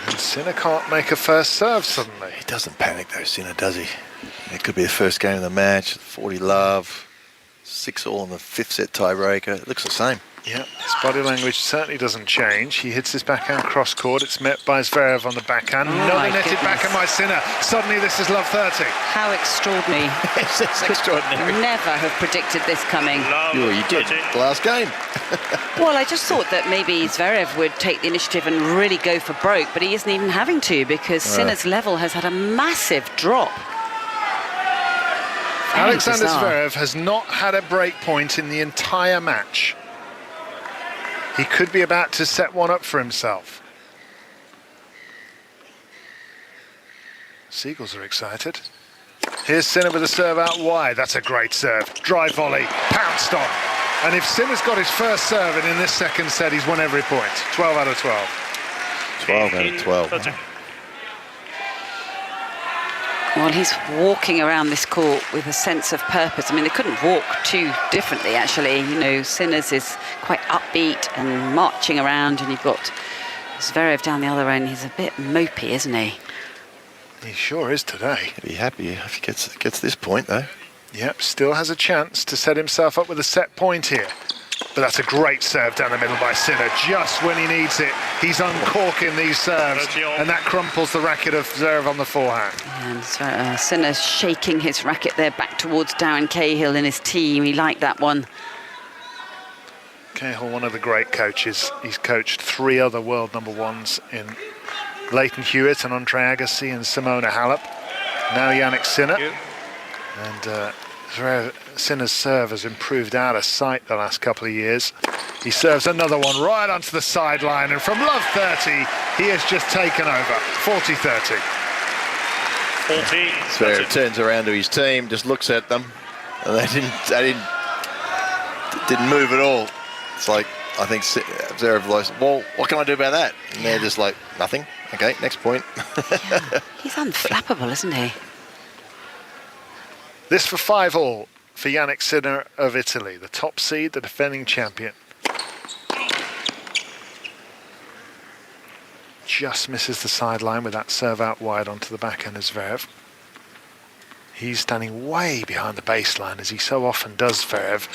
And Sinner can't make a first serve suddenly. He doesn't panic though, Sinner, does he? It could be the first game of the match, 40 love, 6-all in the fifth set tiebreaker. It looks the same. Yeah, his body language certainly doesn't change. He hits his backhand cross court. It's met by Zverev on the backhand. Another netted backhand by Sinner. Suddenly this is love 30. How extraordinary. It's extraordinary. Never have predicted this coming. You did. The last game. Well, I just thought that maybe Zverev would take the initiative and really go for broke, but he isn't even having to because Sinner's level has had a massive drop. Alexander Zverev has not had a break point in the entire match. He could be about to set one up for himself. Seagulls are excited. Here's Sinner with a serve out wide. That's a great serve. Drive volley, pounced on. And if Sinner's got his first serve and in this second set, he's won every point. 12 out of 12. 12 out of 12. Well, he's walking around this court with a sense of purpose. I mean, they couldn't walk too differently, actually. You know, Sinner's is quite upbeat and marching around, and you've got Zverev down the other end. He's a bit mopey, isn't he? He sure is today. He'll be happy if he gets this point, though. Yep, still has a chance to set himself up with a set point here. But that's a great serve down the middle by Sinner. Just when he needs it, he's uncorking these serves, and that crumples the racket of Zverev on the forehand. And Sinner's shaking his racket there back towards Darren Cahill and his team. He liked that one. Cahill, one of the great coaches. He's coached 3 other world number ones in Leighton Hewitt and Andre Agassi and Simona Halep. Now Jannik Sinner. And Sinner's serve has improved out of sight the last couple of years. He serves another one right onto the sideline, and from love 30, he has just taken over. 40-30. Zverev turns around to his team, just looks at them, and they didn't move at all. It's like, I think Zverev was, well, what can I do about that? And they're just like, nothing. Okay, next point. He's unflappable, isn't he? This for 5-all for Jannik Sinner of Italy, the top seed, the defending champion. Just misses the sideline with that serve out wide onto the backhand of Zverev. He's standing way behind the baseline, as he so often does, Zverev,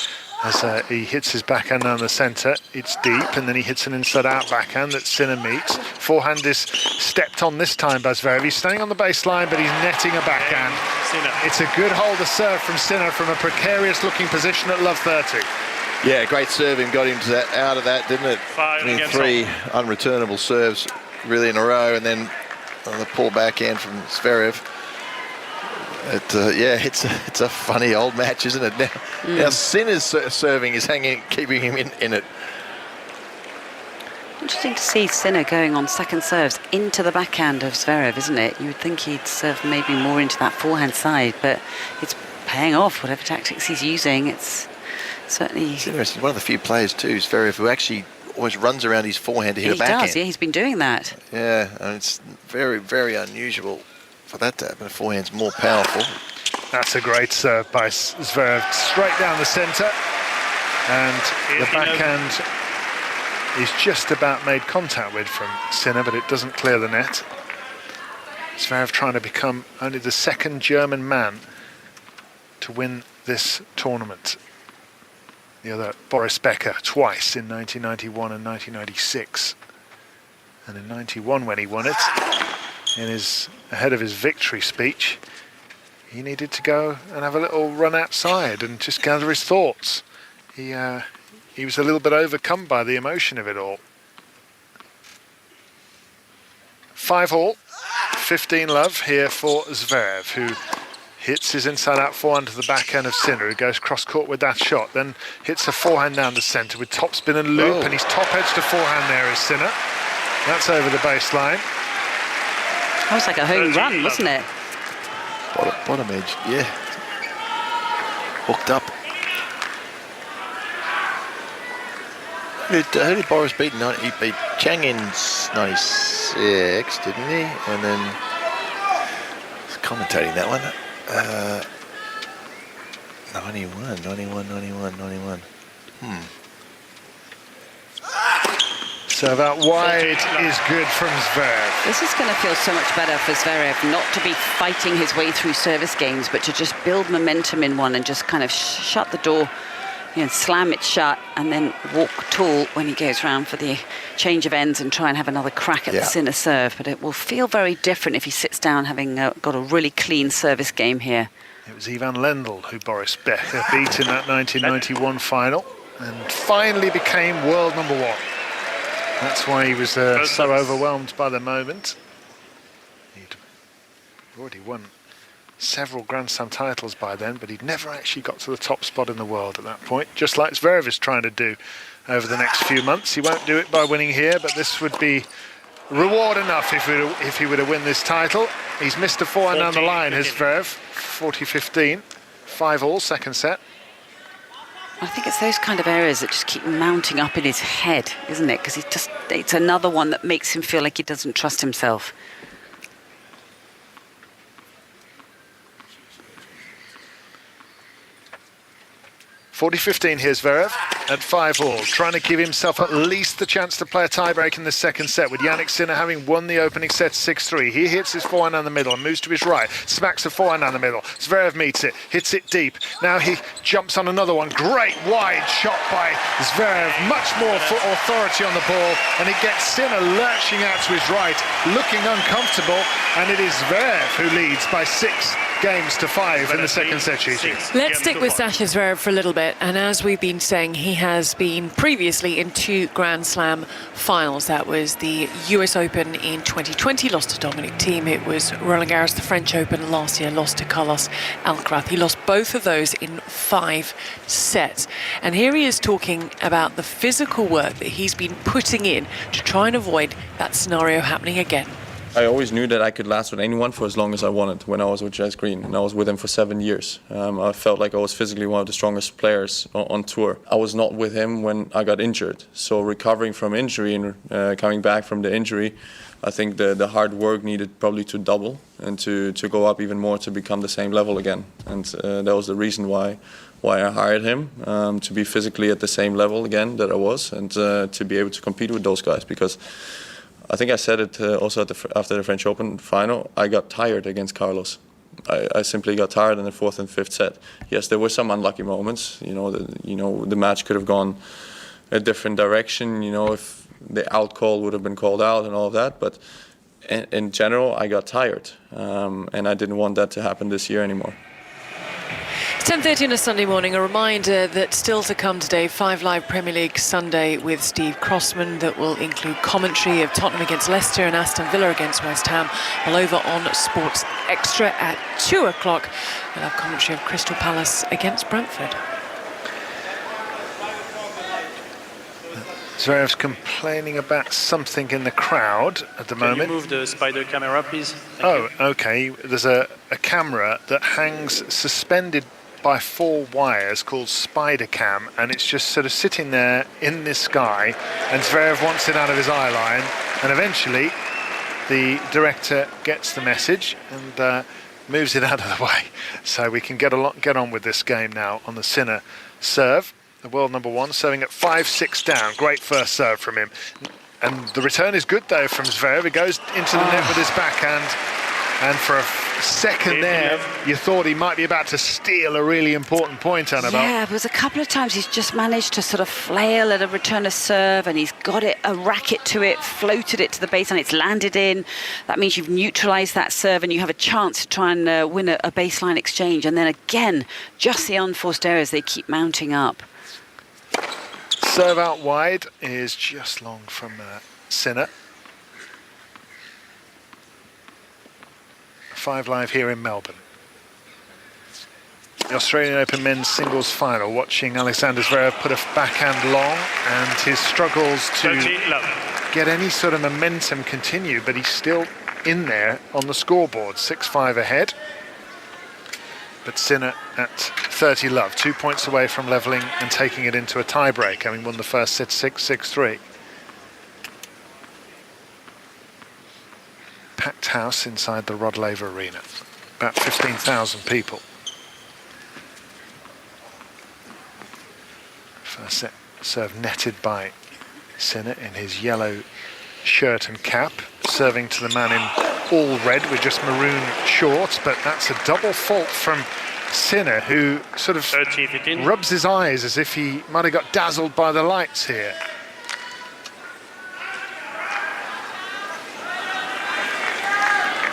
as he hits his backhand down the centre. It's deep, and then he hits an inside-out backhand that Sinner meets. Forehand is stepped on this time by Zverev. He's standing on the baseline, but he's netting a backhand. It's a good hold of serve from Sinner from a precarious-looking position at love 30. Yeah, great serving got him to that, out of that, didn't it? 3 unreturnable serves really in a row, and then on the poor backhand from Zverev. It's a funny old match, isn't it? Now Sinner's serving is keeping him in it. Interesting to see Sinner going on second serves into the backhand of Zverev, isn't it? You would think he'd serve maybe more into that forehand side, but it's paying off, whatever tactics he's using. It's certainly... It's interesting. One of the few players too, Zverev, who actually always runs around his forehand to hit a backhand. He does, yeah, he's been doing that. Yeah, and it's very, very unusual for that to happen. The forehand's more powerful. That's a great serve by Zverev, straight down the centre. And the backhand is just about made contact with from Sinner, but it doesn't clear the net. Zverev trying to become only the second German man to win this tournament. The other, Boris Becker, twice in 1991 and 1996. And in 91 when he won it, ahead of his victory speech, he needed to go and have a little run outside and just gather his thoughts. He was a little bit overcome by the emotion of it all. 5-all, 15-love here for Zverev, who hits his inside-out forehand to the backhand of Sinner, who goes cross-court with that shot, then hits a forehand down the centre with topspin and loop, and he's top-edge to forehand there is Sinner. That's over the baseline. That was like a home run, wasn't it? Bottom edge, yeah. Hooked up. Who did Boris beat? He beat Chang in 96, didn't he? And then I was commentating that one. 91. So that wide is good from Zverev. This is going to feel so much better for Zverev, not to be fighting his way through service games, but to just build momentum in one and just kind of shut the door, slam it shut, and then walk tall when he goes round for the change of ends and try and have another crack at the Sinner serve. But it will feel very different if he sits down having got a really clean service game here. It was Ivan Lendl who Boris Becker beat in that 1991 final and finally became world number one. That's why he was so overwhelmed by the moment. He'd already won several Grand Slam titles by then, but he'd never actually got to the top spot in the world at that point, just like Zverev is trying to do over the next few months. He won't do it by winning here, but this would be reward enough if he were to win this title. He's missed a forehand down the line, has Zverev, 40-15, 5-all, second set. I think it's those kind of areas that just keep mounting up in his head, isn't it? Because it's another one that makes him feel like he doesn't trust himself. 40-15 here's Zverev at 5-all, trying to give himself at least the chance to play a tiebreak in the second set, with Jannik Sinner having won the opening set 6-3. He hits his forehand down the middle and moves to his right, smacks the forehand down the middle. Zverev meets it, hits it deep. Now he jumps on another one. Great wide shot by Zverev, much more authority on the ball, and it gets Sinner lurching out to his right, looking uncomfortable, and it is Zverev who leads by 6-5 in the second set, Gigi. Let's stick with Sasha Zverev for a little bit. And as we've been saying, he has been previously in 2 Grand Slam finals. That was the US Open in 2020, lost to Dominic Thiem. It was Roland Garros, the French Open last year, lost to Carlos Alcaraz. He lost both of those in 5 sets. And here he is talking about the physical work that he's been putting in to try and avoid that scenario happening again. I always knew that I could last with anyone for as long as I wanted when I was with Jess Green, and I was with him for 7 years. I felt like I was physically one of the strongest players on tour. I was not with him when I got injured, so recovering from injury and coming back from the injury, I think the hard work needed probably to double and to go up even more to become the same level again. And that was the reason why I hired him, to be physically at the same level again that I was, and to be able to compete with those guys, because I think I said it also after the French Open final. I got tired against Carlos. I simply got tired in the 4th and 5th set. Yes, there were some unlucky moments. The match could have gone a different direction. If the out call would have been called out and all of that. But in general, I got tired, and I didn't want that to happen this year anymore. It's 10:30 on a Sunday morning. A reminder that still to come today, 5 Live Premier League Sunday with Steve Crossman, that will include commentary of Tottenham against Leicester and Aston Villa against West Ham. All over on Sports Extra at 2 o'clock. We'll have commentary of Crystal Palace against Brentford. Zverev's complaining about something in the crowd at the moment. Can you move the spider camera, please? Oh, okay. There's a camera that hangs suspended by 4 wires called Spider Cam, and it's just sort of sitting there in the sky, and Zverev wants it out of his eye line, and eventually the director gets the message and moves it out of the way, so we can get on with this game now on the Sinner serve. The world number 1 serving at 5-6 down. Great first serve from him. And the return is good, though, from Zverev. It goes into the net with his backhand. And for a second there, you thought he might be about to steal a really important point, Annabelle. Yeah, there was a couple of times he's just managed to sort of flail at a return of serve, and he's got it, a racket to it, floated it to the baseline, it's landed in. That means you've neutralised that serve and you have a chance to try and win a baseline exchange. And then again, just the unforced errors, they keep mounting up. Serve out wide is just long from Sinner. 5 Live here in Melbourne. The Australian Open men's singles final. Watching Alexander Zverev put a backhand long, and his struggles to get any sort of momentum continue, but he's still in there on the scoreboard, 6-5 ahead. But Sinner at 30 love, 2 points away from levelling and taking it into a tiebreak, having won the first set 6-6-3. Packed house inside the Rod Laver Arena, about 15,000 people. First set serve netted by Sinner in his yellow shirt and cap, serving to the man in all red with just maroon shorts, but that's a double fault from Sinner, who sort of rubs his eyes as if he might have got dazzled by the lights here.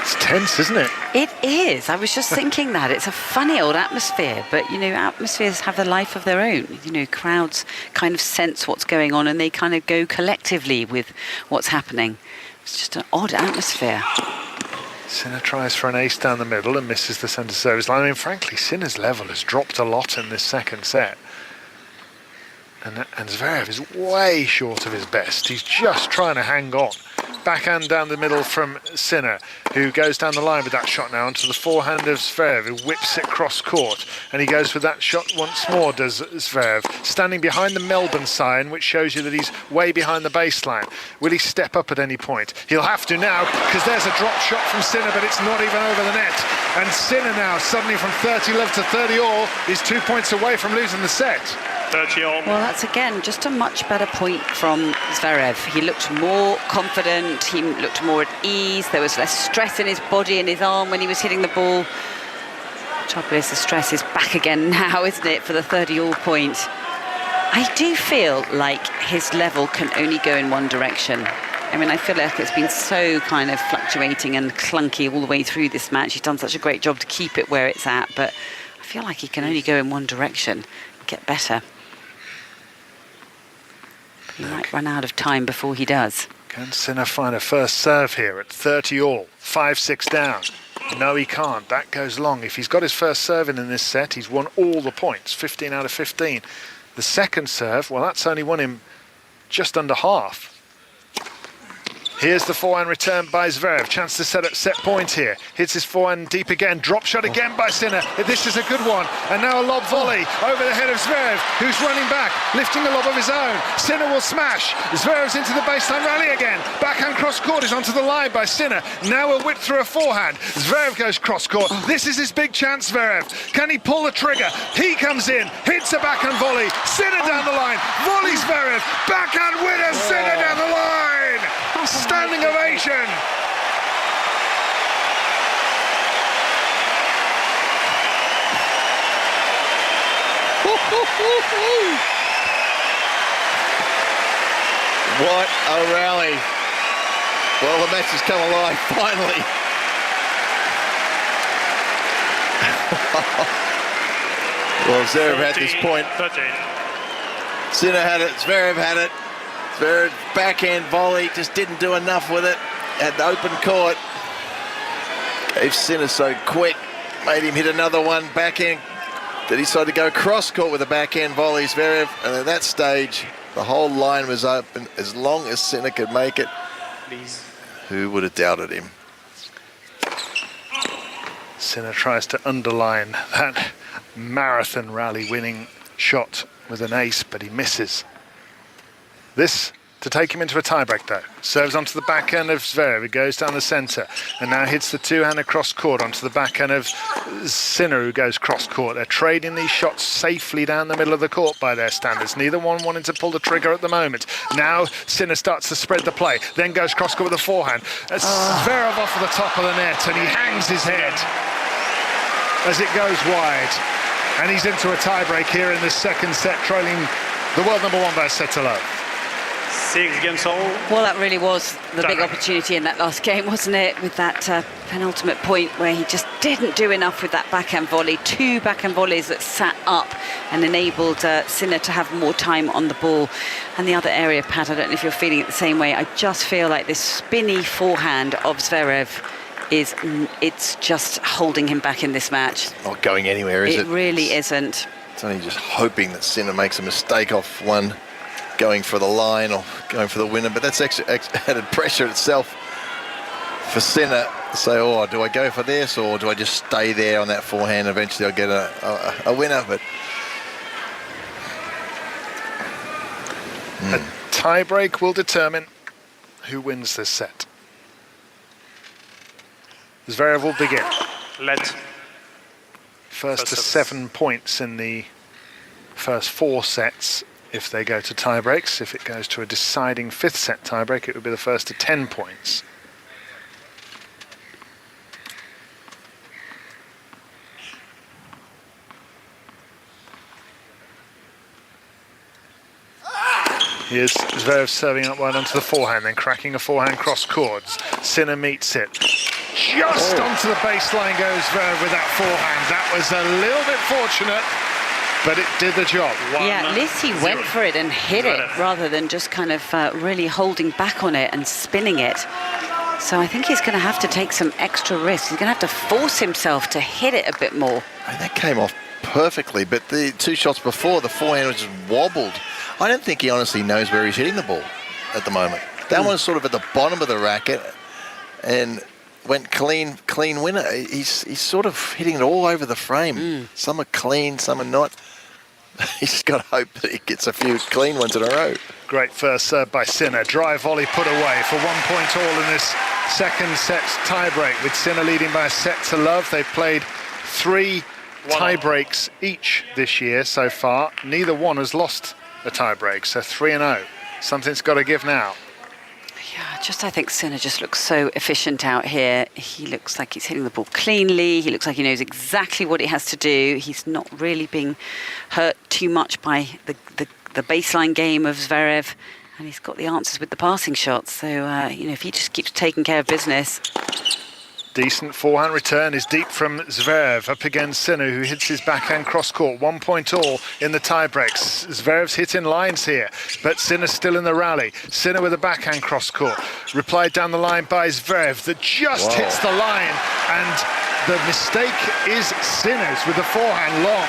It's tense, isn't it? It is. I was just thinking that. It's a funny old atmosphere, but, you know, atmospheres have a life of their own. You know, crowds kind of sense what's going on and they kind of go collectively with what's happening. It's just an odd atmosphere. Sinner tries for an ace down the middle and misses the centre service line. I mean, frankly, Sinner's level has dropped a lot in this second set. And Zverev is way short of his best. He's just trying to hang on. Backhand down the middle from Sinner, who goes down the line with that shot now onto the forehand of Zverev, who whips it cross court. And he goes with that shot once more, does Zverev, standing behind the Melbourne sign, which shows you that he's way behind the baseline. Will he step up at any point? He'll have to now, because there's a drop shot from Sinner, but it's not even over the net. And Sinner now, suddenly from 30 love to 30 all, is 2 points away from losing the set. 30 all. Well, that's again just a much better point from Zverev. He looked more confident, he looked more at ease, there was less stress in his body and his arm when he was hitting the ball. Trouble is, the stress is back again now, isn't it, for the 30 all point. I do feel like his level can only go in one direction. I mean, I feel like it's been so kind of fluctuating and clunky all the way through this match. He's done such a great job to keep it where it's at, but I feel like he can only go in one direction, get better. He might run out of time before he does. Can Sinner find a first serve here at 30 all, 5-6 down? No, he can't. That goes long. If he's got his first serve in this set, he's won all the points, 15 out of 15. The second serve, well, that's only won him just under half. Here's the forehand return by Zverev. Chance to set point here. Hits his forehand deep again. Drop shot again by Sinner. This is a good one. And now a lob volley over the head of Zverev, who's running back, lifting a lob of his own. Sinner will smash. Zverev's into the baseline rally again. Backhand cross court is onto the line by Sinner. Now a whip through a forehand. Zverev goes cross court. This is his big chance, Zverev. Can he pull the trigger? He comes in, hits a backhand volley. Sinner down the line. Volley Zverev. Backhand winner. Sinner down the line. Standing ovation. What a rally. Well, the match has come alive, finally. Well, Zverev had this point. 13. Sinner had it, Zverev had it. Zverev backhand volley, just didn't do enough with it at the open court. Gave Sinner so quick, made him hit another one backhand. They decided to go cross court with a backhand volley, Zverev, and at that stage, the whole line was open as long as Sinner could make it. Please. Who would have doubted him? Sinner tries to underline that marathon rally winning shot with an ace, but he misses. This to take him into a tiebreak though. Serves onto the backhand of Zverev, he goes down the centre and now hits the two-hander cross court onto the backhand of Sinner, who goes cross court. They're trading these shots safely down the middle of the court by their standards. Neither one wanting to pull the trigger at the moment. Now Sinner starts to spread the play, then goes cross court with a forehand. Zverev off of the top of the net and he hangs his head as it goes wide. And he's into a tiebreak here in the second set, trailing the world number one by a set to love. 6 games all. Well, that really was the big opportunity in that last game, wasn't it? With that penultimate point where he just didn't do enough with that backhand volley. 2 backhand volleys that sat up and enabled Sinner to have more time on the ball. And the other area, Pat, I don't know if you're feeling it the same way. I just feel like this spinny forehand of Zverev it's just holding him back in this match. Not going anywhere, is it? It really isn't. It's only just hoping that Sinner makes a mistake off one, going for the line or going for the winner, but that's extra added pressure itself for Sinner to say, oh, do I go for this or do I just stay there on that forehand? Eventually I'll get a winner, but a tiebreak will determine who wins this set. Zverev will begin. Let. First to 7 points in the first 4 sets if they go to tiebreaks. If it goes to a deciding 5th set tiebreak, it would be the first to 10 points. Here's Zverev serving up wide onto the forehand, then cracking a forehand cross courts. Sinner meets it. Just onto the baseline goes Zverev with that forehand. That was a little bit fortunate, but it did the job. Yeah, at least he went for it and hit it rather than just kind of really holding back on it and spinning it. So I think he's going to have to take some extra risks. He's going to have to force himself to hit it a bit more. I mean, that came off perfectly, but the 2 shots before, the forehand was just wobbled. I don't think he honestly knows where he's hitting the ball at the moment. That one's sort of at the bottom of the racket and went clean winner. He's sort of hitting it all over the frame. Some are clean, some are not. He's just got to hope that he gets a few clean ones in a row. Great first serve by Sinner. Drive volley put away for 1 point all in this second set tiebreak, with Sinner leading by a set to love. They've played 3 tiebreaks each this year so far. Neither one has lost a tiebreak, so 3-0. Something's got to give now. Yeah, I think Sinner just looks so efficient out here. He looks like he's hitting the ball cleanly. He looks like he knows exactly what he has to do. He's not really being hurt too much by the baseline game of Zverev, and he's got the answers with the passing shots. So, if he just keeps taking care of business. Decent forehand return is deep from Zverev up against Sinner, who hits his backhand cross court. 1 point all in the tiebreaks. Zverev's hitting lines here, but Sinner's still in the rally. Sinner with a backhand cross court. Replied down the line by Zverev that just hits the line, and the mistake is Sinner's with the forehand long.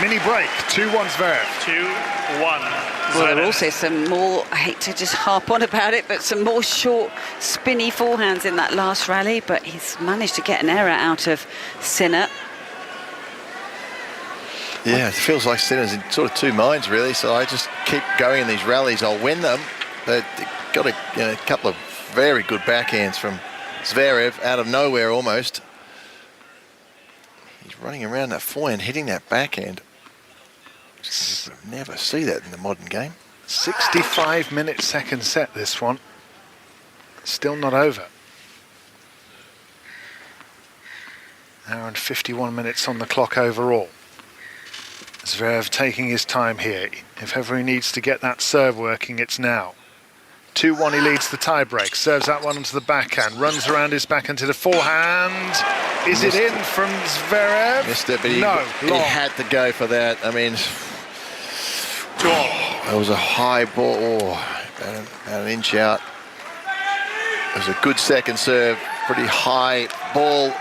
Mini break, 2-1 Zverev. 2-1. Well, there are also some more, I hate to just harp on about it, but some more short, spinny forehands in that last rally, but he's managed to get an error out of Sinner. Yeah, it feels like Sinner's in sort of 2 minds, really, so I just keep going in these rallies. I'll win them, but got a couple of very good backhands from Zverev out of nowhere almost. He's running around that forehand, hitting that backhand. Just never see that in the modern game. 65-minute second set, this one. Still not over. Hour and 51 minutes on the clock overall. Zverev taking his time here. If ever he needs to get that serve working, it's now. 2-1, he leads the tie-break. Serves that one onto the backhand. Runs around his backhand to the forehand. Is it in from Zverev? Missed it, but he had to go for that. I mean, it was a high ball, about an inch out. It was a good second serve, pretty high ball.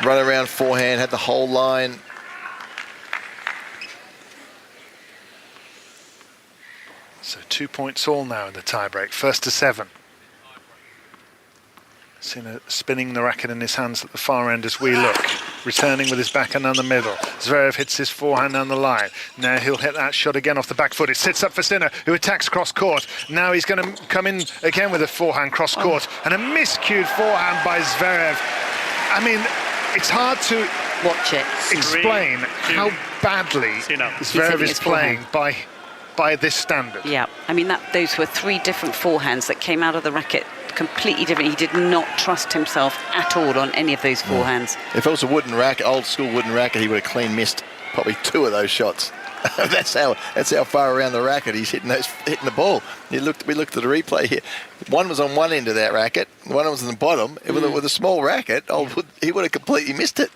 Run around forehand, had the whole line. So 2 points all now in the tie-break, 1-7. Sinner spinning the racket in his hands at the far end as we look. Returning with his backhand down the middle. Zverev hits his forehand down the line. Now he'll hit that shot again off the back foot. It sits up for Sinner, who attacks cross-court. Now he's going to come in again with a forehand cross-court. And a miscued forehand by Zverev. I mean, it's hard to watch it. Explain how badly Zverev is playing by this standard. Yeah, I mean, those were 3 different forehands that came out of the racket completely different. He did not trust himself at all on any of those forehands. If it was a wooden racket, old school wooden racket, he would have clean missed probably 2 of those shots. that's how far around the racket he's hitting the ball. We looked at the replay here. One was on one end of that racket, one was on the bottom. With a small racket, he would have completely missed it.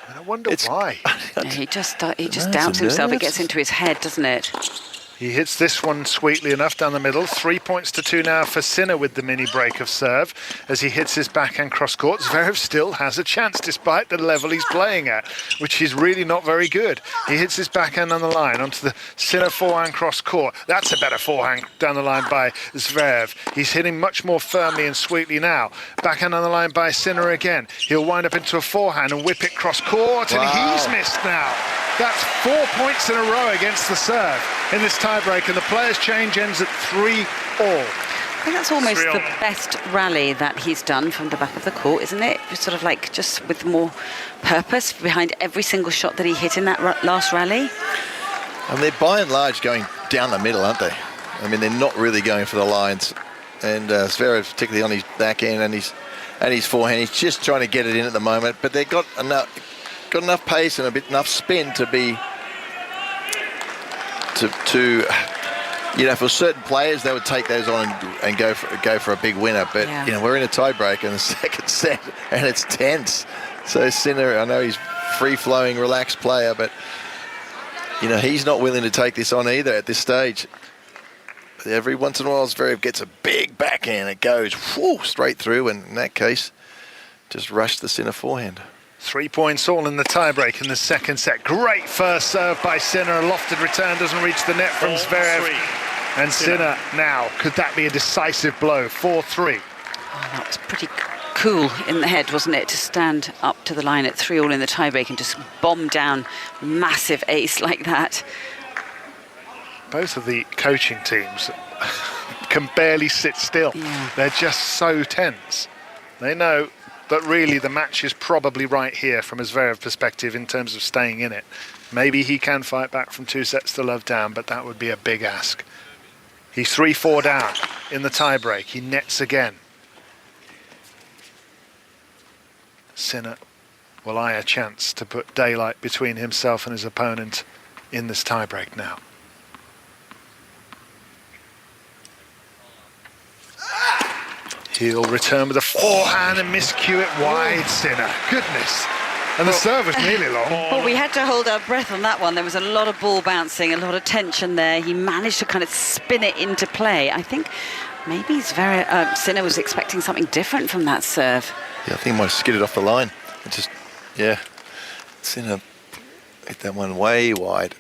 I wonder why. He just doubts himself. It gets into his head, doesn't it? He hits this one sweetly enough down the middle. 3 points to 2 now for Sinner with the mini break of serve as he hits his backhand cross court. Zverev still has a chance despite the level he's playing at, which is really not very good. He hits his backhand on the line onto the Sinner forehand cross court. That's a better forehand down the line by Zverev. He's hitting much more firmly and sweetly now. Backhand on the line by Sinner again. He'll wind up into a forehand and whip it cross court, and he's missed now. That's 4 points in a row against the serve in this tiebreak, and the players' change ends at 3-all. I think that's almost the best rally that he's done from the back of the court, isn't it? Sort of like just with more purpose behind every single shot that he hit in that last rally. And they're by and large going down the middle, aren't they? I mean, they're not really going for the lines. And Zverev, particularly on his backhand and his forehand, he's just trying to get it in at the moment. But they've got enough pace and enough spin to be for certain players they would take those on and go for a big winner. But we're in a tiebreak in the second set and it's tense. So Sinner, I know he's free-flowing, relaxed player, but he's not willing to take this on either at this stage. But every once in a while, Zverev gets a big backhand. It goes straight through, and in that case, just rushed the Sinner forehand. 3 points all in the tiebreak in the second set. Great first serve by Sinner. A lofted return doesn't reach the net from Zverev. And Sinner now, could that be a decisive blow? 4-3. Oh, that was pretty cool in the head, wasn't it? To stand up to the line at 3-all in the tiebreak and just bomb down massive ace like that. Both of the coaching teams can barely sit still. Yeah. They're just so tense. They know that really the match is probably right here from a Zverev perspective in terms of staying in it. Maybe he can fight back from 2-0 down, but that would be a big ask. He's 3-4 down in the tiebreak. He nets again. Sinner will eye a chance to put daylight between himself and his opponent in this tiebreak now. He'll return with a forehand and miscue it wide, Sinner. Goodness. And the serve was nearly long. Well, we had to hold our breath on that one. There was a lot of ball bouncing, a lot of tension there. He managed to kind of spin it into play. I think maybe Sinner was expecting something different from that serve. Yeah, I think he might have skidded off the line. Sinner hit that one way wide.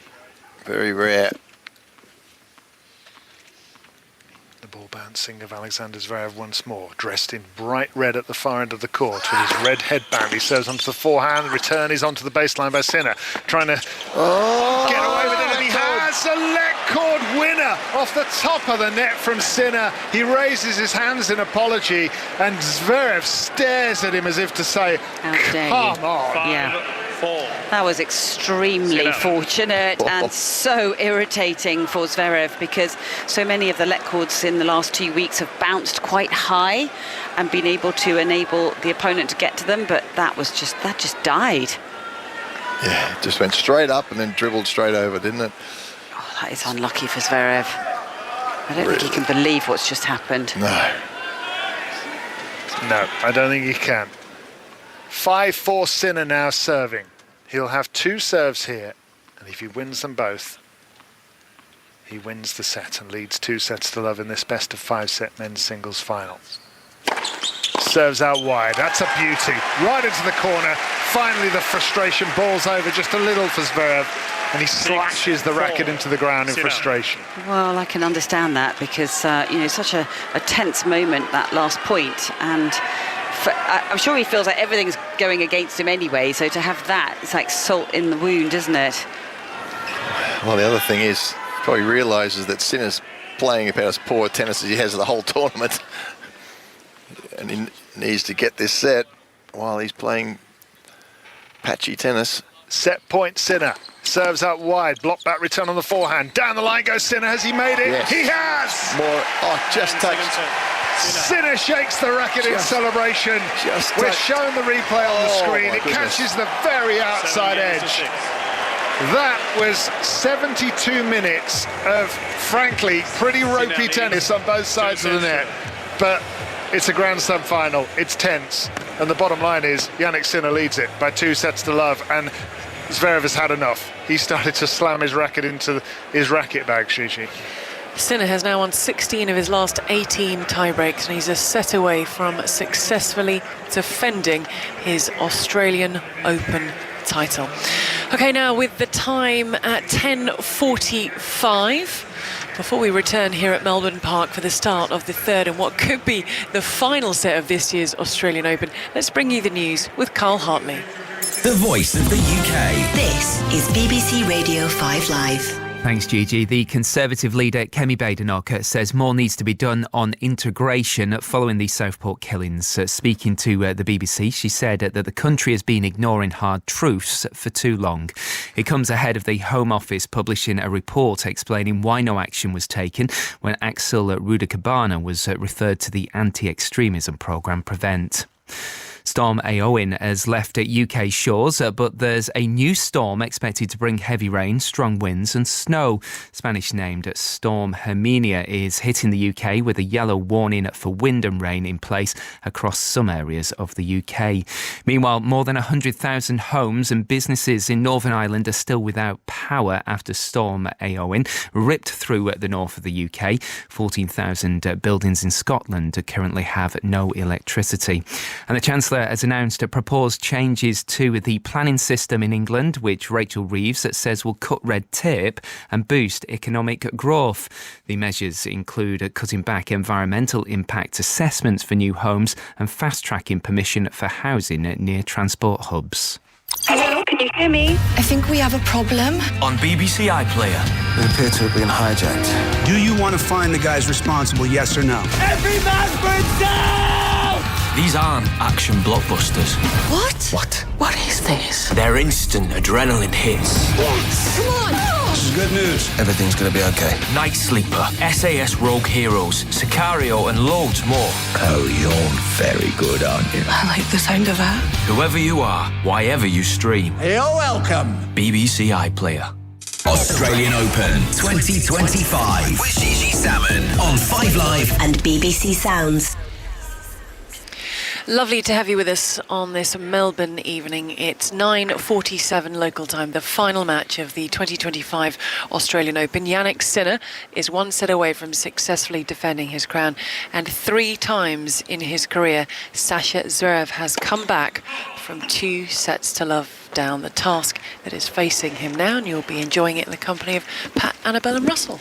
Very rare. The ball bouncing of Alexander Zverev once more, dressed in bright red at the far end of the court with his red headband. He serves onto the forehand. The return is onto the baseline by Sinner, trying to get away with it, and he has a leg cord winner off the top of the net from Sinner. He raises his hands in apology, and Zverev stares at him as if to say, come on. Yeah. That was extremely fortunate and so irritating for Zverev, because so many of the let cords in the last 2 weeks have bounced quite high and been able to enable the opponent to get to them, but that just died. Yeah, it just went straight up and then dribbled straight over, didn't it? Oh, that is unlucky for Zverev. I don't think he can believe what's just happened. No, I don't think he can. 5-4 Sinner now serving. He'll have 2 serves here, and if he wins them both, he wins the set and leads 2-0 in this best of 5-set men's singles final. Serves out wide. That's a beauty. Right into the corner. Finally, the frustration balls over just a little for Zverev, and he slashes the racket into the ground in frustration. Well, I can understand that because, such a tense moment, that last point, and I'm sure he feels like everything's going against him anyway, so to have that, it's like salt in the wound, isn't it? Well, the other thing is, probably realises that Sinner's playing about as poor tennis as he has the whole tournament. And he needs to get this set while he's playing patchy tennis. Set point Sinner. Serves out wide. Block back return on the forehand. Down the line goes Sinner. Has he made it? Yes. He has! Just touched. Sinner shakes the racket in celebration. We're showing the replay on the screen. It catches the very outside edge. That was 72 minutes of, frankly, pretty ropey tennis on both sides of the net. But it's a Grand Slam final. It's tense. And the bottom line is Jannik Sinner leads it by 2-0, and Zverev has had enough. He started to slam his racket into his racket bag, Gigi. Sinner has now won 16 of his last 18 tie-breaks, and he's a set away from successfully defending his Australian Open title. Okay, now with the time at 10:45, before we return here at Melbourne Park for the start of the third and what could be the final set of this year's Australian Open, let's bring you the news with Carl Hartley. The voice of the UK. This is BBC Radio 5 Live. Thanks, Gigi. The Conservative leader, Kemi Badenoch, says more needs to be done on integration following the Southport killings. Speaking to the BBC, she said that the country has been ignoring hard truths for too long. It comes ahead of the Home Office publishing a report explaining why no action was taken when Axel Rudakabana was referred to the anti-extremism programme Prevent. Storm Eowyn has left UK shores, but there's a new storm expected to bring heavy rain, strong winds and snow. Spanish named Storm Herminia is hitting the UK with a yellow warning for wind and rain in place across some areas of the UK. Meanwhile, more than 100,000 homes and businesses in Northern Ireland are still without power after Storm Eowyn ripped through the north of the UK. 14,000 buildings in Scotland currently have no electricity. And the Chancellor has announced proposed changes to the planning system in England, which Rachel Reeves says will cut red tape and boost economic growth. The measures include cutting back environmental impact assessments for new homes and fast-tracking permission for housing near transport hubs. Hello, can you hear me? I think we have a problem. On BBC iPlayer. We appear to have been hijacked. Do you want to find the guys responsible, yes or no? Every man's been down! These aren't action blockbusters. What? What is this? They're instant adrenaline hits. Yes, come on! This is good news. Everything's going to be okay. Night Sleeper, SAS Rogue Heroes, Sicario and loads more. Oh, you're very good, aren't you? I like the sound of that. Whoever you are, wherever you stream. You're welcome. BBC iPlayer. Australian Open 2025 with Gigi Salmon on 5 Live and BBC Sounds. Lovely to have you with us on this Melbourne evening. It's 9:47 local time, the final match of the 2025 Australian Open. Jannik Sinner is one set away from successfully defending his crown, and 3 times in his career, Sasha Zverev has come back from 2-0 down. The task that is facing him now, and you'll be enjoying it in the company of Pat, Annabelle and Russell.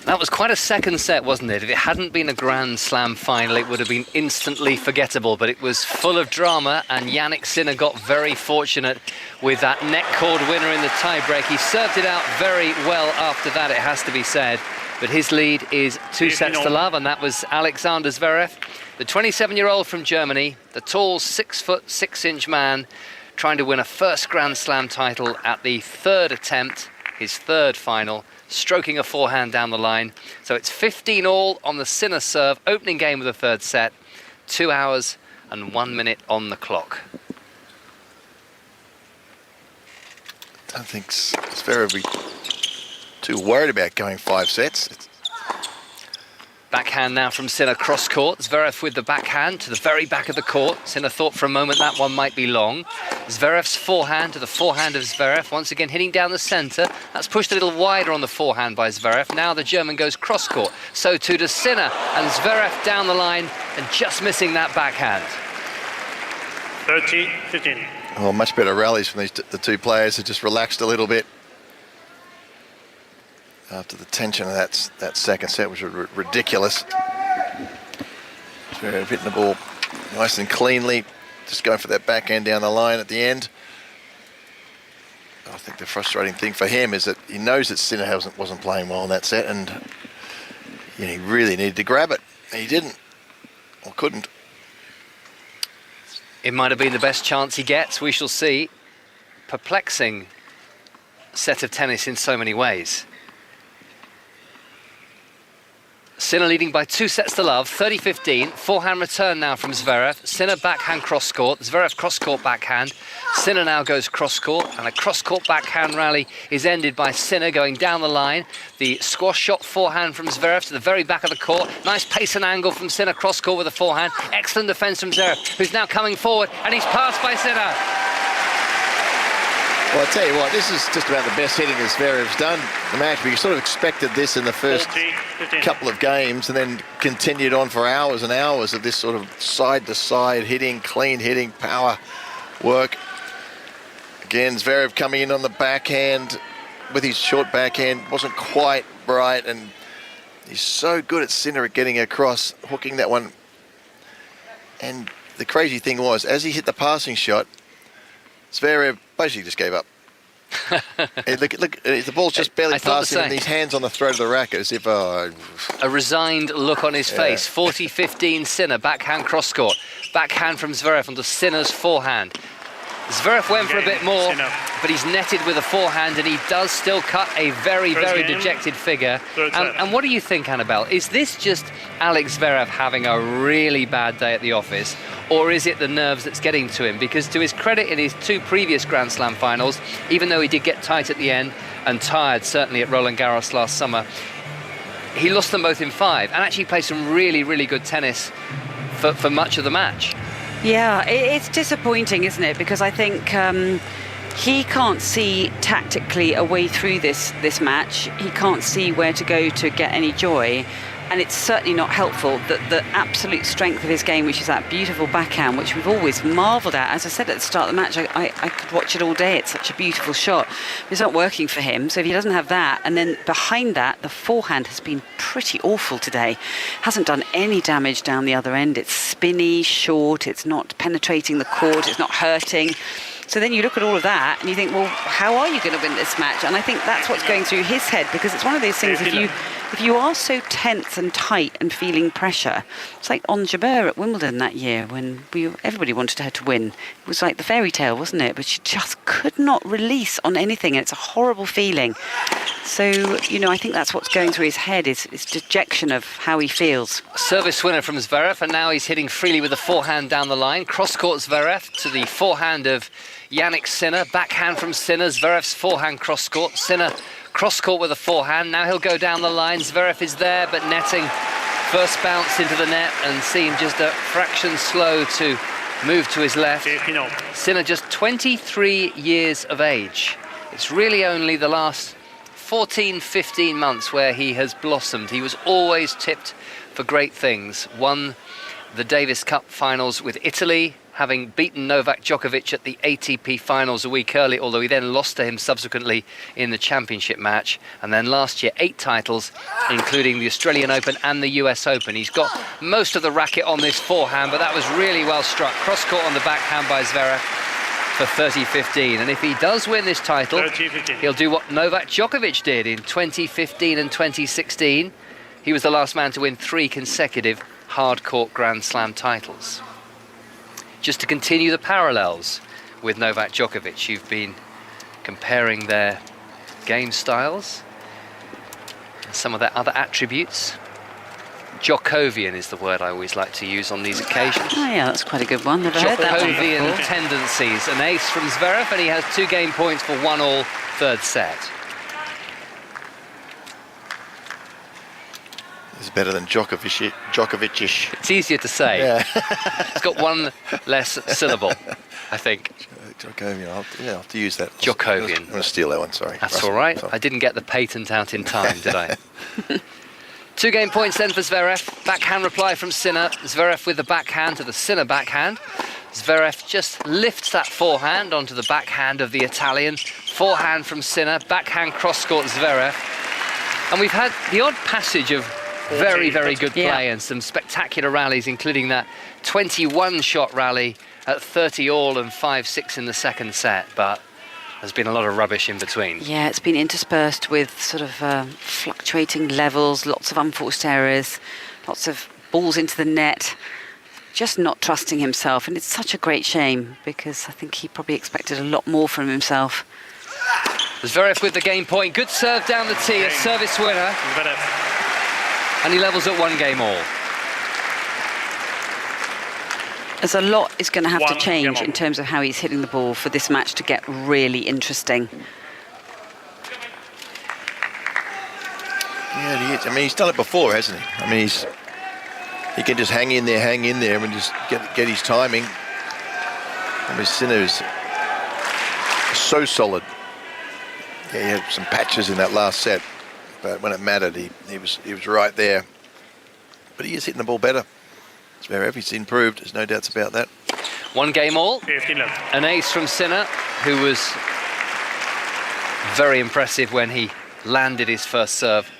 That was quite a second set, wasn't it? If it hadn't been a Grand Slam final, it would have been instantly forgettable, but it was full of drama, and Jannik Sinner got very fortunate with that net cord winner in the tie-break. He served it out very well after that, it has to be said, but his lead is 2-0, and that was Alexander Zverev, the 27-year-old from Germany, the tall 6'6" man, trying to win a first Grand Slam title at the third attempt, his third final, stroking a forehand down the line. So it's 15-all on the Sinner serve, opening game of the third set, 2 hours and 1 minute on the clock. I don't think Zverev will be too worried about going 5 sets. Backhand now from Sinner, cross court. Zverev with the backhand to the very back of the court. Sinner thought for a moment that one might be long. Zverev's forehand to the forehand of Zverev, once again hitting down the centre. That's pushed a little wider on the forehand by Zverev. Now the German goes cross court. So too does Sinner, and Zverev down the line and just missing that backhand. 30-15. Well, much better rallies from the two players. Have just relaxed a little bit after the tension of that second set, which was ridiculous. Zverev hitting the ball nice and cleanly, just going for that backhand down the line at the end. I think the frustrating thing for him is that he knows that Sinner wasn't playing well in that set, and he really needed to grab it. He didn't, or couldn't. It might have been the best chance he gets. We shall see. Perplexing set of tennis in so many ways. Sinner leading by 2 sets to love, 30-15. Forehand return now from Zverev. Sinner backhand cross court. Zverev cross court backhand. Sinner now goes cross court, and a cross court backhand rally is ended by Sinner going down the line. The squash shot forehand from Zverev to the very back of the court. Nice pace and angle from Sinner, cross court with a forehand. Excellent defence from Zverev, who's now coming forward, and he's passed by Sinner. Well, I tell you what, this is just about the best hitting that Zverev's done the match. We sort of expected this in the first couple of games, and then continued on for hours and hours of this sort of side-to-side hitting, clean hitting, power work. Again, Zverev coming in on the backhand with his short backhand, wasn't quite right, and he's so good at Sinner at getting across, hooking that one. And the crazy thing was, as he hit the passing shot, Zverev basically just gave up. Look, the ball's just barely passing, and his hands on the throat of the racket as if... A resigned look on his face. 40-15 Sinner, backhand cross court. Backhand from Zverev onto Sinner's forehand. Zverev went for a bit more, but he's netted with a forehand, and he does still cut a very, very dejected figure. And what do you think, Annabelle? Is this just Alex Zverev having a really bad day at the office, or is it the nerves that's getting to him? Because to his credit, in his 2 previous Grand Slam finals, even though he did get tight at the end and tired, certainly at Roland Garros last summer, he lost them both in 5 and actually played some really, really good tennis for much of the match. Yeah, it's disappointing, isn't it? Because I think he can't see tactically a way through this match. He can't see where to go to get any joy. And it's certainly not helpful that the absolute strength of his game, which is that beautiful backhand, which we've always marvelled at. As I said at the start of the match, I could watch it all day. It's such a beautiful shot. It's not working for him. So if he doesn't have that, and then behind that, the forehand has been pretty awful today. Hasn't done any damage down the other end. It's spinny, short. It's not penetrating the court. It's not hurting. So then you look at all of that and you think, well, how are you going to win this match? And I think that's what's going through his head, because it's one of those things, if you are so tense and tight and feeling pressure, it's like on Jabeur at Wimbledon that year when everybody wanted her to win. It was like the fairy tale, wasn't it? But she just could not release on anything, and it's a horrible feeling. So, I think that's what's going through his head, is dejection of how he feels. Service winner from Zverev, and now he's hitting freely with the forehand down the line. Cross-court Zverev to the forehand of Jannik Sinner. Backhand from Sinner. Zverev's forehand cross-court. Sinner cross-court with a forehand. Now he'll go down the line. Zverev is there, but netting. First bounce into the net and seemed just a fraction slow to move to his left. Sinner just 23 years of age. It's really only the last 14, 15 months where he has blossomed. He was always tipped for great things. Won the Davis Cup finals with Italy, having beaten Novak Djokovic at the ATP finals a week early, although he then lost to him subsequently in the championship match. And then last year, 8 titles, including the Australian Open and the US Open. He's got most of the racket on this forehand, but that was really well struck. Cross-court on the backhand by Zverev for 30-15. And if he does win this title, he'll do what Novak Djokovic did in 2015 and 2016. He was the last man to win 3 consecutive hard-court Grand Slam titles. Just to continue the parallels with Novak Djokovic, you've been comparing their game styles, some of their other attributes. Djokovian is the word I always like to use on these occasions. Oh yeah, that's quite a good one. Never heard that one before. Djokovian tendencies. An ace from Zverev, and he has 2 game points for 1-all third set. It's better than Djokovic-ish. It's easier to say. Yeah. It's got one less syllable, I think. Djokovic, I'll have to use that. Djokovic. I'm going to steal that one, sorry. That's Russell. all right. Sorry. I didn't get the patent out in time, did I? 2 game points then for Zverev. Backhand reply from Sinner. Zverev with the backhand to the Sinner backhand. Zverev just lifts that forehand onto the backhand of the Italian. Forehand from Sinner. Backhand cross-court Zverev. And we've had the odd passage of very, very good play and some spectacular rallies, including that 21-shot rally at 30 all and 5-6 in the second set. But there's been a lot of rubbish in between. Yeah, it's been interspersed with sort of fluctuating levels, lots of unforced errors, lots of balls into the net, just not trusting himself. And it's such a great shame because I think he probably expected a lot more from himself. Zverev with the game point. Good serve down the tee, a service winner. And he levels at 1 game all. There's a lot is going to have to change in terms of how he's hitting the ball for this match to get really interesting. Yeah, he is. I mean, he's done it before, hasn't he? I mean, he can just hang in there and just get his timing. I mean, Sinner is so solid. Yeah, he had some patches in that last set, but when it mattered, he was right there. But he is hitting the ball better. Zverev, he's improved, there's no doubts about that. 1 game all. An ace from Sinner, who was very impressive when he landed his first serve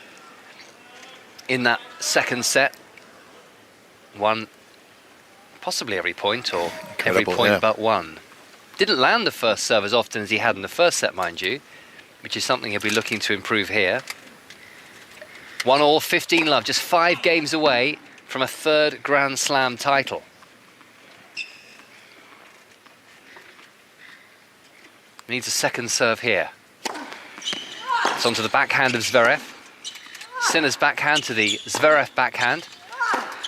in that second set. Won possibly every point, or every point but one. Didn't land the first serve as often as he had in the first set, mind you, which is something he'll be looking to improve here. 1 all, 15 love, just 5 games away from a 3rd Grand Slam title. Needs a second serve here. It's onto the backhand of Zverev. Sinner's backhand to the Zverev backhand.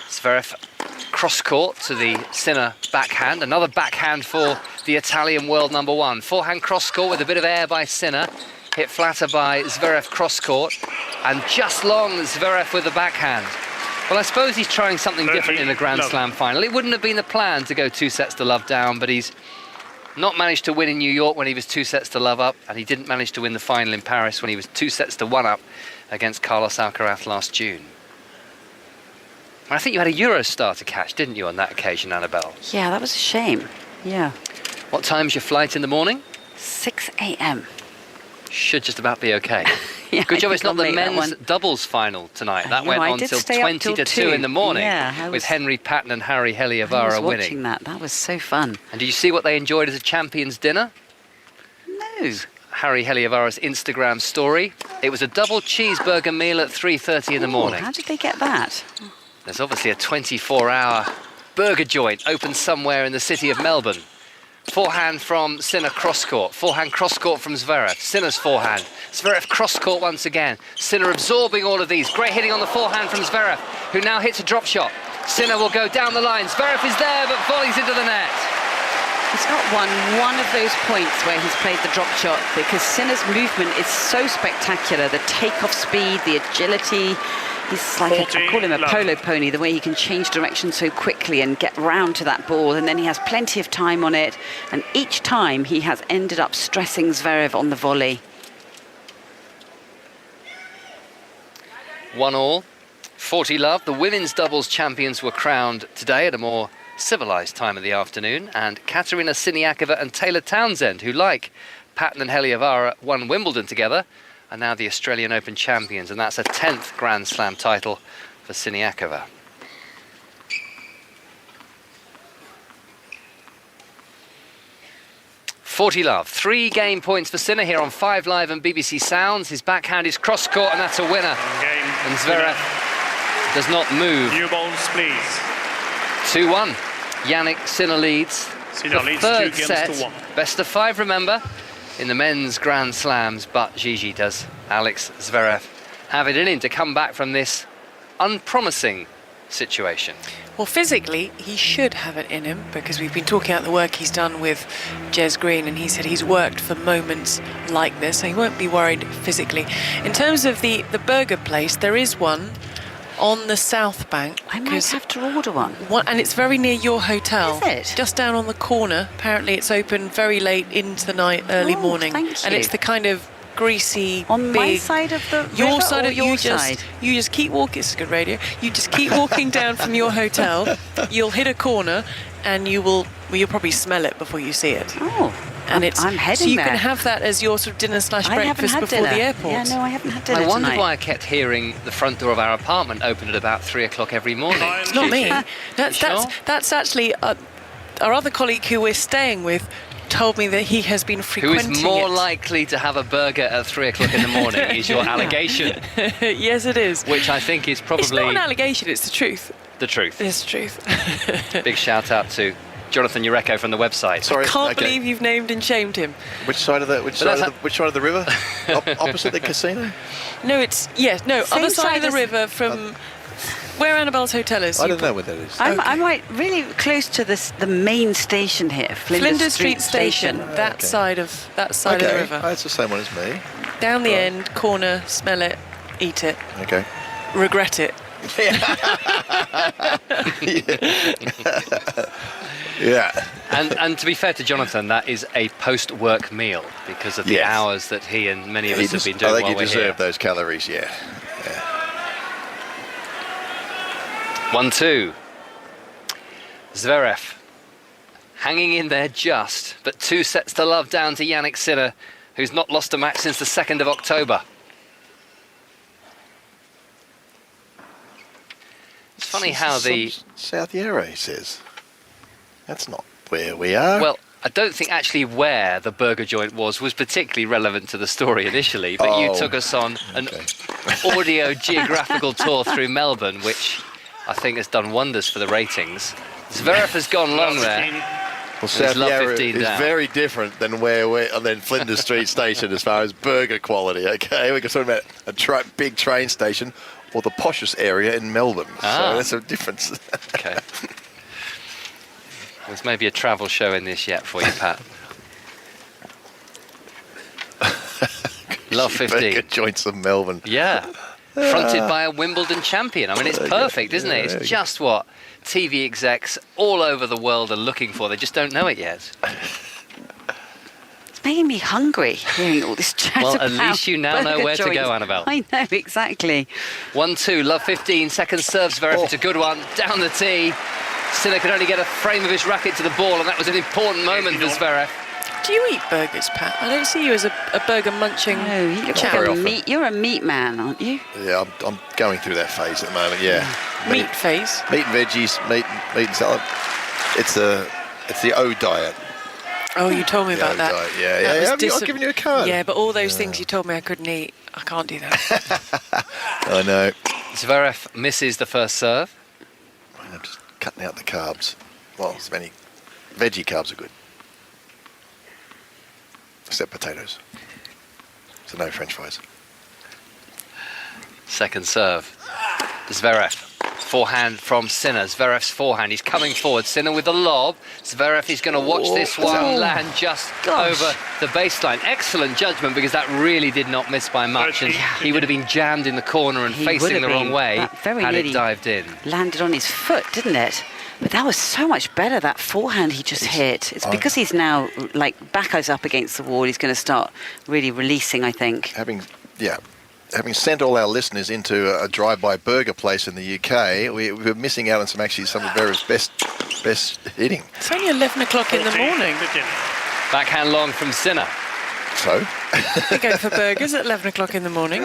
Zverev cross-court to the Sinner backhand. Another backhand for the Italian world number 1. Forehand cross-court with a bit of air by Sinner. Hit flatter by Zverev cross-court. And just long Zverev with the backhand. Well, I suppose he's trying something different in a Grand Slam final. It wouldn't have been the plan to go 2 sets to love down, but he's not managed to win in New York when he was 2 sets to love up, and he didn't manage to win the final in Paris when he was 2 sets to 1 up against Carlos Alcaraz last June. And I think you had a Eurostar to catch, didn't you, on that occasion, Annabelle? Yeah, that was a shame. Yeah. What time's your flight in the morning? 6 a.m. Should just about be okay. Yeah, good job it's not the men's doubles final tonight. That went on till 20 to 2 in the morning, with Henry Patton and Harry Heliavara winning. Watching that was so fun. And did you see what they enjoyed as a champions dinner? No. Harry Heliavara's Instagram story. It was a double cheeseburger meal at 3:30 in the morning. How did they get that? There's obviously a 24-hour burger joint open somewhere in the city of Melbourne. Forehand from Sinner cross-court. Forehand cross-court from Zverev. Sinner's forehand. Zverev cross-court once again. Sinner absorbing all of these. Great hitting on the forehand from Zverev, who now hits a drop shot. Sinner will go down the line. Zverev is there, but volleys into the net. He's not won one of those points where he's played the drop shot because Sinner's movement is so spectacular. The takeoff speed, the agility. He's like, I call him a polo pony, the way he can change direction so quickly and get round to that ball, and then he has plenty of time on it. And each time he has ended up stressing Zverev on the volley. 1 all, 40 love. The women's doubles champions were crowned today at a more civilised time of the afternoon, and Katerina Siniakova and Taylor Townsend, who, like Patton and Heliavara, won Wimbledon together, are now the Australian Open champions, and that's a 10th Grand Slam title for Siniakova. .40 love. 3 game points for Sinner here on 5 Live and BBC Sounds. His backhand is cross-court, and that's a winner. And Zverev does not move. New balls, please. 2-1. Jannik, Sinner leads. Sinner leads 2 games to 1. Best of 5, remember, in the men's Grand Slams, but Gigi does Alex Zverev have it in him to come back from this unpromising situation? Well, physically, he should have it in him because we've been talking about the work he's done with Jez Green, and he said he's worked for moments like this, so he won't be worried physically. In terms of the burger place, there is one on the south bank. I might have to order one. And it's very near your hotel. Is it? Just down on the corner. Apparently it's open very late into the night, early morning. Thank you. And it's the kind of greasy, on big, my side of the your river side or of your you side? you just keep walking. It's good radio. You just keep walking down from your hotel. You'll hit a corner, and you'll probably smell it before you see it. Oh, and I'm heading so you there. can have that as your sort of dinner / breakfast I haven't had before dinner. the airport. Yeah, no, I haven't had dinner I wondered tonight. why I kept hearing the front door of our apartment open at about 3 o'clock every morning. It's not me. Sure? That's actually our other colleague who we're staying with told me that he has been Who frequenting is more it. likely to have a burger at 3 o'clock in the morning is your allegation. Yes, it is. Which I think is probably... It's not an allegation, it's the truth. The truth. It's the truth. Big shout out to Jonathan Ureko from the website. Sorry, I can't believe you've named and shamed him. Which side of the river? Opposite the casino? No, other side of the river from where Annabelle's hotel is. I don't know where that is. I'm right, really close to the main station here, Flinders Street Station. That side of the river. Oh, it's the same one as me. Down the end, corner, smell it, eat it. Okay. Regret it. Yeah. And to be fair to Jonathan, that is a post-work meal because of the hours that he and many of us have been doing while we're here. I think you deserve those calories, yeah. 1-2. Zverev hanging in there just, but 2 sets to love down to Jannik Sinner, who's not lost a match since the 2nd of October. It's funny how the... South Yarra, he says. That's not where we are. Well, I don't think actually where the burger joint was particularly relevant to the story initially, but you took us on an audio geographical tour through Melbourne, which I think has done wonders for the ratings. Zverev has gone long there. Well, South Yarra is down. very different than than Flinders Street Station as far as burger quality. Okay, we're talking about a big train station or the poshest area in Melbourne. So that's a difference. Okay. There's maybe a travel show in this yet for you, Pat. Love 15. Burger joints of Melbourne. Yeah. Fronted by a Wimbledon champion. I mean, it's perfect, isn't it? It's just what TV execs all over the world are looking for. They just don't know it yet. It's making me hungry hearing all this chat. Well, about at least you now know where to go, Annabelle. I know, exactly. 1-2, love 15, second serve, Zverev. It's a good one, down the tee. Sinner could only get a frame of his racket to the ball, and that was an important moment for Zverev. Do you eat burgers, Pat? I don't see you as a burger munching chap. You're a meat man, aren't you? Yeah, I'm going through that phase at the moment, yeah. Meat phase? Meat and veggies, meat and salad. It's the O diet. Oh, you told me about that. Diet. Yeah. I've given you a card. Yeah, but all those things you told me I couldn't eat, I can't do that. I know. Zverev misses the first serve. I'm just cutting out the carbs. Well, as many veggie carbs are good. Except potatoes. So no French fries. Second serve. Zverev. Forehand from Sinner. Zverev's forehand. He's coming forward. Sinner with the lob. Zverev is going to watch this one land just over the baseline. Excellent judgment because that really did not miss by much. And he would have been jammed in the corner and facing the wrong way had it dived in. Landed on his foot, didn't it? But that was so much better, that forehand he just hit. It's because he's now, back us up against the wall, he's going to start really releasing, I think. Having sent all our listeners into a drive-by burger place in the UK, we're missing out on some of Zverev's best hitting. It's only 11 o'clock in the morning. Backhand long from Sinner. So? We go for burgers at 11 o'clock in the morning.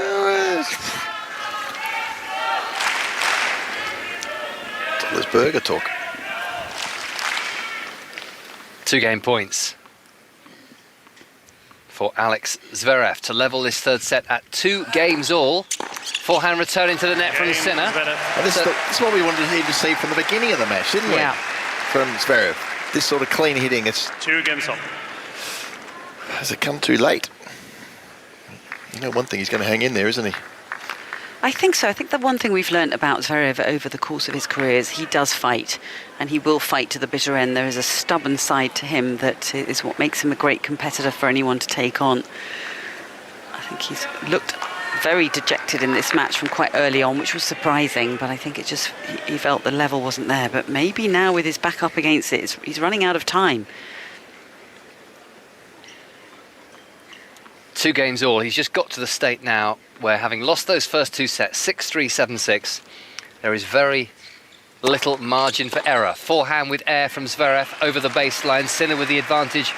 There's burger talk. 2 game points for Alex Zverev to level this third set at 2 games all. Forehand returning to the net from Sinner. This is what we wanted to see from the beginning of the match, didn't we? Yeah. From Zverev. This sort of clean hitting. It's 2 games all. Has it come too late? You know, one thing, he's going to hang in there, isn't he? I think so. I think the one thing we've learnt about Zverev over the course of his career is he does fight, and he will fight to the bitter end. There is a stubborn side to him that is what makes him a great competitor for anyone to take on. I think he's looked very dejected in this match from quite early on, which was surprising, but I think it just, he felt the level wasn't there. But maybe now with his back up against it, he's running out of time. 2 games all. He's just got to the state now where, having lost those first 2 sets, 6-3, 7-6, there is very little margin for error. Forehand with air from Zverev over the baseline. Sinner with the advantage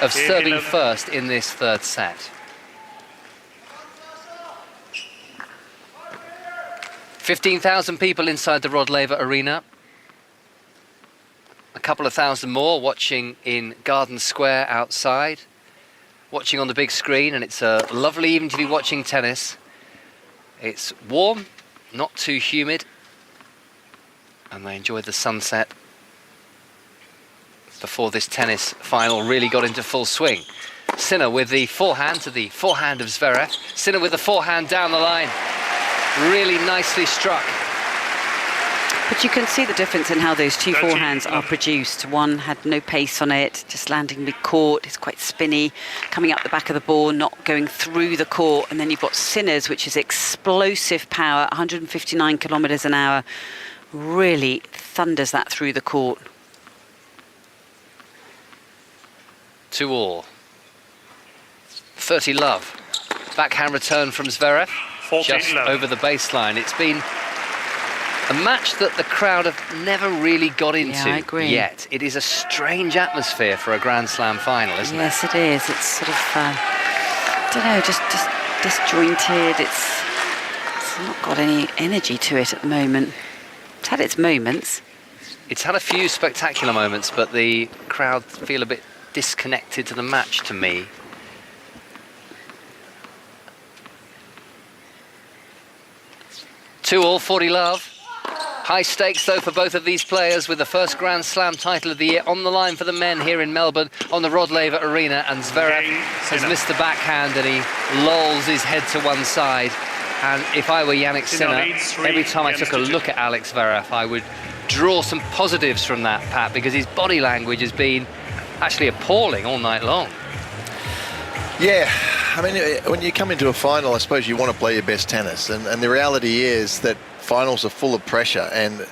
of serving first in this 3rd set. 15,000 people inside the Rod Laver Arena. A couple of thousand more watching in Garden Square outside, watching on the big screen, and it's a lovely evening to be watching tennis. It's warm, not too humid, and they enjoyed the sunset before this tennis final really got into full swing. Sinner with the forehand to the forehand of Zverev. Sinner with the forehand down the line. Really nicely struck. But you can see the difference in how those 2 forehands are produced. One had no pace on it, just landing mid-court. It's quite spinny, coming up the back of the ball, not going through the court. And then you've got Sinner's, which is explosive power, 159 kilometres an hour. Really thunders that through the court. 2 all. 30 love. Backhand return from Zverev. Just over the baseline. It's been a match that the crowd have never really got into yet. It is a strange atmosphere for a Grand Slam final, isn't it? Yes, it is. It's sort of, I don't know, just disjointed. It's not got any energy to it at the moment. It's had its moments. It's had a few spectacular moments, but the crowd feel a bit disconnected to the match to me. Two all, 40 love. High stakes, though, for both of these players, with the first Grand Slam title of the year on the line for the men here in Melbourne on the Rod Laver Arena. And Zverev has missed the backhand and he lolls his head to one side. And if I were Jannik Sinner, every time I took a look at Alex Zverev, I would draw some positives from that, Pat, because his body language has been actually appalling all night long. Yeah, I mean, when you come into a final, I suppose you want to play your best tennis. And the reality is that finals are full of pressure. And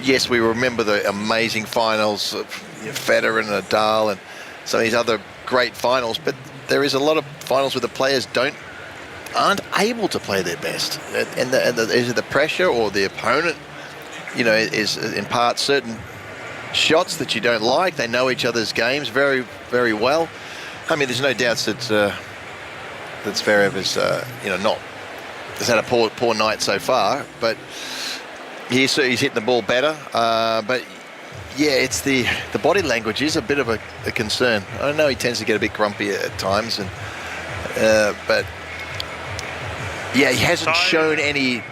yes, we remember the amazing finals of Federer and Nadal and some of these other great finals. But there is a lot of finals where the players aren't able to play their best. And is it the pressure or the opponent, is in part certain shots that you don't like. They know each other's games very, very well. I mean, there's no doubts that Zverev is, has had a poor night so far, but he's hitting the ball better. But yeah, it's the body language is a bit of a concern. I know he tends to get a bit grumpy at times, but yeah, he hasn't shown any.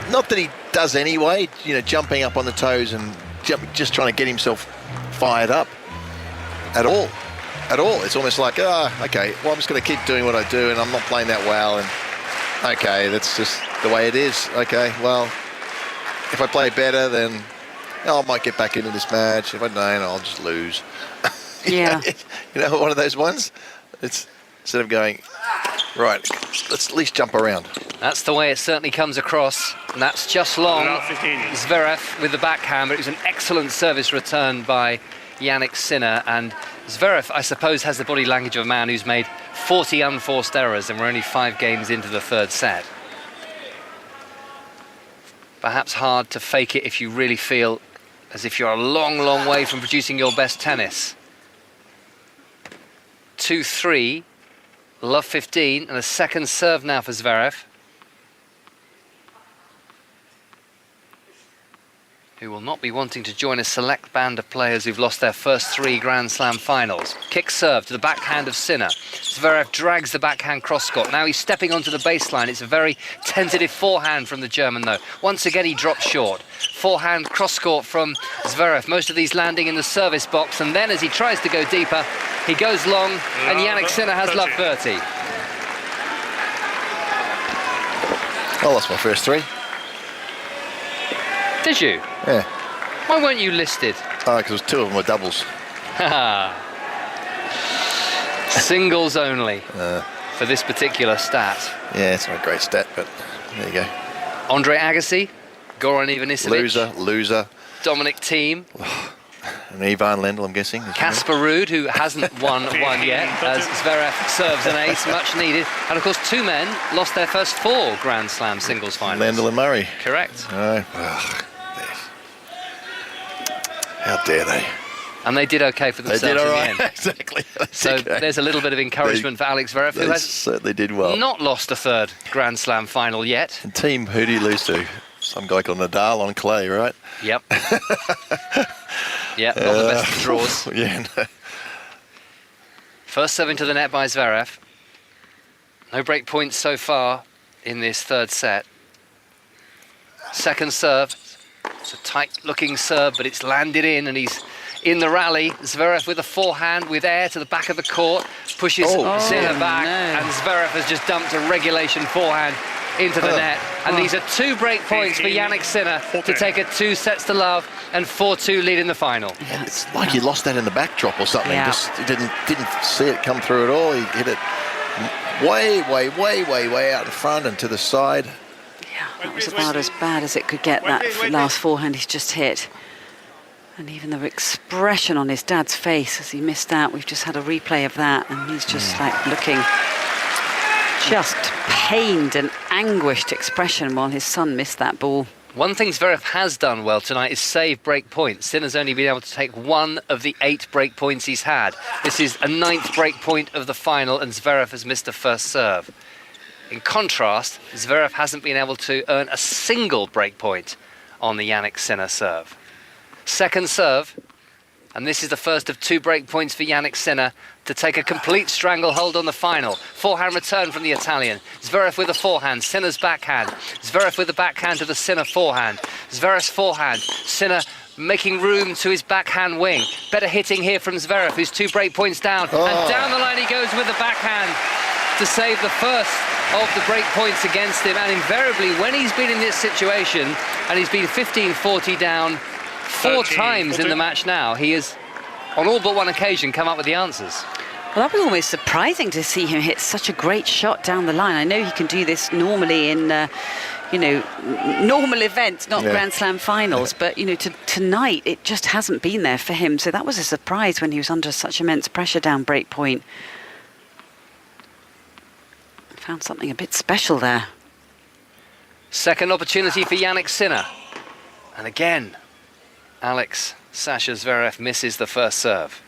Not that he does anyway. Jumping up on the toes and just trying to get himself fired up at all. It's almost like, okay, well, I'm just going to keep doing what I do, and I'm not playing that well, and okay, that's just the way it is. Okay, well, if I play better, then I might get back into this match. If I don't, I'll just lose. Yeah. One of those ones. It's instead of going, right, let's at least jump around. That's the way it certainly comes across, and that's just long. Zverev with the backhand, but it was an excellent service return by Jannik Sinner. And Zverev, I suppose, has the body language of a man who's made 40 unforced errors, and we're only 5 games into the 3rd set. Perhaps hard to fake it if you really feel as if you're a long, long way from producing your best tennis. 2-3, love 15, and a second serve now for Zverev, who will not be wanting to join a select band of players who've lost their first 3 Grand Slam finals. Kick serve to the backhand of Sinner. Zverev drags the backhand cross-court. Now he's stepping onto the baseline. It's a very tentative forehand from the German, though. Once again, he drops short. Forehand cross-court from Zverev. Most of these landing in the service box. And then as he tries to go deeper, he goes long, and Jannik Sinner has love 30. I lost my first 3. Did you? Yeah. Why weren't you listed? Because 2 of them were doubles. Singles only. for this particular stat. Yeah, it's not a great stat, but there you go. Andre Agassi, Goran Ivanisevic. Loser. Dominic Thiem. And Ivan Lendl, I'm guessing. Casper Ruud, who hasn't won one yet, as Zverev serves an ace, much needed. And of course, two men lost their first 4 Grand Slam singles finals. Lendl and Murray. Correct. How dare they? And they did okay for themselves. They did all right. in the end. Exactly. So there's a little bit of encouragement for Alex Zverev, who has certainly did well. Not lost a 3rd Grand Slam final yet. And team, who do you lose to? Some guy called Nadal on clay, right? Yep. Yeah, not the best of draws. Yeah. No. First serve into the net by Zverev. No break points so far in this 3rd set. Second serve. It's a tight-looking serve, but it's landed in, and he's in the rally. Zverev with a forehand with air to the back of the court. Pushes Sinner back, and Zverev has just dumped a regulation forehand into the net. And these are 2 break points for Jannik Sinner to take a 2 sets to love and 4-2 lead in the final. Yeah, it's like he lost that in the backdrop or something. Yeah. Just he didn't see it come through at all. He hit it way out in front and to the side. Yeah, that was about as bad as it could get, that last forehand he's just hit. And even the expression on his dad's face as he missed out, we've just had a replay of that, and he's just like looking just pained and anguished expression while his son missed that ball. One thing Zverev has done well tonight is save break points. Sinner's only been able to take 1 of the 8 break points he's had. This is a 9th break point of the final, and Zverev has missed a first serve. In contrast, Zverev hasn't been able to earn a single break point on the Jannik Sinner serve. Second serve, and this is the first of 2 break points for Jannik Sinner to take a complete stranglehold on the final. Forehand return from the Italian. Zverev with a forehand, Sinner's backhand. Zverev with the backhand to the Sinner forehand. Zverev's forehand, Sinner making room to his backhand wing. Better hitting here from Zverev, who's 2 break points down. And down the line he goes with the backhand to save the first of the break points against him. And invariably, when he's been in this situation, and he's been 15-40 down 4 times in the match now, he has, on all but one occasion, come up with the answers. Well, that was almost surprising to see him hit such a great shot down the line. I know he can do this normally in, normal events, not Grand Slam finals, but, tonight it just hasn't been there for him. So that was a surprise when he was under such immense pressure down break point. Found something a bit special there. Second opportunity for Jannik Sinner. And again, Sasha Zverev misses the first serve.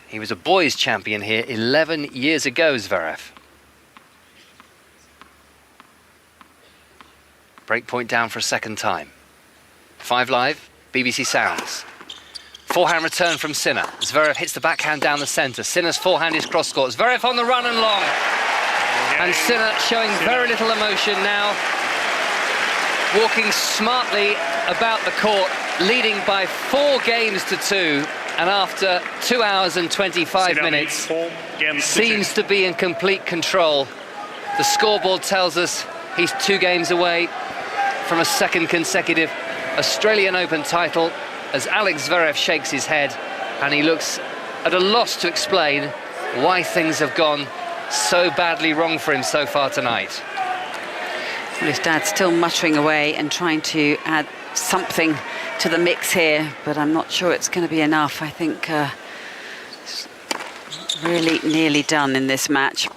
He was a boys' champion here 11 years ago, Zverev. Break point down for a second time. 5 Live, BBC Sounds. Forehand return from Sinner. Zverev hits the backhand down the centre. Sinner's forehand is cross-court. Zverev on the run and long. And Sinner showing very little emotion now. Walking smartly about the court, leading by 4 games to 2. And after 2 hours and 25 minutes, seems to be in complete control. The scoreboard tells us he's 2 games away from a second consecutive Australian Open title, as Alex Zverev shakes his head and he looks at a loss to explain why things have gone so badly wrong for him so far tonight. Well, his dad's still muttering away and trying to add something to the mix here, but I'm not sure it's going to be enough. I think it's really nearly done in this match.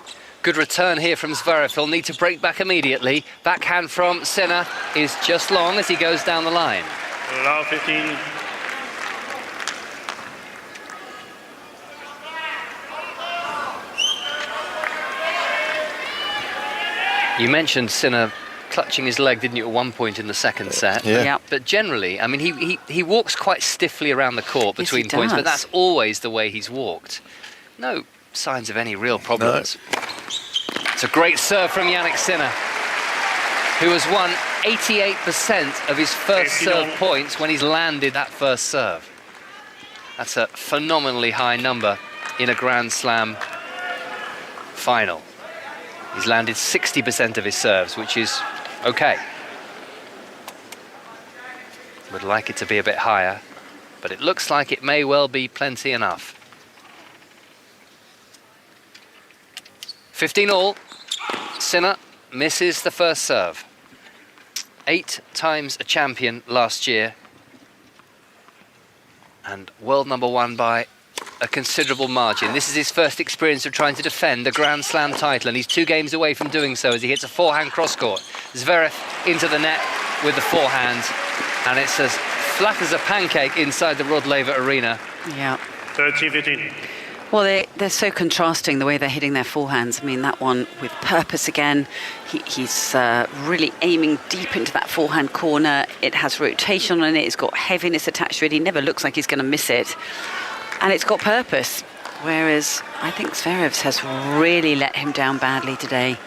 Good return here from Zverev. He'll need to break back immediately. Backhand from Sinner is just long as he goes down the line. Allow 15. You mentioned Sinner clutching his leg, didn't you, at one point in the second set? Yeah. But generally, I mean, he walks quite stiffly around the court between points, but that's always the way he's walked. No signs of any real problems. No. It's a great serve from Jannik Sinner, who has won 88% of his first serve points when he's landed that first serve. That's a phenomenally high number in a Grand Slam final. He's landed 60% of his serves, which is okay. Would like it to be a bit higher, but it looks like it may well be plenty enough. 15 all. Sinner misses the first serve. 8 times a champion last year. And world number 1 by a considerable margin. This is his first experience of trying to defend a Grand Slam title, and he's 2 games away from doing so as he hits a forehand cross-court. Zverev into the net with the forehand, and it's as flat as a pancake inside the Rod Laver Arena. Yeah. 30-15. Well, they're so contrasting the way they're hitting their forehands. I mean, that one with purpose again. He's really aiming deep into that forehand corner. It has rotation on it. It's got heaviness attached to it. He never looks like he's going to miss it. And it's got purpose. Whereas I think Zverev's has really let him down badly today.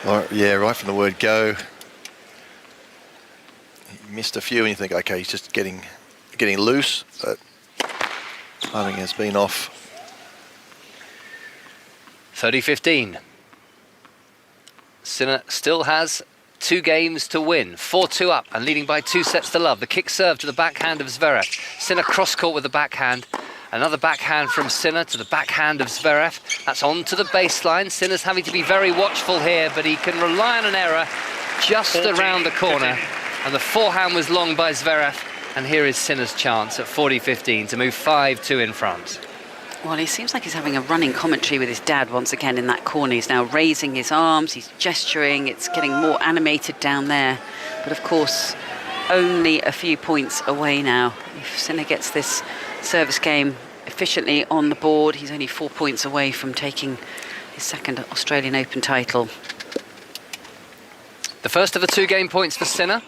Well, yeah, right from the word go. He missed a few and you think, okay, he's just getting loose. But timing has been off. 30-15. Sinner still has 2 games to win. 4-2 up and leading by 2 sets to love. The kick serve to the backhand of Zverev. Sinner cross-court with the backhand. Another backhand from Sinner to the backhand of Zverev. That's on to the baseline. Sinner's having to be very watchful here, but he can rely on an error just around the corner. And the forehand was long by Zverev. And here is Sinner's chance at 40-15 to move 5-2 in front. Well, he seems like he's having a running commentary with his dad once again in that corner. He's now raising his arms, he's gesturing, it's getting more animated down there. But of course, only a few points away now. If Sinner gets this service game efficiently on the board, he's only 4 points away from taking his second Australian Open title. The first of the 2 game points for Sinner,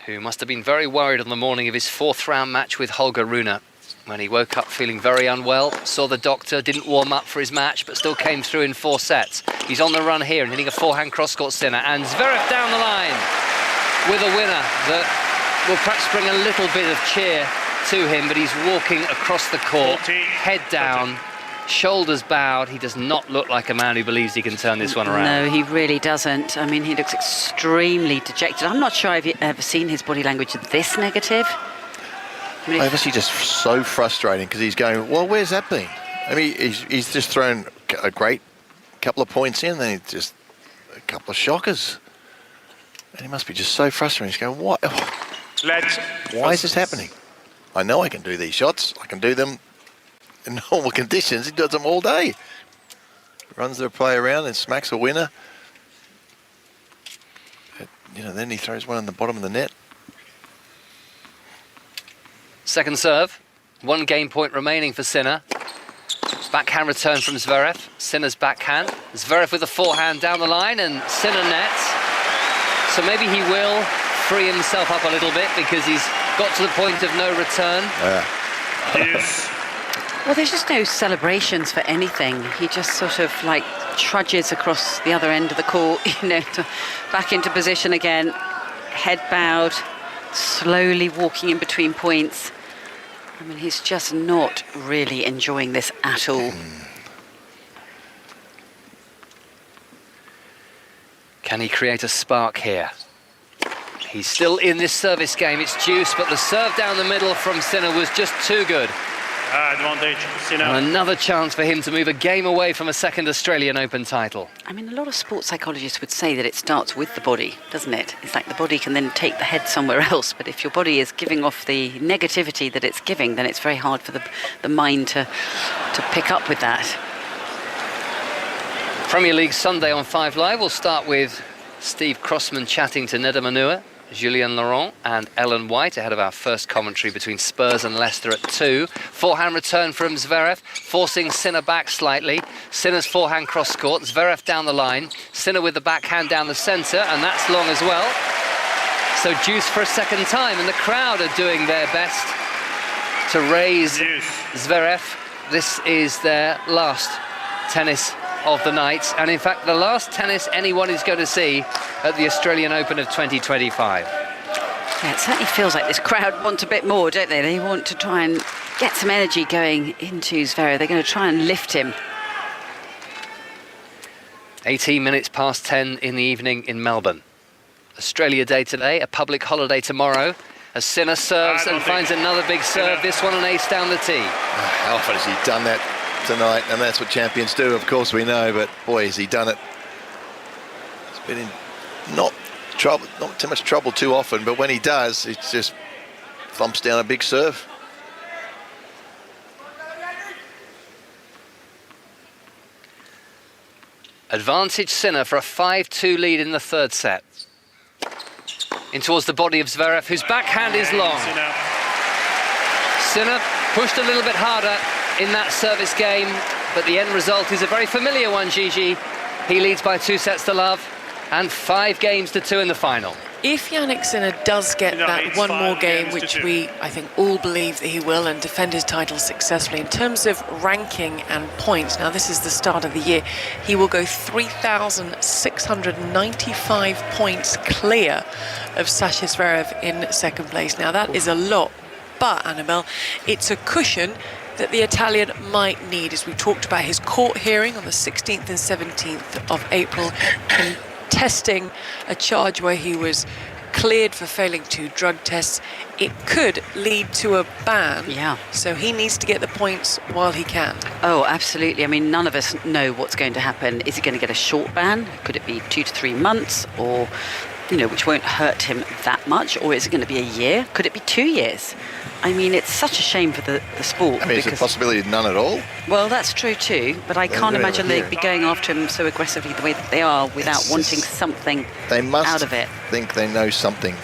who must have been very worried on the morning of his 4th round match with Holger Rune, when he woke up feeling very unwell, saw the doctor, didn't warm up for his match, but still came through in 4 sets. He's on the run here and hitting a forehand cross-court Sinner, and Zverev down the line with a winner that will perhaps bring a little bit of cheer to him, but he's walking across the court, head down, shoulders bowed. He does not look like a man who believes he can turn this one around. No, he really doesn't. I mean, he looks extremely dejected. I'm not sure I've ever seen his body language this negative. I mean, Obviously just so frustrating because he's going, well, where's that been? I mean, he's just thrown a great couple of points in, then just a couple of shockers. And he must be just so frustrated. He's going, what? Why is this happening? I know I can do these shots. I can do them in normal conditions. He does them all day. Runs the play around and smacks a winner. Then he throws one in the bottom of the net. Second serve, 1 game point remaining for Sinner. Backhand return from Zverev. Sinner's backhand. Zverev with a forehand down the line, and Sinner nets. So maybe he will free himself up a little bit because he's got to the point of no return. Yes. Well, there's just no celebrations for anything. He just sort of like trudges across the other end of the court, back into position again, head bowed, slowly walking in between points. I mean, he's just not really enjoying this at all. Can he create a spark here? He's still in this service game. It's deuce, but the serve down the middle from Sinner was just too good. Advantage, Sinner. And another chance for him to move a game away from a second Australian Open title. I mean, a lot of sports psychologists would say that it starts with the body, doesn't it? It's like the body can then take the head somewhere else, but if your body is giving off the negativity that it's giving, then it's very hard for the mind to pick up with that. Premier League Sunday on 5 Live. We'll start with Steve Crossman chatting to Neda Manua, Julien Laurent and Ellen White ahead of our first commentary between Spurs and Leicester at 2. Forehand return from Zverev, forcing Sinner back slightly. Sinner's forehand cross-court, Zverev down the line. Sinner with the backhand down the centre, and that's long as well. So deuce for a second time, and the crowd are doing their best to raise Zverev. This is their last tennis of the night, and in fact the last tennis anyone is going to see at the Australian Open of 2025. Yeah, it certainly feels like this crowd want a bit more, don't they? They want to try and get some energy going into Zverev. They're going to try and lift him. 18 minutes past 10 in the evening in Melbourne. Australia Day today, a public holiday tomorrow, as Sinner serves and finds another big serve, this one an ace down the tee. How often has he done that tonight? And that's what champions do, of course we know, but boy, has he done it. He's been in not too much trouble too often, but when he does, it just thumps down a big serve. Advantage Sinner for a 5-2 lead in the third set. In towards the body of Zverev, whose backhand is long. Sinner pushed a little bit harder in that service game, but the end result is a very familiar one, Gigi. He leads by 2-0 and 5-2 in the final. If Jannik Sinner does get that one more game, which we, I think, all believe that he will, and defend his title successfully, in terms of ranking and points, now this is the start of the year, he will go 3,695 points clear of Sasha Zverev in second place. Now that is a lot, but, Annabelle, it's a cushion that the Italian might need, as we talked about his court hearing on the 16th and 17th of April, testing a charge where he was cleared for failing 2 drug tests. It could lead to a ban. Yeah. So he needs to get the points while he can. Oh, absolutely. I mean, none of us know what's going to happen. Is he going to get a short ban? Could it be 2 to 3 months, or, which won't hurt him that much? Or is it going to be a year? Could it be 2 years? I mean, it's such a shame for the sport. I mean, is it a possibility of none at all? Well, that's true too, but I can't imagine they'd be going after him so aggressively the way that they are without wanting something out of it. They must think they know something.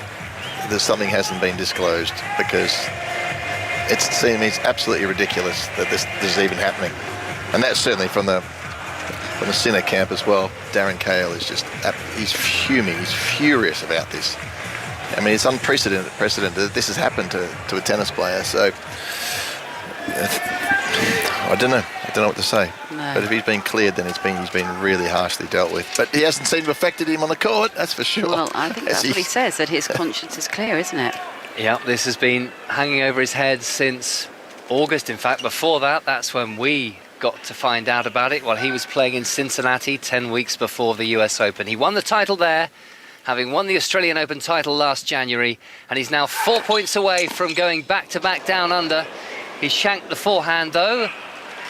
There's something hasn't been disclosed, because it's absolutely ridiculous that this is even happening. And that's certainly from the Sinner camp as well. Darren Cahill is he's fuming, he's furious about this. I mean, it's unprecedented that this has happened to a tennis player. So I don't know what to say. No. But if he's been cleared, then he's been really harshly dealt with. But he hasn't seemed to have affected him on the court, that's for sure. Well, I think that's what he says, that his conscience is clear, isn't it? Yeah, this has been hanging over his head since August. In fact, before that, that's when we got to find out about it, while he was playing in Cincinnati 10 weeks before the US Open. He won the title there, having won the Australian Open title last January, and he's now 4 points away from going back-to-back down under. He shanked the forehand, though,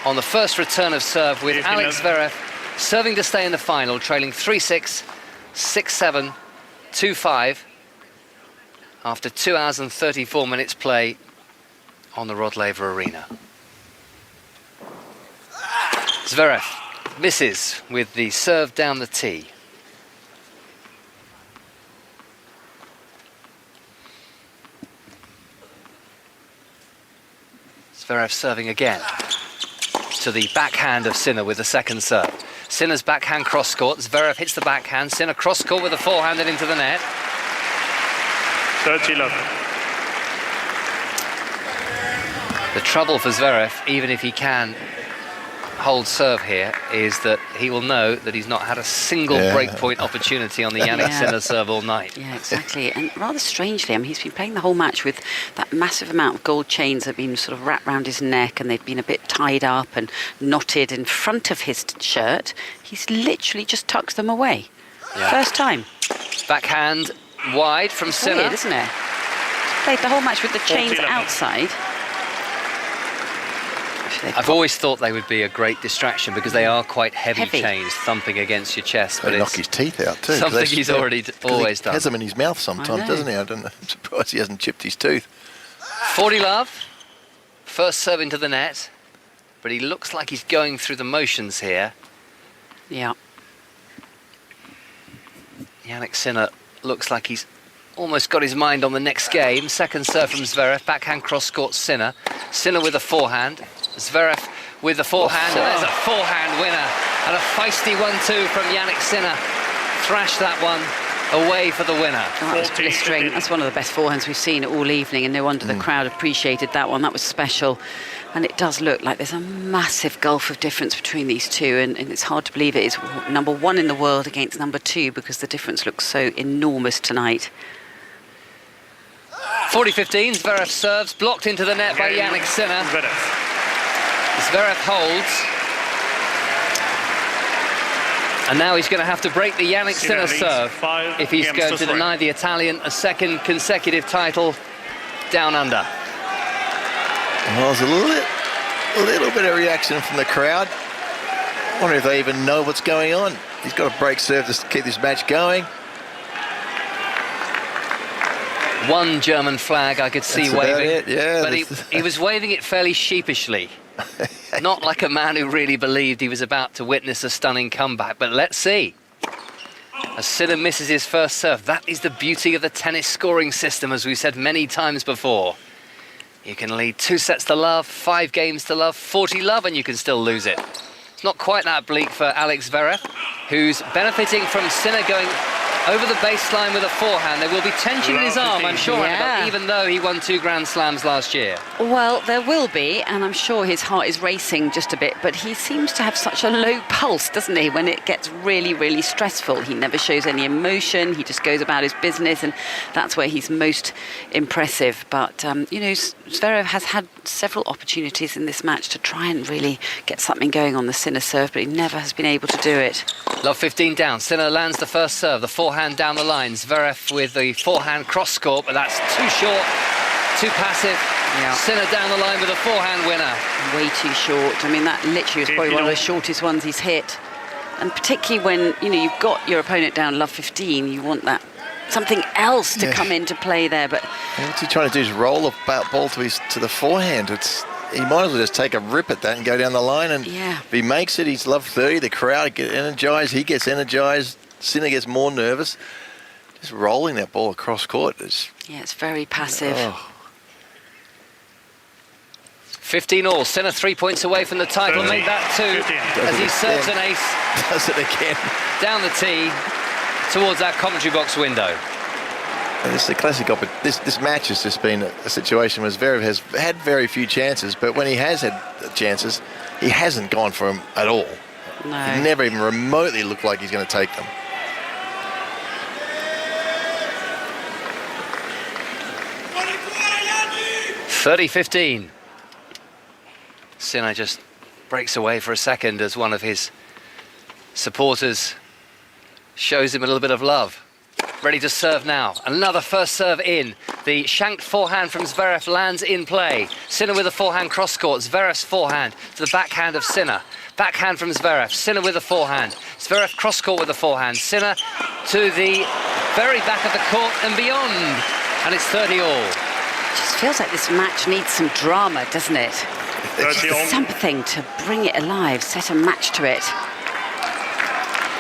on the first return of serve, with Alex Zverev serving to stay in the final, trailing 3-6, 6-7, 2-5, after 2 hours and 34 minutes play on the Rod Laver Arena. Zverev misses with the serve down the tee. Zverev serving again to the backhand of Sinner with the second serve. Sinner's backhand cross-court. Zverev hits the backhand. Sinner cross-court with a forehand and into the net. 30-11. The trouble for Zverev, even if he can hold serve here, is that he will know that he's not had a single breakpoint opportunity on the Jannik Sinner serve all night. Yeah, exactly. And rather strangely, I mean, he's been playing the whole match with that massive amount of gold chains that have been sort of wrapped around his neck, and they've been a bit tied up and knotted in front of his shirt. He's literally just tucked them away. Yeah. First time. Backhand wide from Sinner. Weird, isn't it? Played the whole match with the chains outside. I've always thought they would be a great distraction, because they are quite heavy chains thumping against your chest. But knock his teeth out too. Something he's always done. He has them in his mouth sometimes, doesn't he? I'm surprised he hasn't chipped his tooth. 40 love. First serve into the net, but he looks like he's going through the motions here. Yeah. Jannik Sinner looks like he's almost got his mind on the next game. Second serve from Zverev, backhand cross-court Sinner. Sinner with a forehand. Zverev with the forehand, and there's a forehand winner. And a feisty 1-2 from Jannik Sinner. Thrashed that one away for the winner. Oh, that was blistering. That's one of the best forehands we've seen all evening, and no wonder the crowd appreciated that one. That was special. And it does look like there's a massive gulf of difference between these two, and it's hard to believe it is number 1 in the world against number 2, because the difference looks so enormous tonight. 40-15, Zverev serves, blocked into the net by Jannik Sinner. Zverev holds. And now he's going to have to break the Jannik Sinner serve if he's going to deny the Italian a second consecutive title down under. Well, there's a little bit of reaction from the crowd. I wonder if they even know what's going on. He's got a break serve to keep this match going. One German flag I could see That's about waving, it, yeah, but he was waving it fairly sheepishly. Not like a man who really believed he was about to witness a stunning comeback, but let's see. As Sinner misses his first serve, that is the beauty of the tennis scoring system, as we've said many times before. You can lead 2 sets to love, 5 games to love, 40 love, and you can still lose it. It's not quite that bleak for Alex Zverev, who's benefiting from Sinner going over the baseline with a forehand. There will be tension in his arm, I'm sure, Annabelle, even though he won 2 Grand Slams last year. Well, there will be, and I'm sure his heart is racing just a bit, but he seems to have such a low pulse, doesn't he, when it gets really, really stressful. He never shows any emotion, he just goes about his business, and that's where he's most impressive. But, you know, Zverev has had several opportunities in this match to try and really get something going on the Sinner serve, but he never has been able to do it. Love 15 down. Sinner lands the first serve, the forehand down the line. Zverev with the forehand cross court, but that's too short, too passive. Yeah. Sinner down the line with a forehand winner. Way too short. I mean, that literally was probably one of the shortest ones he's hit. And particularly when, you know, you've got your opponent down love 15, you want that something else to come into play there. But what's he trying to do is roll a ball to the forehand. He might as well just take a rip at that and go down the line. And if he makes it, he's love 30. The crowd get energised. He gets energised. Sinner gets more nervous. Just rolling that ball across court. It's very passive. 15 all. Sinner 3 points away from the title. Make that 2 as he serves an ace. Does it again. Down the tee towards that commentary box window. And this is a classic this match has just been a situation where Zverev has had very few chances, but when he has had chances, he hasn't gone for them at all. No. He never even remotely looked like he's going to take them. (30-15). Sinner just breaks away for a second as one of his supporters shows him a little bit of love. Ready to serve now. Another first serve in. The shanked forehand from Zverev lands in play. Sinner with a forehand cross court. Zverev's forehand to the backhand of Sinner. Backhand from Zverev. Sinner with a forehand. Zverev cross court with a forehand. Sinner to the very back of the court and beyond. And it's 30 all. It just feels like this match needs some drama, doesn't it? Something to bring it alive, set a match to it.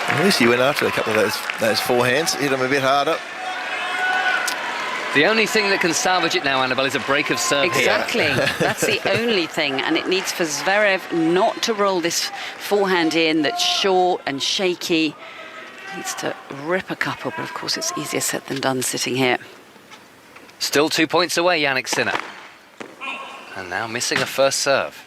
At least he went after a couple of those forehands, hit them a bit harder. The only thing that can salvage it now, Annabelle, is a break of serve. Exactly. That's the only thing, and it needs for Zverev not to roll this forehand in that's short and shaky. He needs to rip a couple, but of course it's easier said than done sitting here. Still 2 points away, Jannik Sinner. And now missing a first serve.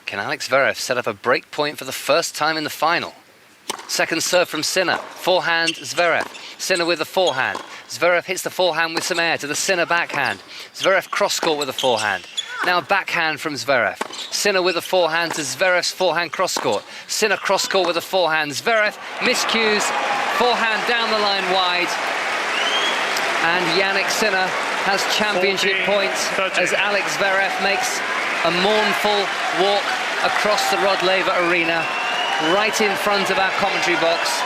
Can Alex Zverev set up a break point for the first time in the final? Second serve from Sinner. Forehand, Zverev. Sinner with the forehand. Zverev hits the forehand with some air to the Sinner backhand. Zverev cross-court with a forehand. Now backhand from Zverev. Sinner with a forehand to Zverev's forehand cross-court. Sinner cross-court with a forehand. Zverev miscues. Forehand down the line wide. And Jannik Sinner has championship points as Alex Zverev makes a mournful walk across the Rod Laver Arena, right in front of our commentary box.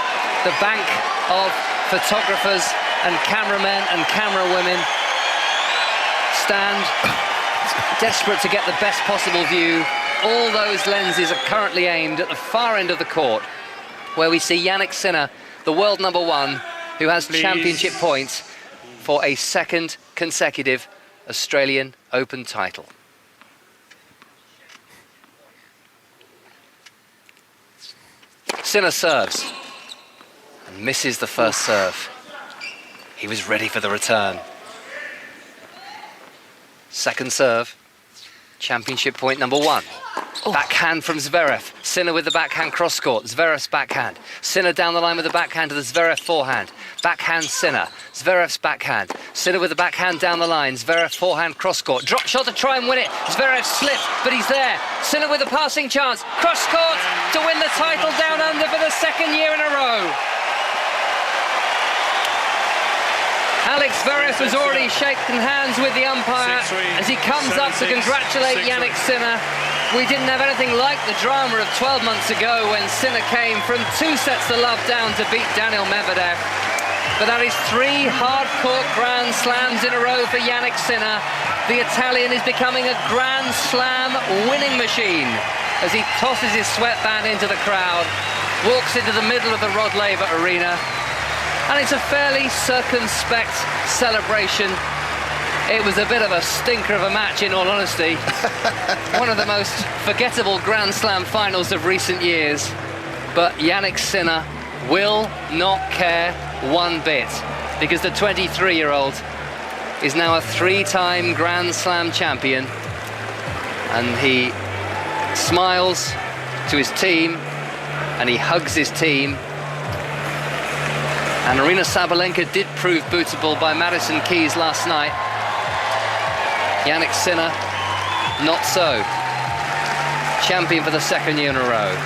The bank of photographers and cameramen and camera women stand desperate to get the best possible view. All those lenses are currently aimed at the far end of the court, where we see Jannik Sinner, the world number 1, who has championship points for a second consecutive Australian Open title. Sinner serves and misses the first serve. He was ready for the return. Second serve, championship point number 1. Backhand from Zverev. Sinner with the backhand cross-court. Zverev's backhand. Sinner down the line with the backhand to the Zverev forehand. Backhand Sinner. Zverev's backhand. Sinner with the backhand down the line. Zverev forehand cross-court. Drop shot to try and win it. Zverev slipped, but he's there. Sinner with a passing chance. Cross-court to win the title down under for the second year in a row. Alex Zverev has already shaken hands with the umpire as he comes up to congratulate Jannik Sinner. We didn't have anything like the drama of 12 months ago when Sinner came from 2 sets to love down to beat Daniil Medvedev. But that is 3 hard-court Grand Slams in a row for Jannik Sinner. The Italian is becoming a Grand Slam winning machine as he tosses his sweatband into the crowd, walks into the middle of the Rod Laver Arena, and it's a fairly circumspect celebration. It was a bit of a stinker of a match, in all honesty. One of the most forgettable Grand Slam finals of recent years. But Jannik Sinner will not care one bit, because the 23-year-old is now a 3-time Grand Slam champion, and he smiles to his team and he hugs his team. And Aryna Sabalenka did prove bootable by Madison Keys last night. Jannik Sinner, not so. Champion for the 2nd year in a row.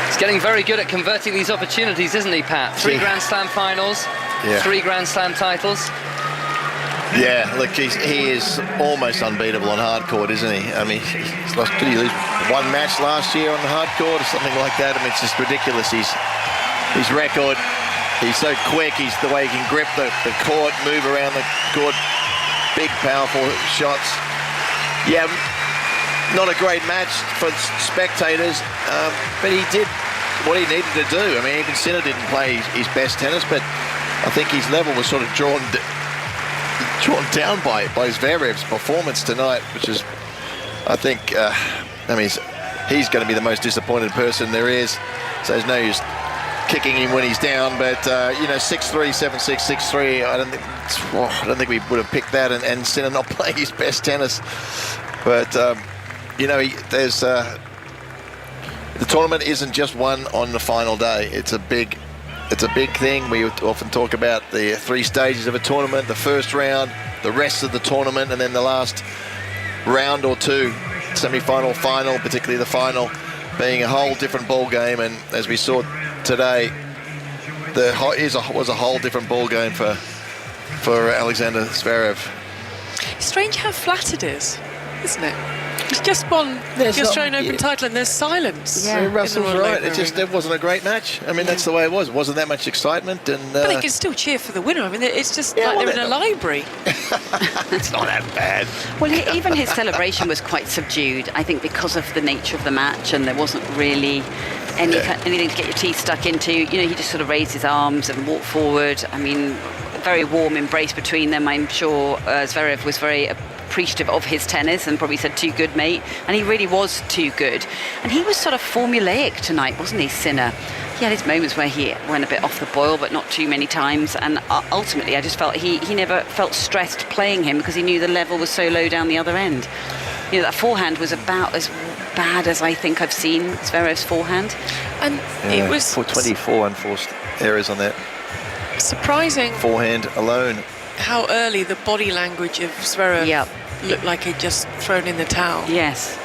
He's getting very good at converting these opportunities, isn't he, Pat? 3 Grand Slam finals, 3 Grand Slam titles. Yeah, look, he is almost unbeatable on hard court, isn't he? I mean, did he lose 1 match last year on the hard court or something like that? I mean, it's just ridiculous. His record, he's so quick. He's the way he can grip the court, move around the court, big, powerful shots. Yeah, not a great match for spectators, but he did what he needed to do. I mean, even Sinner didn't play his best tennis, but I think his level was sort of drawn down by Zverev's performance tonight, which is, I think, I mean, he's going to be the most disappointed person there is. So there's no use kicking him when he's down. But 6-3, 7-6, 6-3. I don't think we would have picked that, and Sinner not playing his best tennis. But there's the tournament isn't just won on the final day. It's a big thing. We often talk about the 3 stages of a tournament: the first round, the rest of the tournament, and then the last round or 2, semi-final, final, particularly the final, being a whole different ball game. And as we saw today, was a whole different ball game for Alexander Zverev. Strange how flat it is, isn't it? He's just won the Australian Open title and there's silence. Yeah, Russell's right. It wasn't a great match. I mean, that's the way it was. It wasn't that much excitement. But they can still cheer for the winner. I mean, it's just like they're in a library. It's not that bad. Well, even his celebration was quite subdued, I think, because of the nature of the match, and there wasn't really anything to get your teeth stuck into. He just sort of raised his arms and walked forward. I mean, a very warm embrace between them. I'm sure Zverev was very appreciative of his tennis and probably said, "Too good, mate," and he really was too good. And he was sort of formulaic tonight, wasn't he, Sinner? He had his moments where he went a bit off the boil, but not too many times. And ultimately, I just felt he never felt stressed playing him because he knew the level was so low down the other end. That forehand was about as bad as I think I've seen Zverev's forehand. And it was for 24 unforced errors on that. Surprising. Forehand alone. How early the body language of Zverev looked like he'd just thrown in the towel. Yes.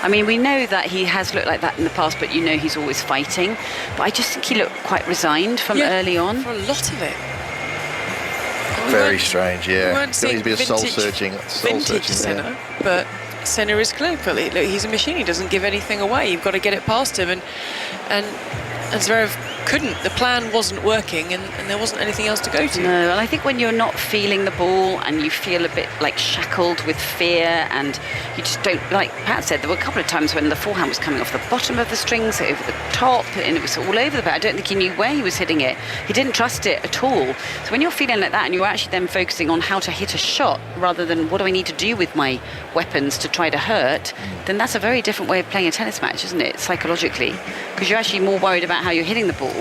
I mean, we know that he has looked like that in the past, but he's always fighting. But I just think he looked quite resigned from early on. For a lot of it. Very strange, yeah. We weren't seeing vintage Sinner, but Sinner is clearly, look, he's a machine. He doesn't give anything away. You've got to get it past him, and Zverev couldn't. The plan wasn't working, and there wasn't anything else to go to. No, and I think when you're not feeling the ball and you feel a bit like shackled with fear, and you just don't, like Pat said, there were a couple of times when the forehand was coming off the bottom of the strings, over the top, and it was all over the bat. I don't think he knew where he was hitting it. He didn't trust it at all. So when you're feeling like that and you're actually then focusing on how to hit a shot rather than what do I need to do with my weapons to try to hurt, then that's a very different way of playing a tennis match, isn't it, psychologically? Because you're actually more worried about how you're hitting the ball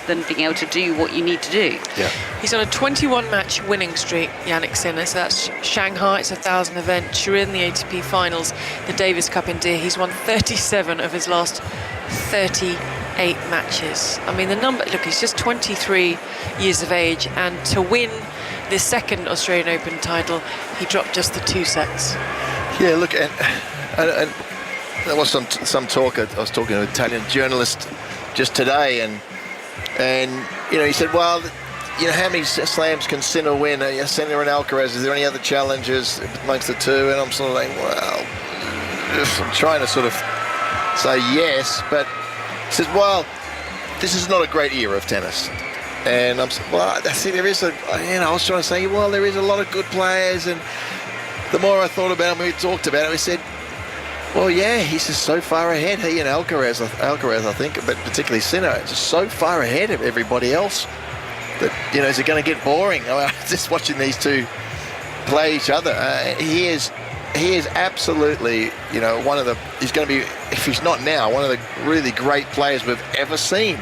than being able to do what you need to do. Yeah. He's on a 21-match winning streak, Jannik Sinner. So that's Shanghai, it's a 1,000 event. Turin, the ATP Finals, the Davis Cup in Deer. He's won 37 of his last 38 matches. I mean, the number, look, he's just 23 years of age, and to win the 2nd Australian Open title, he dropped just the 2 sets. Yeah, look, and there was some talk. I was talking to an Italian journalist just today, and he said, well, how many slams can Sinner win? Sinner and Alcaraz, is there any other challenges amongst the two? And I'm sort of like, well, I'm trying to sort of say yes, but he says, well, this is not a great era of tennis. And I'm saying, well, I see there is I was trying to say, well, there is a lot of good players, and the more I thought about it, when we talked about it, we said, well, yeah, he's just so far ahead. He and Alcaraz, I think, but particularly Sinner, just so far ahead of everybody else that, is it going to get boring? Just watching these two play each other. He is absolutely, he's going to be, if he's not now, one of the really great players we've ever seen.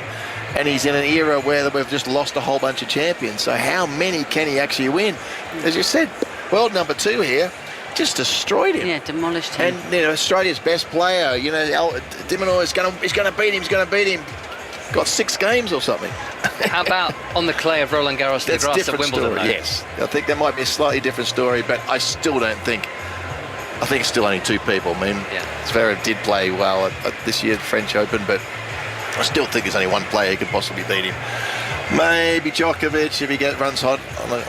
And he's in an era where we've just lost a whole bunch of champions. So how many can he actually win? As you said, world number 2 here, just destroyed him. Yeah, demolished him. And Australia's best player, Dimonor is going to beat him. He's going to beat him. Got 6 games or something. How about on the clay of Roland Garros, the grass of Wimbledon? Story, yes, I think that might be a slightly different story, but I still don't think. I think it's still only 2 people. I mean, Zverev did play well at this year's French Open, but I still think there's only one player who could possibly beat him. Maybe Djokovic if he runs hot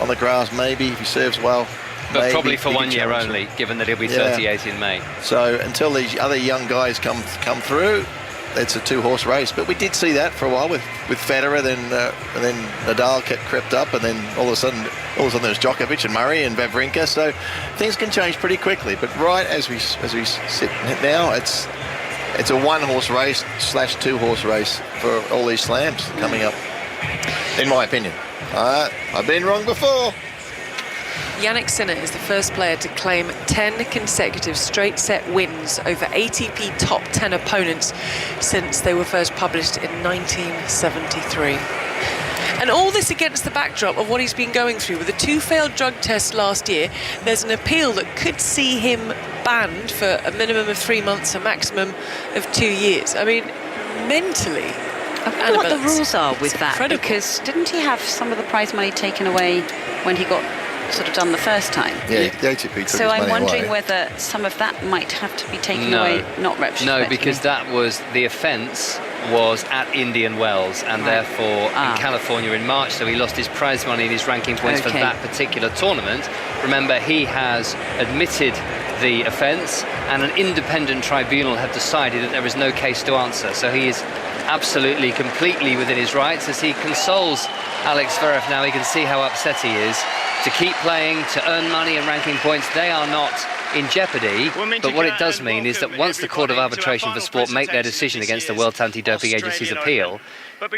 on the grass. Maybe if he serves well. But probably for 1 year only, given that he'll be 38 in May. So until these other young guys come through, it's a 2-horse race. But we did see that for a while with Federer, and then Nadal crept up, and then all of a sudden there was Djokovic and Murray and Wawrinka. So things can change pretty quickly. But right as we sit now, it's a 1-horse race / 2-horse race for all these slams coming up, in my opinion. I've been wrong before. Jannik Sinner is the first player to claim 10 consecutive straight-set wins over ATP top 10 opponents since they were first published in 1973. And all this against the backdrop of what he's been going through. With the 2 failed drug tests last year, there's an appeal that could see him banned for a minimum of 3 months, a maximum of 2 years. I mean, mentally, I wonder what the rules are with that, incredible. Because didn't he have some of the prize money taken away when he got sort of done the first time? Yeah, the ATP took So his I'm money wondering away. whether some of that might have to be taken away, not retrospectively. No, because that was the offence was at Indian Wells, and therefore in California in March, so he lost his prize money and his ranking points for that particular tournament. Remember, he has admitted the offence, and an independent tribunal have decided that there is no case to answer. So he is absolutely, completely within his rights as he consoles Alex Zverev now. He can see how upset he is. To keep playing, to earn money and ranking points, they are not in jeopardy, but what it does mean is that once the Court of Arbitration for Sport make their decision against the World Anti-Doping Agency's appeal,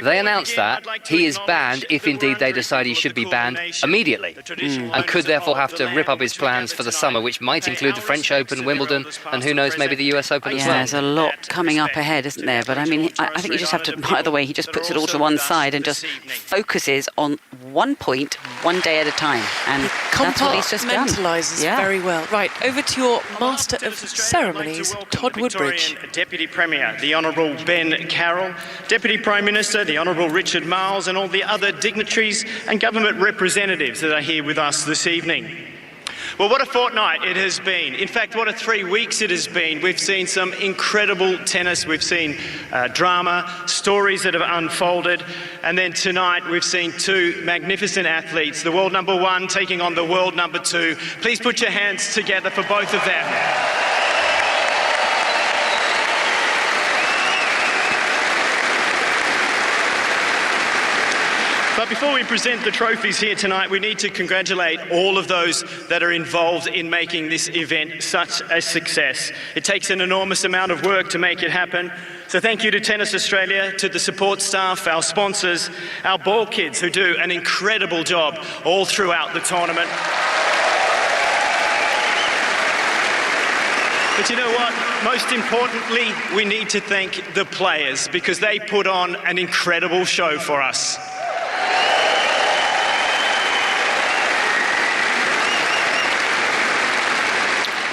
they announce that he is banned if indeed they decide he should be banned immediately, and could therefore have to rip up his plans for the summer, which might include the French Open, Wimbledon, and who knows, maybe the US Open as well. There's a lot coming up ahead, isn't there? But I mean, I think you just have to, by the way, he just puts it all to one side and just focuses on one point, one day at a time. And that's what he's just done. Compartmentalises very well. Right, over to your Master of Ceremonies, Todd Woodbridge. Deputy Premier, the Honourable Ben Carroll, Deputy Prime Minister, the Honourable Richard Marles, and all the other dignitaries and government representatives that are here with us this evening. Well, what a fortnight it has been. In fact, what a 3 weeks it has been. We've seen some incredible tennis. We've seen drama, stories that have unfolded. And then tonight we've seen 2 magnificent athletes, the world number 1 taking on the world number 2. Please put your hands together for both of them. But before we present the trophies here tonight, we need to congratulate all of those that are involved in making this event such a success. It takes an enormous amount of work to make it happen. So thank you to Tennis Australia, to the support staff, our sponsors, our ball kids who do an incredible job all throughout the tournament. But you know what? Most importantly, we need to thank the players because they put on an incredible show for us.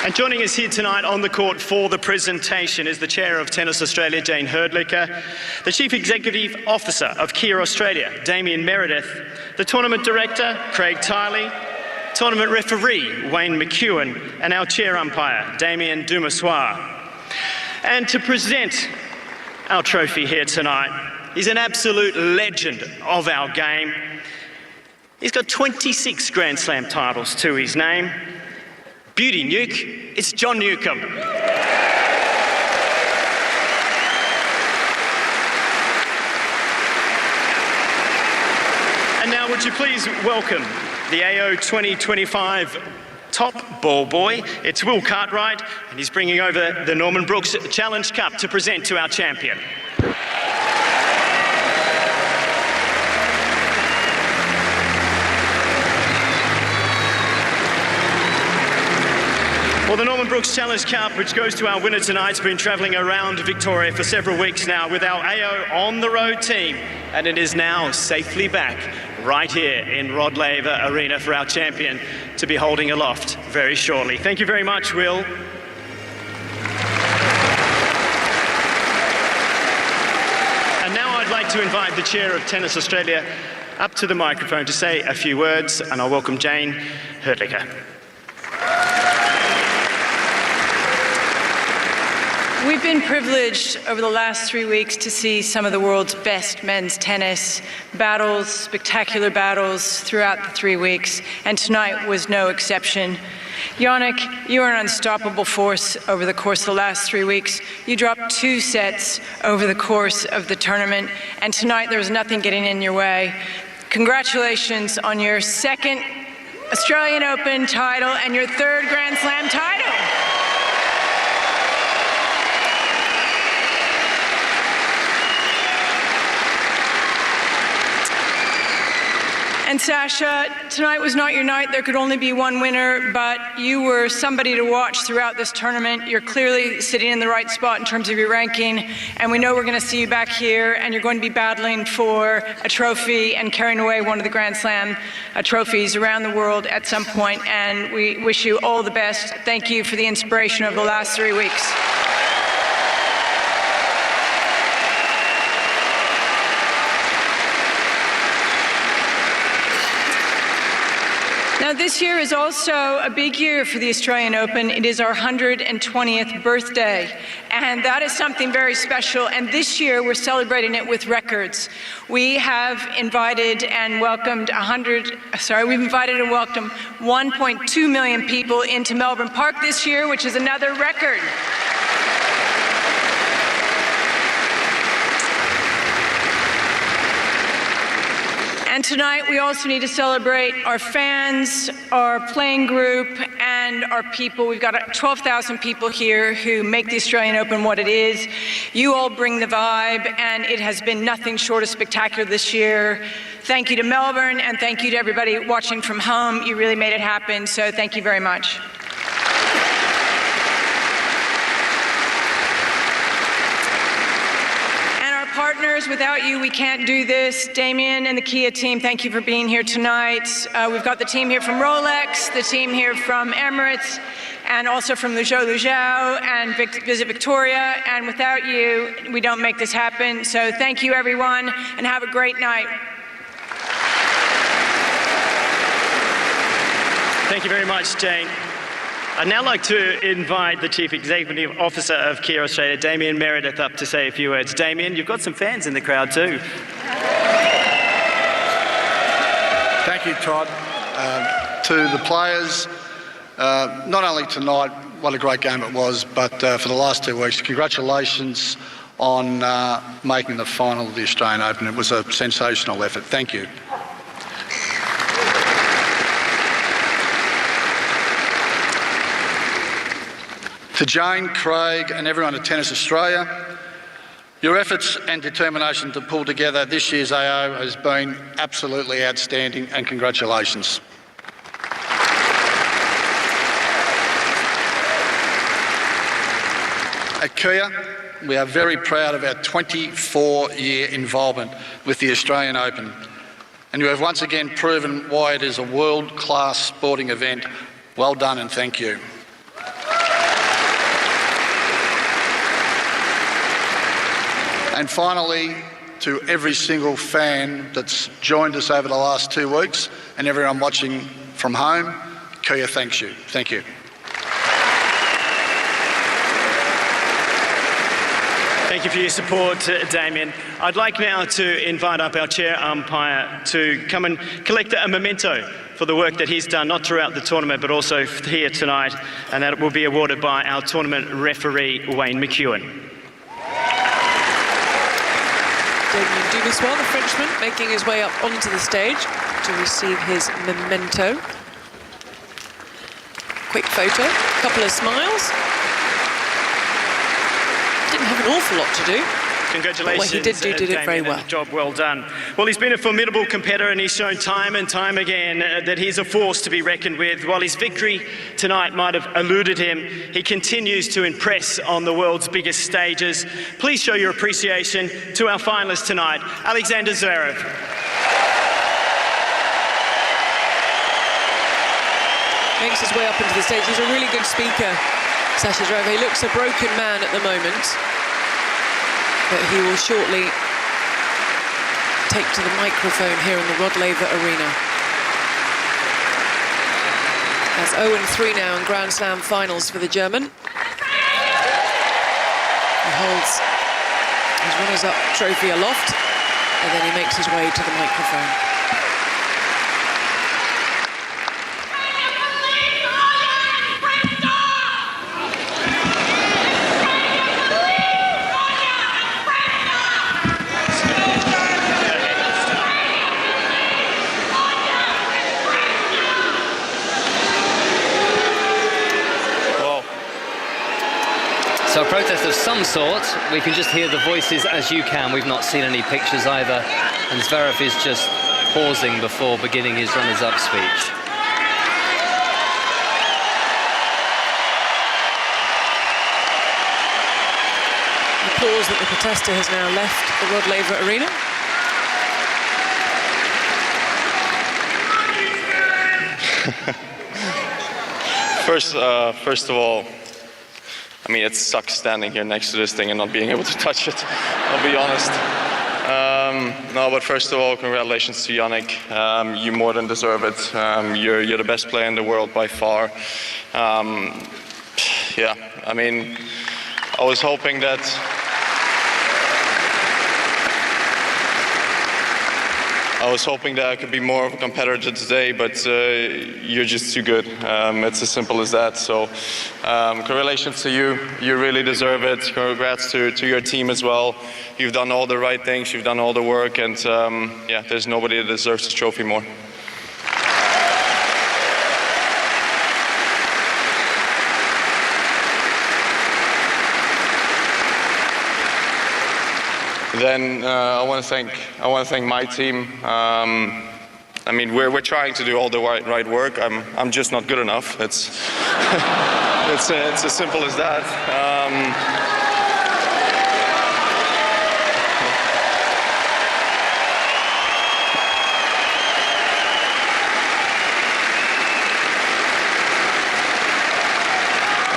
And joining us here tonight on the court for the presentation is the Chair of Tennis Australia, Jane Herdlicker, the Chief Executive Officer of Kia Australia, Damien Meredith, the Tournament Director, Craig Tiley, Tournament Referee, Wayne McEwen, and our Chair Umpire, Damien Dumassoir. And to present our trophy here tonight, He's an absolute legend of our game. He's got 26 Grand Slam titles to his name. Beauty Nuke, it's John Newcombe. And now would you please welcome the AO 2025 top ball boy. It's Will Cartwright, and he's bringing over the Norman Brooks Challenge Cup to present to our champion. Well, the Norman Brooks Challenge Cup, which goes to our winner tonight, has been travelling around Victoria for several weeks now with our AO on the road team, and it is now safely back right here in Rod Laver Arena for our champion to be holding aloft very shortly. Thank you very much, Will. And now I'd like to invite the chair of Tennis Australia up to the microphone to say a few words, and I'll welcome Jane Hurtlicker. We've been privileged over the last 3 weeks to see some of the world's best men's tennis battles, spectacular battles throughout the 3 weeks, and tonight was no exception. Jannik, you are an unstoppable force over the course of the last 3 weeks. You dropped 2 sets over the course of the tournament, and tonight there was nothing getting in your way. Congratulations on your 2nd Australian Open title and your 3rd Grand Slam title. And Sasha, tonight was not your night. There could only be one winner, but you were somebody to watch throughout this tournament. You're clearly sitting in the right spot in terms of your ranking, and we know we're going to see you back here, and you're going to be battling for a trophy and carrying away one of the Grand Slam trophies around the world at some point, and we wish you all the best. Thank you for the inspiration of the last 3 weeks. Now, this year is also a big year for the Australian Open. It is our 120th birthday, and that is something very special. And this year, we're celebrating it with records. We have invited and welcomed 1.2 million people into Melbourne Park this year, which is another record. And tonight, we also need to celebrate our fans, our playing group, and our people. We've got 12,000 people here who make the Australian Open what it is. You all bring the vibe, and it has been nothing short of spectacular this year. Thank you to Melbourne, and thank you to everybody watching from home. You really made it happen, so thank you very much. Partners, without you, we can't do this. Damien and the Kia team, thank you for being here tonight. We've got the team here from Rolex, the team here from Emirates, and also from Luzhou and Visit Victoria. And without you, we don't make this happen. So thank you, everyone, and have a great night. Thank you very much, Jane. I'd now like to invite the Chief Executive Officer of Kia Australia, Damien Meredith, up to say a few words. Damien, you've got some fans in the crowd too. Thank you, Todd. To the players, not only tonight, what a great game it was, but for the last 2 weeks, congratulations on making the final of the Australian Open. It was a sensational effort. Thank you. To Jane, Craig and everyone at Tennis Australia, your efforts and determination to pull together this year's AO has been absolutely outstanding, and congratulations. At Kia, we are very proud of our 24-year involvement with the Australian Open, and you have once again proven why it is a world-class sporting event. Well done and thank you. And finally, to every single fan that's joined us over the last 2 weeks and everyone watching from home, Kia thanks you. Thank you. Thank Thank you for your support, Damien. I'd like now to invite up our chair umpire to come and collect a memento for the work that he's done, not throughout the tournament, but also here tonight, and that will be awarded by our tournament referee, Wayne McEwen. Damien Duniswar, the Frenchman, making his way up onto the stage to receive his memento. Quick photo, couple of smiles. Didn't have an awful lot to do. Congratulations. Well, he did it very well. Job well done. Well, he's been a formidable competitor, and he's shown time and time again that he's a force to be reckoned with. While his victory tonight might have eluded him, he continues to impress on the world's biggest stages. Please show your appreciation to our finalists tonight, Alexander Zverev. Makes his way up into the stage. He's a really good speaker, Sasha Zverev. He looks a broken man at the moment, but he will shortly take to the microphone here in the Rod Laver Arena. That's 0-3 now in Grand Slam finals for the German. He holds his runners-up trophy aloft, and then he makes his way to the microphone. So a protest of some sort. We can just hear the voices as you can. We've not seen any pictures either. And Zverev is just pausing before beginning his runners-up speech. Applause that the protester has now left the Rod Laver Arena. First of all, I mean, it sucks standing here next to this thing and not being able to touch it, I'll be honest. No, but first of all, congratulations to Jannik. You more than deserve it. You're the best player in the world by far. Yeah, I mean, I was hoping that I could be more of a competitor today, but you're just too good. It's as simple as that. So congratulations to you. You really deserve it. Congrats to your team as well. You've done all the right things. You've done all the work. And yeah, there's nobody that deserves this trophy more. Then I want to thank my team. I mean, we're trying to do all the right work. I'm just not good enough. It's it's as simple as that.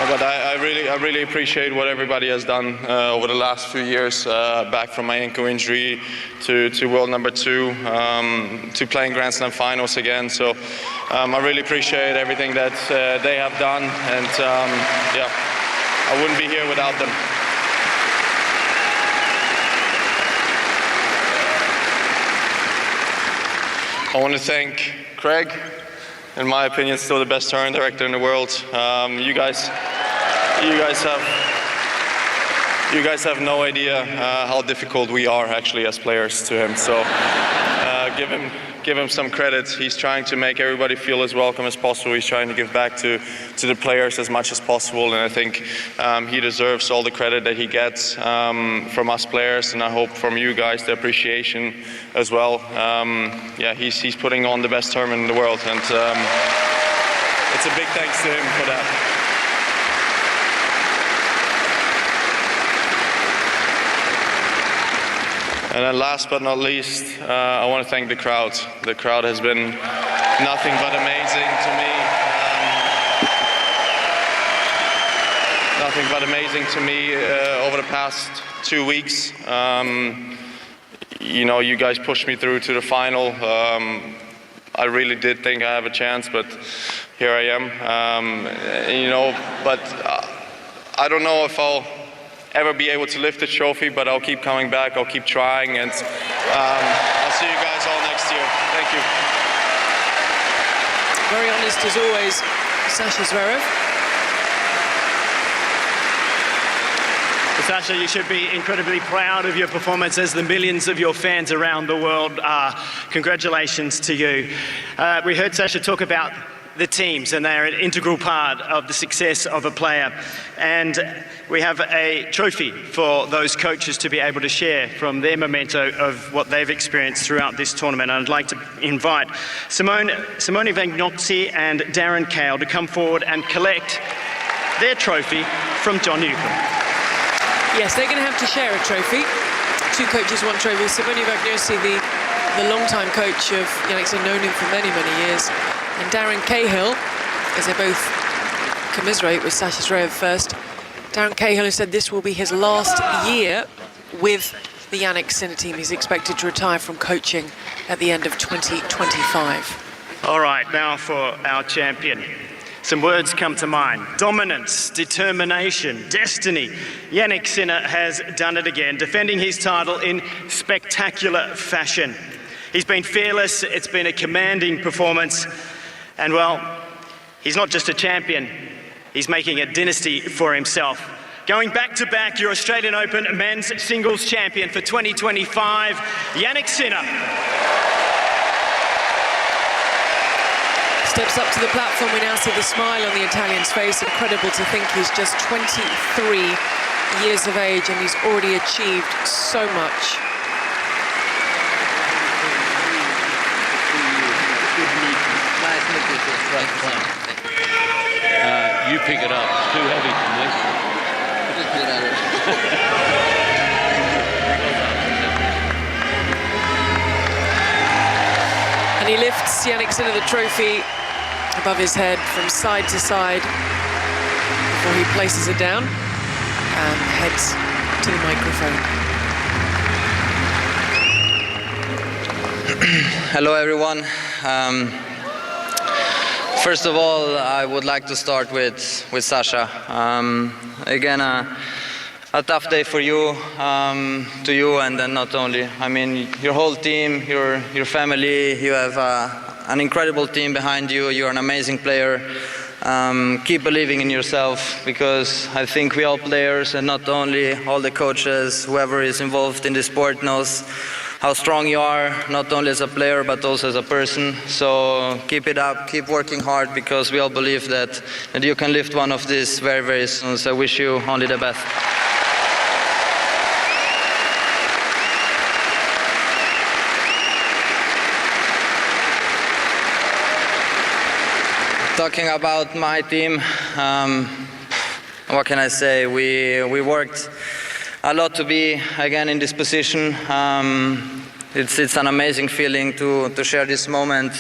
But I really appreciate what everybody has done over the last few years, back from my ankle injury to world number 2, to playing Grand Slam finals again. So I really appreciate everything that they have done, and yeah, I wouldn't be here without them. I want to thank Craig. In my opinion, still the best tournament director in the world. You guys have no idea how difficult we are actually as players to him. So give him some credit. He's trying to make everybody feel as welcome as possible. He's trying to give back to the players as much as possible, and I think he deserves all the credit that he gets from us players, and I hope from you guys the appreciation as well. Yeah, he's putting on the best tournament in the world, and it's a big thanks to him for that. And then last but not least, I want to thank the crowd. The crowd has been nothing but amazing to me. Nothing but amazing to me over the past 2 weeks. You know, you guys pushed me through to the final. I really did think I have a chance, but here I am. You know, but I don't know if I'll ever be able to lift the trophy, but I'll keep coming back, I'll keep trying, and I'll see you guys all next year. Thank you. Very honest as always, Sasha Zverev. Sasha, you should be incredibly proud of your performance, as the millions of your fans around the world are. Congratulations to you. We heard Sasha talk about the teams, and they are an integral part of the success of a player. And we have a trophy for those coaches to be able to share from their memento of what they've experienced throughout this tournament. And I'd like to invite Simone Vagnozzi and Darren Cahill to come forward and collect their trophy from John Newcombe. Yes, they're going to have to share a trophy. Two coaches, one trophy. Simone Vagnozzi, the long-time coach of Jannik, known him for many, many years. And Darren Cahill, as they both commiserate with Sasha Zverev first. Darren Cahill has said this will be his last year with the Jannik Sinner team. He's expected to retire from coaching at the end of 2025. All right, now for our champion. Some words come to mind: dominance, determination, destiny. Jannik Sinner has done it again, defending his title in spectacular fashion. He's been fearless, it's been a commanding performance, and well, he's not just a champion, he's making a dynasty for himself. Going back-to-back, your Australian Open men's singles champion for 2025, Jannik Sinner. Steps up to the platform. We now see the smile on the Italian's face. Incredible to think he's just 23 years of age and he's already achieved so much. You pick it up. It's too heavy for me. And he lifts Jannik Sinner the trophy above his head from side to side before he places it down and heads to the microphone. Hello everyone. First of all, I would like to start with Sasha. Again, a tough day for you, to you, and then not only. I mean, your whole team, your family. You have an incredible team behind you. You're an amazing player. Keep believing in yourself, because I think we all players, and not only all the coaches, whoever is involved in the sport knows how strong you are, not only as a player but also as a person. So keep it up, keep working hard, because we all believe that you can lift one of these very, very soon. So I wish you only the best. Talking about my team, what can I say? We worked a lot to be again in this position. It's an amazing feeling to share this moment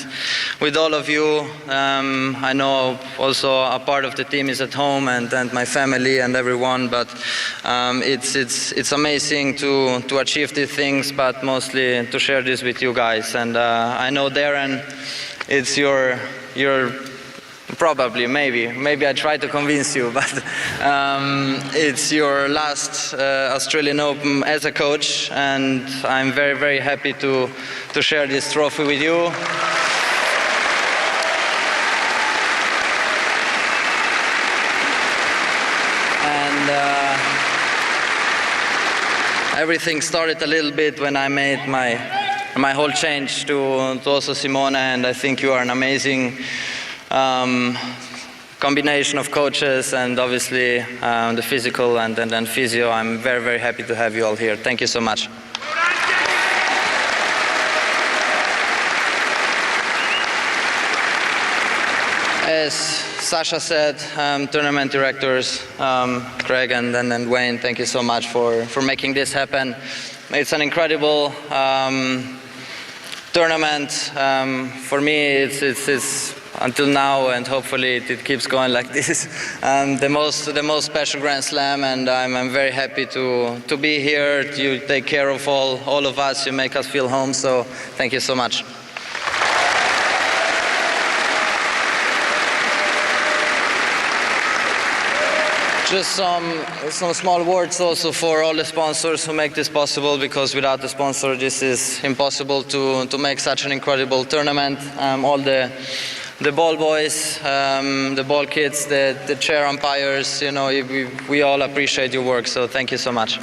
with all of you. I know also a part of the team is at home, and my family and everyone, but it's amazing to achieve these things, but mostly to share this with you guys. And I know, Darren, it's your probably, maybe I try to convince you, but it's your last Australian Open as a coach, and I'm very, very happy to share this trophy with you. And everything started a little bit when I made my whole change to also Simone, and I think you are an amazing combination of coaches, and obviously the physical and physio. I'm very, very happy to have you all here. Thank you so much. As Sasha said, tournament directors, Craig and Wayne, thank you so much for making this happen. It's an incredible tournament. For me, it's until now, and hopefully it keeps going like this, the most special Grand Slam, and I'm very happy to be here. You take care of all of us. You make us feel home. So thank you so much. Just some small words also for all the sponsors who make this possible, because without the sponsor this is impossible to make such an incredible tournament. All the ball boys, the ball kids, the chair umpires, you know, we all appreciate your work, so thank you so much.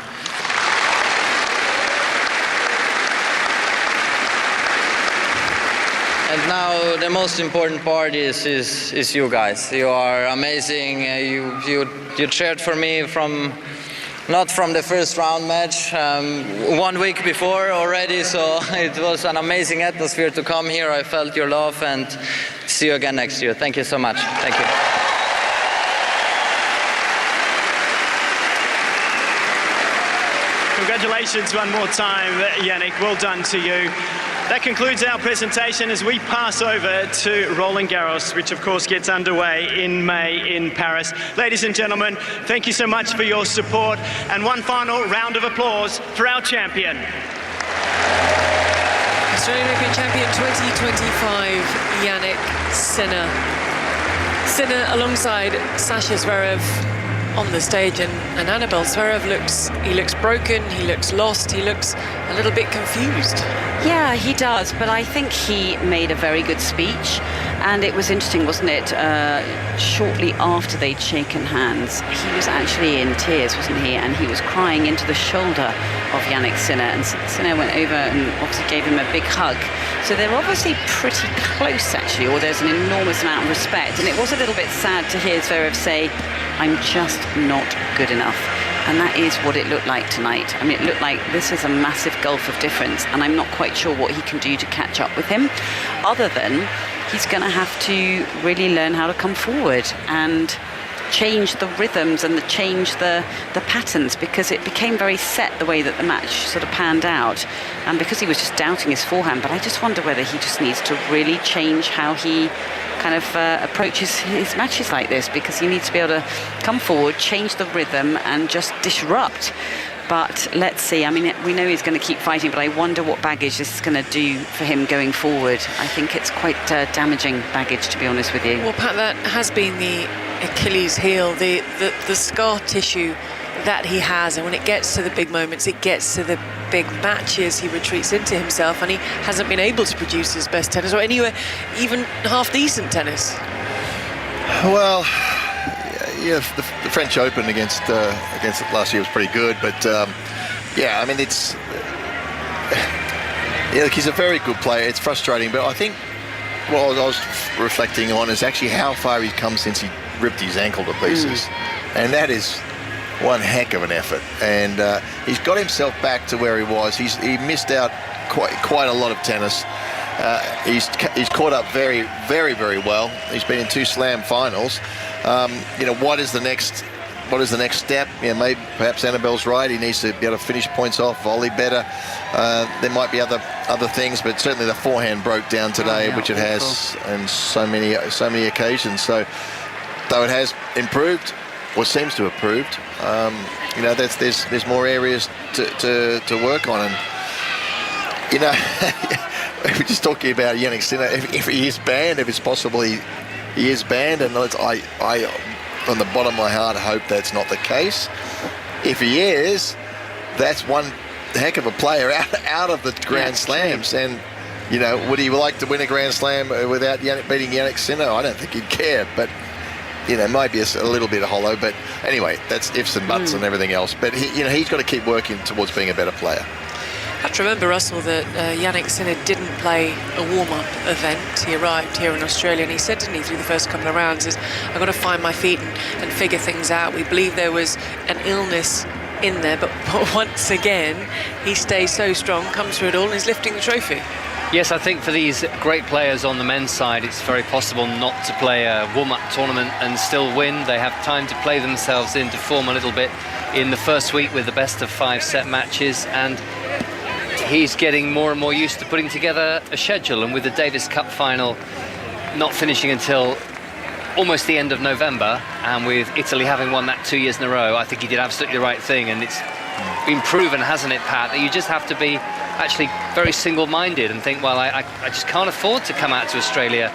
And now the most important part is you guys. You are amazing. You cheered for me not from the first round match, 1 week before already. So it was an amazing atmosphere to come here. I felt your love, and see you again next year. Thank you so much. Thank you. Congratulations one more time, Jannik. Well done to you. That concludes our presentation as we pass over to Roland Garros, which of course gets underway in May in Paris. Ladies and gentlemen, thank you so much for your support, and one final round of applause for our champion. Australian Open champion 2025, Jannik Sinner. Sinner alongside Sasha Zverev on the stage, and Annabel Zverev looks broken, he looks lost, he looks a little bit confused. Yeah, he does, but I think he made a very good speech, and it was interesting, wasn't it? Shortly after they'd shaken hands, he was actually in tears, wasn't he? And he was crying into the shoulder of Jannik Sinner, and Sinner went over and obviously gave him a big hug. So they're obviously pretty close, actually, or there's an enormous amount of respect. And it was a little bit sad to hear Zverev say, "I'm just not good enough." And that is what it looked like tonight. I mean, it looked like this is a massive gulf of difference, and I'm not quite sure what he can do to catch up with him, other than he's going to have to really learn how to come forward and change the rhythms and change the patterns, because it became very set the way that the match sort of panned out, and because he was just doubting his forehand. But I just wonder whether he just needs to really change how he kind of approaches his matches like this, because he needs to be able to come forward, change the rhythm and just disrupt. But let's see. I mean, we know he's going to keep fighting, but I wonder what baggage this is going to do for him going forward. I think it's quite damaging baggage, to be honest with you. Well, Pat, that has been the Achilles heel, the scar tissue that he has, and when it gets to the big moments, it gets to the big matches, he retreats into himself, and he hasn't been able to produce his best tennis, or anywhere even half decent tennis. Well, yeah, the French Open against last year was pretty good, but yeah, I mean, it's yeah, look, he's a very good player. It's frustrating, but I think what I was reflecting on is actually how far he's come since he ripped his ankle to pieces, and that is one heck of an effort. And he's got himself back to where he was. He missed out quite a lot of tennis. He's caught up very, very, very well. He's been in 2 Slam finals. You know, what is the next step? You know, maybe perhaps Annabelle's right. He needs to be able to finish points off, volley better. There might be other things, but certainly the forehand broke down today, which it has on so many occasions. So though it has improved, or seems to have improved, you know, there's more areas to work on. And you know, we're just talking about Jannik Sinner. If he is banned, if it's possible he is banned, and I on the bottom of my heart hope that's not the case. If he is, that's one heck of a player out of the Grand Slams. And you know, would he like to win a Grand Slam without beating Jannik Sinner? I don't think he'd care, but you know, maybe a little bit hollow. But anyway, that's ifs and buts and everything else. But he's got to keep working towards being a better player. I have to remember, Russell, that Jannik Sinner didn't play a warm-up event. He arrived here in Australia, and he said, didn't he, through the first couple of rounds, is I've got to find my feet and figure things out. We believe there was an illness in there, but once again, he stays so strong, comes through it all, and is lifting the trophy. Yes, I think for these great players on the men's side, it's very possible not to play a warm-up tournament and still win. They have time to play themselves into form a little bit in the first week with the best of 5 set matches, and he's getting more and more used to putting together a schedule. And with the Davis Cup final not finishing until almost the end of November, and with Italy having won that 2 years in a row, I think he did absolutely the right thing. And it's been proven, hasn't it, Pat, that you just have to be actually very single-minded and think, well, I just can't afford to come out to Australia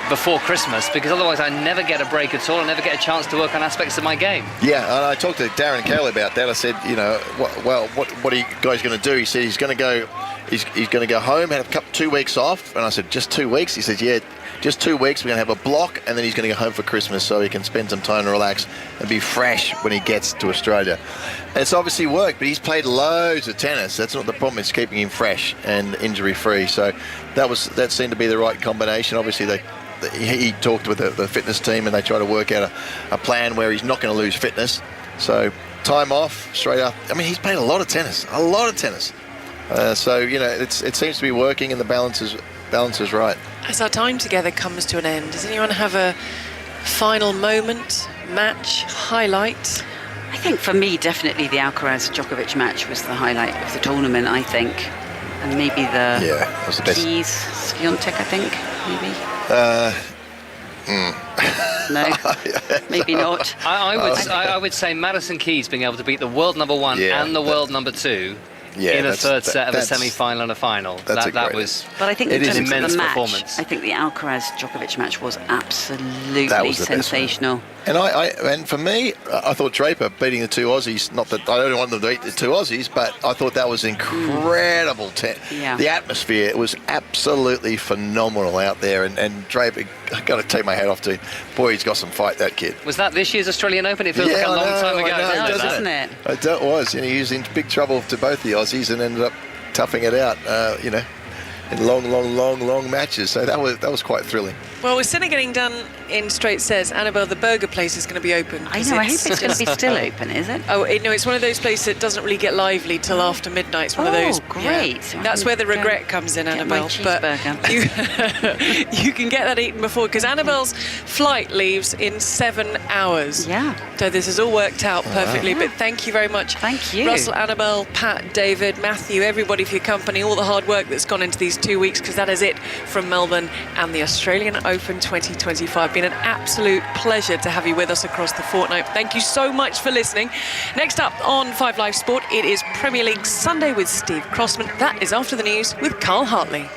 before Christmas, because otherwise I never get a break at all. I never get a chance to work on aspects of my game. Yeah, and I talked to Darren Cahill about that. I said, what are you guys going to do? He said he's going to go home, have 2 weeks off. And I said, just 2 weeks? He said, yeah, just 2 weeks. We're going to have a block, and then he's going to go home for Christmas so he can spend some time to relax and be fresh when he gets to Australia. And it's obviously worked, but he's played loads of tennis. That's not the problem. It's keeping him fresh and injury-free. So that seemed to be the right combination. Obviously, he talked with the fitness team, and they try to work out a plan where he's not going to lose fitness. So time off, straight up. I mean, he's played a lot of tennis. So, it seems to be working, and the balance is right. As our time together comes to an end, does anyone have a final moment, match, highlight? I think for me, definitely the Alcaraz-Djokovic match was the highlight of the tournament, I think. And maybe that was the best. Keys, Swiatek, I think, maybe. No, maybe not. I would say Madison Keys being able to beat the world number 1 and the world number 2 in a third set of a semi-final and a final. That was but I think an in immense the match, performance. I think the Alcaraz-Djokovic match was absolutely sensational. And for me, I thought Draper beating the 2 Aussies, not that I don't want them to beat the 2 Aussies, but I thought that was incredible. The atmosphere was absolutely phenomenal out there, and Draper, I've got to take my hat off to him. Boy, he's got some fight, that kid. Was that this year's Australian Open? It feels like a long time ago, doesn't it? It was, and he was in big trouble to both the Aussies and ended up toughing it out, in long matches. So that was quite thrilling. Well, we're still getting done in straight sets. Annabelle, the burger place is going to be open. I know, I hope it's going to be still open, is it? Oh, no, it's one of those places that doesn't really get lively till after midnight. It's one of those. Great. Yeah. That's where the regret comes in, Annabelle. But you can get that eaten before, because Annabelle's flight leaves in 7 hours. Yeah. So this has all worked out perfectly. But thank you very much. Thank you. Russell, Annabelle, Pat, David, Matthew, everybody for your company, all the hard work that's gone into these 2 weeks, because that is it from Melbourne and the Australian Open 2025. Been an absolute pleasure to have you with us across the fortnight. Thank you so much for listening. Next up on 5 Live Sport, it is Premier League Sunday with Steve Crossman. That is after the news with Carl Hartley.